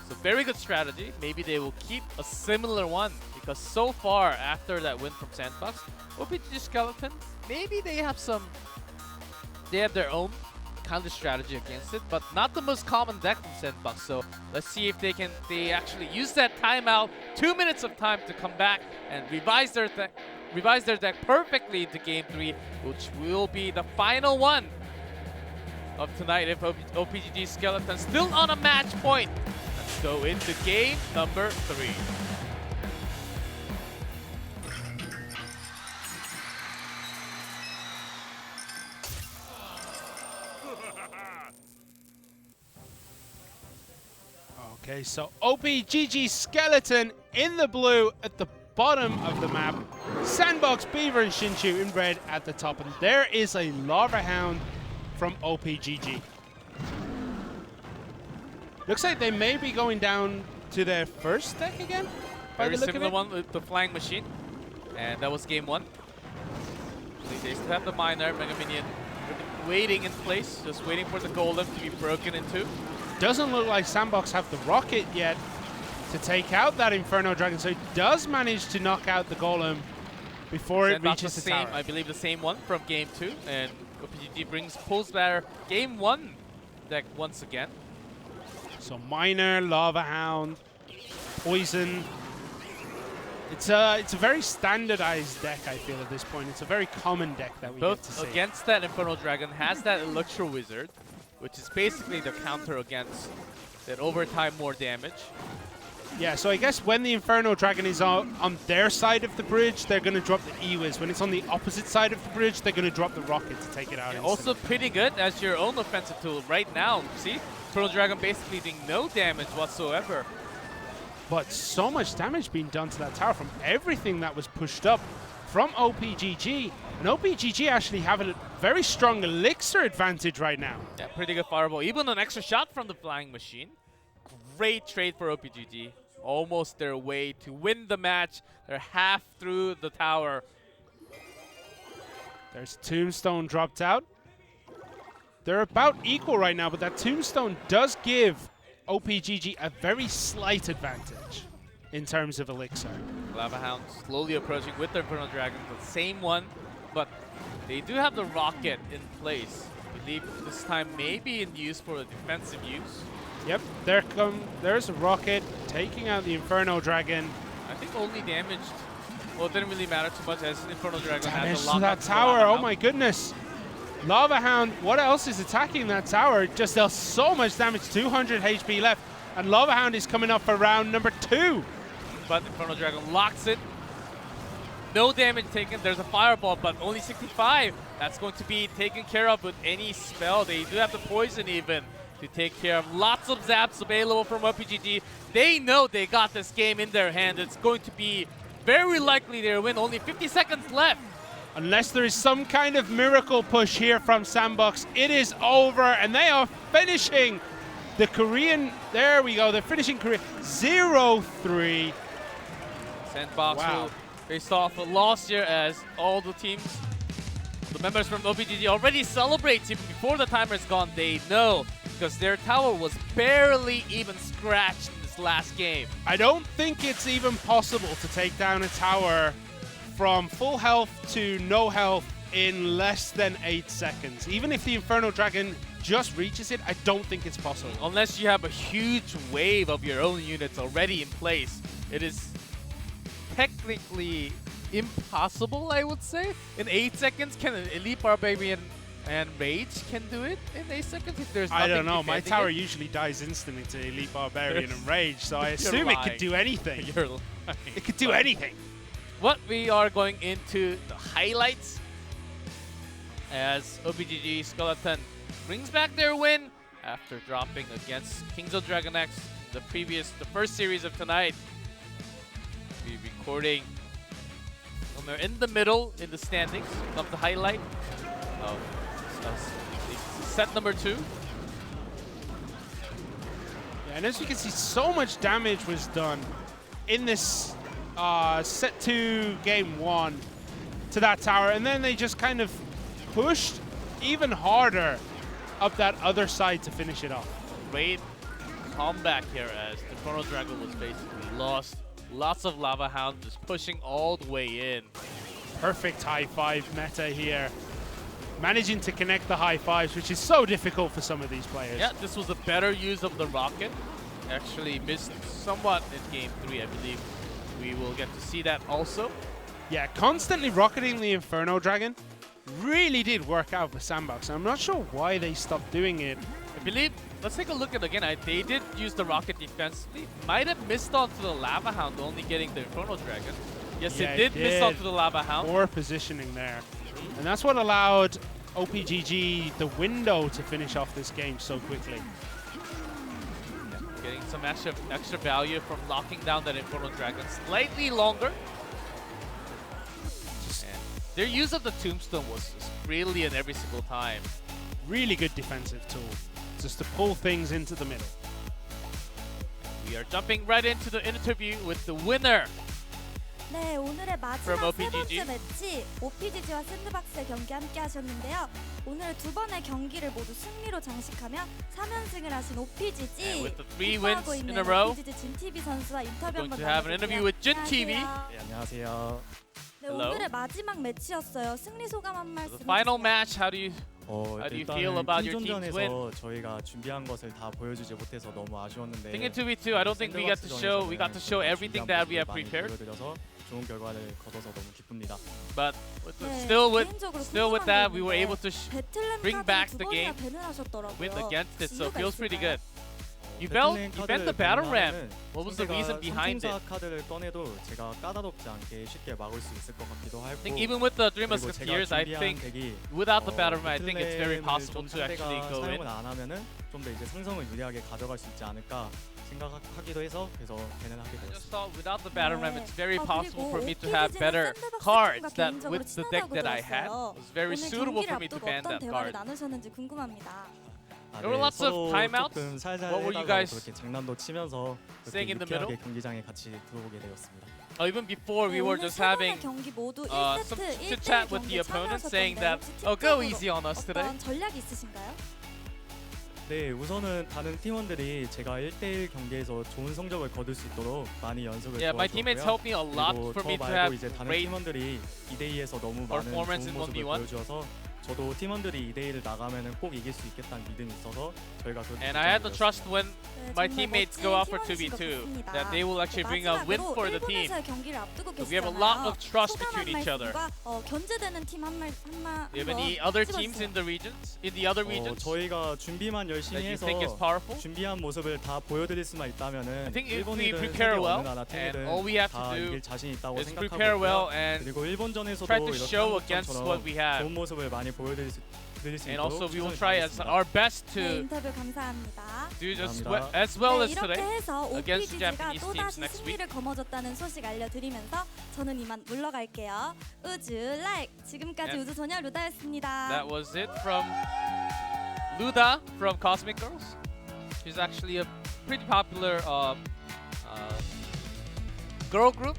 So very good strategy. Maybe they will keep a similar one because so far after that win from Sandbox, op.ggskeleton, Skeleton, maybe they have their own kind of strategy against it, but not the most common deck from Sandbox. So let's see if they actually use that timeout, 2 minutes of time to come back and revise their deck perfectly into Game 3, which will be the final one of tonight if op.ggskeleton Skeleton still on a match point. Let's go into game number 3. Okay, so op.ggskeleton Skeleton in the blue at the bottom of the map. Sandbox, Beaver, and Shinshu in red at the top. And there is a Lava Hound from op.gg. Looks like they may be going down to their first deck again. Very similar one with the Flying Machine. And that was game 1. They still have the Miner, Mega Minion waiting in place, just waiting for the Golem to be broken in two. Doesn't look like Sandbox have the Rocket yet to take out that Inferno Dragon, so he does manage to knock out the Golem before Sandbox it reaches the same, tower. I believe the same one from game 2, and op.ggg pulls their game 1 deck once again. So Miner, Lava Hound, Poison. It's a very standardized deck, I feel, at this point. It's a very common deck that we get to see. Both against that Inferno Dragon has that Electro Wizard, which is basically the counter against that overtime more damage. Yeah, so I guess when the Inferno Dragon is on their side of the bridge, they're going to drop the E-Wiz. When it's on the opposite side of the bridge, they're going to drop the Rocket to take it out. Yeah, also pretty good as your own offensive tool right now. See? Inferno Dragon basically doing no damage whatsoever. But so much damage being done to that tower from everything that was pushed up from op.ggg. And op.ggg actually have a very strong elixir advantage right now. Yeah, pretty good fireball. Even an extra shot from the Flying Machine. Great trade for op.ggg. Almost their way to win the match. They're half through the tower. There's Tombstone dropped out. They're about equal right now, but that Tombstone does give op.ggg a very slight advantage in terms of elixir. Lava Hound slowly approaching with their Inferno Dragon, the same one, but they do have the Rocket in place. I believe this time maybe in use for a defensive use. Yep, there's a Rocket taking out the Inferno Dragon. I think only damaged. Well, it didn't really matter too much as Inferno Dragon Damage has a to lot that tower, oh my goodness. Lava Hound, what else is attacking that tower? Just does so much damage, 200 HP left. And Lava Hound is coming up for round number 2. But Infernal Dragon locks it. No damage taken. There's a fireball, but only 65. That's going to be taken care of with any spell. They do have the poison even to take care of. Lots of zaps available from op.ggsk. They know they got this game in their hand. It's going to be very likely they'll win. Only 50 seconds left. Unless there is some kind of miracle push here from Sandbox, it is over, and they are finishing the Korean. There we go. They're finishing Korea 0-3. Sandbox Wow. who faced off a loss here as all the teams, the members from op.ggsk already celebrate even before the timer is gone. They know because their tower was barely even scratched in this last game. I don't think it's even possible to take down a tower from full health to no health in less than 8 seconds. Even if the Infernal Dragon just reaches it, I don't think it's possible. Unless you have a huge wave of your own units already in place, it is technically impossible, I would say. In 8 seconds, can an Elite Barbarian and Mage can do it in 8 seconds if there's nothing I don't know. My defending tower it? usually dies instantly to Elite Barbarian and Rage, so I assume it could do anything. You're lying. It could do anything. What we are going into the highlights as op.ggskeleton brings back their win after dropping against Kings of Dragon X the first series of tonight. We're recording when they're in the middle in the standings of the highlight of set number 2. Yeah, and as you can see, so much damage was done in this set 2 game 1 to that tower, and then they just kind of pushed even harder up that other side to finish it off. Great comeback here as the Infernal Dragon was basically lost. Lots of Lava Hound just pushing all the way in. Perfect high 5 meta here. Managing to connect the high 5s, which is so difficult for some of these players. Yeah, this was a better use of the rocket. Actually missed somewhat in game 3, I believe. We will get to see that also. Yeah, constantly rocketing the Inferno Dragon really did work out for Sandbox. I'm not sure why they stopped doing it. I believe, let's take a look at it again. They did use the rocket defensively. Might have missed onto the Lava Hound, only getting the Infernal Dragon. Yes, Yeah, it did miss onto the Lava Hound. Poor positioning there. And that's what allowed op.ggsk the window to finish off this game so quickly. Getting some extra value from locking down that Infernal Dragon slightly longer. And their use of the Tombstone was just brilliant every single time. Really good defensive tool, just to pull things into the middle. We are jumping right into the interview with the winner. 네, 오늘의 From 마지막 세 op.ggsk. 번째 매치 op.ggsk와 샌드박스의 경기 함께 하셨는데요. 오늘 두 번의 경기를 모두 승리로 장식하며 3연승을 하신 op.ggsk. And with the 3 wins 기뻐하고 in 있는 a row, op.ggsk 진TV 선수와 인터뷰 going 한번 to have an interview with Jin TV. 안녕하세요. 네, 안녕하세요. 네, Hello. 오늘의 마지막 매치였어요. 승리 소감 한 말씀 The final 해주세요. match, how do you feel about your team's win? 팀전전에서 저희가 준비한 것을 다 보여주지 못해서 너무 아쉬웠는데. Thinking 2v2, I don't think we got to show everything that we have prepared. 보여드려서 좋은 결과를 거둬서 너무 기쁩니다. But 네, still 개인적으로 with 궁금한 that, 게 we were 있는데 able to 배틀램 bring 카드를 back 두 the 번이나 game, 밴을 하셨더라고요. win against it, so it 이유가 feels pretty 있을까요? good. You banned the battle ram. What was the reason 상대가 behind it? 선충사 카드를 꺼내도 제가 까다롭지 않게 쉽게 막을 수 있을 것 같기도 하고. I think even with the Three 그리고 Musketeers, 제가 I 준비한 think 덱이 without the battle ram, I think it's very 배틀램을 possible 좀 to actually 상대가 go in. 사용을 안 하면은 좀 더 이제 상성을 유리하게 가져갈 수 있지 않을까 생각하기도 해서 그래서 밴을 하게 I just 되었습니다. thought without the battle ram, it's very 아, possible 그리고 for me to op.ggsk는 have better 샌드박스 cards 팀과 that 개인적으로 with the deck 친하다고 that I had. 들었어요. It was very 오늘 suitable 경기를 for me to 앞두고 ban 어떤 that 대화를 card. 나누셨는지 궁금합니다. 아, There were lots of 서로 timeouts. 조금 살살 What were you 해달라고 guys 그렇게 장난도 치면서 그렇게 saying in the 유쾌하게 middle? 경기장에 같이 들어오게 되었습니다. Even before we 네, were 오늘 just 세 번의 having 경기 모두 some 1세트 chit 1대1 chat with the 경기에 opponent, 참여하셨던데 saying that, 혹시 oh, go 팀적으로 easy on us today. 어떤 전략이 있으신가요? 네, 우선은 다른 팀원들이 제가 1대1 경기에서 좋은 성적을 거둘 수 있도록 많이 연습을 Yeah, my teammates 도와주었고요. helped me a lot 그리고 for 저 me to 말고 have 이제 다른 great 팀원들이 2대2에서 너무 많은 performance 좋은 in 모습을 1v1. 보여주어서 저도 팀원들이 2대1을 나가면은 꼭 이길 수 있겠다는 믿음이 있어서 저희가 그 And I had the trust when 네, my 정말 teammates 멋진 go out for 팀원이신 것 2v2 같습니다. that they will actually bring a win 마지막으로 for the team. 일본에서의 경기를 앞두고 So we have a lot 계시잖아요. of trust 소감 between 한 each other. 말씀과 견제되는 팀 Do you have any other teams in the regions? In the other regions? 저희가 준비만 That 열심히 you 해서 think is powerful? 준비한 모습을 다 보여드릴 수만 I 있다면은 think if we 일본이든 prepare 세계 well 어느 나라 and 팀이든 all we have to 다 do 이길 자신 있다고 is 생각하고 prepare well 있고요. and 그리고 일본전에서도 try to 이렇게 show against what 한국전처럼 we have. 좋은 모습을 많이 보여드릴 수 And also 있도록 we will 최선을 try as 다하겠습니다. our best 네, to 인터뷰 감사합니다. do just 감사합니다. as well 네, as 이렇게 today. 해서 against OPGG가 Japanese teams 또다시 next week. 승리를 거머쥐었다는 소식 알려드리면서 저는 이만 물러갈게요. 우주 라이크 지금까지 And 우주소녀 루다였습니다. That was it from Luda from Cosmic Girls. She's actually a pretty popular girl group.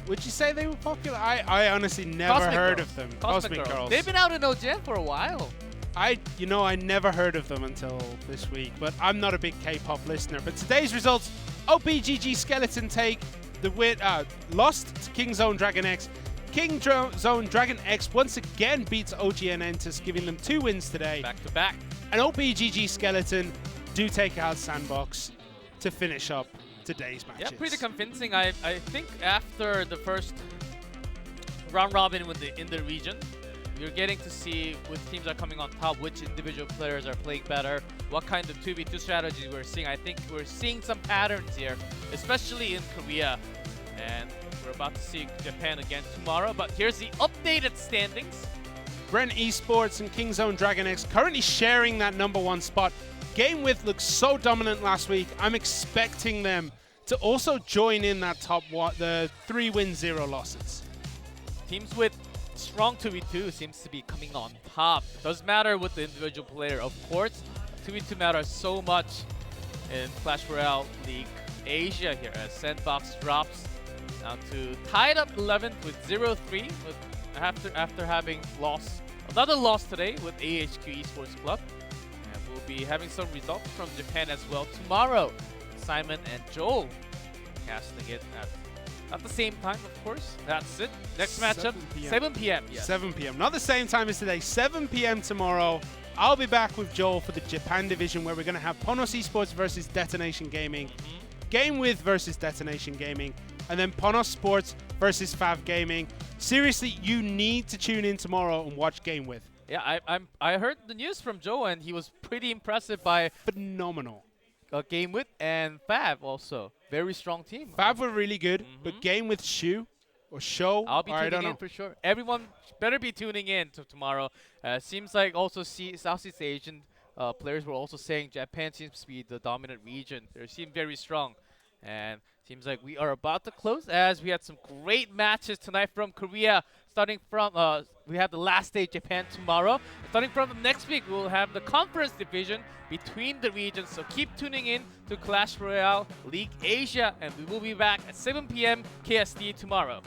Would you say they were popular? I honestly never Cosmic heard Girls. of them. Cosmic Girls. They've been out in OGN for a while. I never heard of them until this week, but I'm not a big K-pop listener. But today's results, op.ggskeleton take the win, lost to King Zone Dragon X. Zone Dragon X once again beats OGN Entus, giving them 2 wins today. Back to back. And op.ggskeleton do take out Sandbox to finish up today's matches. Yeah, pretty convincing. I think after the first round robin in the region, you're getting to see which teams are coming on top, which individual players are playing better, what kind of 2v2 strategies we're seeing. I think we're seeing some patterns here, especially in Korea. And we're about to see Japan again tomorrow. But here's the updated standings. Brent Esports and King Zone Dragon X currently sharing that #1 spot. Game Width looked so dominant last week. I'm expecting them to also join in that top one, the 3 wins, 0 losses. Teams with strong 2v2 seems to be coming on top. Doesn't matter with the individual player, of course. 2v2 matters so much in Clash Royale League Asia here as Sandbox drops down to tied up 11th with 0-3 after having another loss today with AHQ Esports Club. And we'll be having some results from Japan as well tomorrow. Simon and Joel casting it at the same time, of course. That's it. Next matchup, 7 p.m. Yes. 7 p.m. Not the same time as today. 7 p.m. tomorrow. I'll be back with Joel for the Japan division, where we're going to have Ponos Esports versus Detonation Gaming, Game With versus Detonation Gaming, and then Ponos Sports versus Fav Gaming. Seriously, you need to tune in tomorrow and watch Game With. Yeah, I heard the news from Joe, and he was pretty impressive by Phenomenal. Game With and Fab also. Very strong team. Fab were really good, but Game With Show, I'll be I don't tuning in know. for sure. Everyone better be tuning in to tomorrow. Seems like also Southeast Asian players were also saying Japan seems to be the dominant region. They seem very strong. And seems like we are about to close as we had some great matches tonight from Korea. Starting from, we have the last day Japan tomorrow. Starting from next week, we'll have the conference division between the regions. So keep tuning in to Clash Royale League Asia, and we will be back at 7 p.m. KST tomorrow.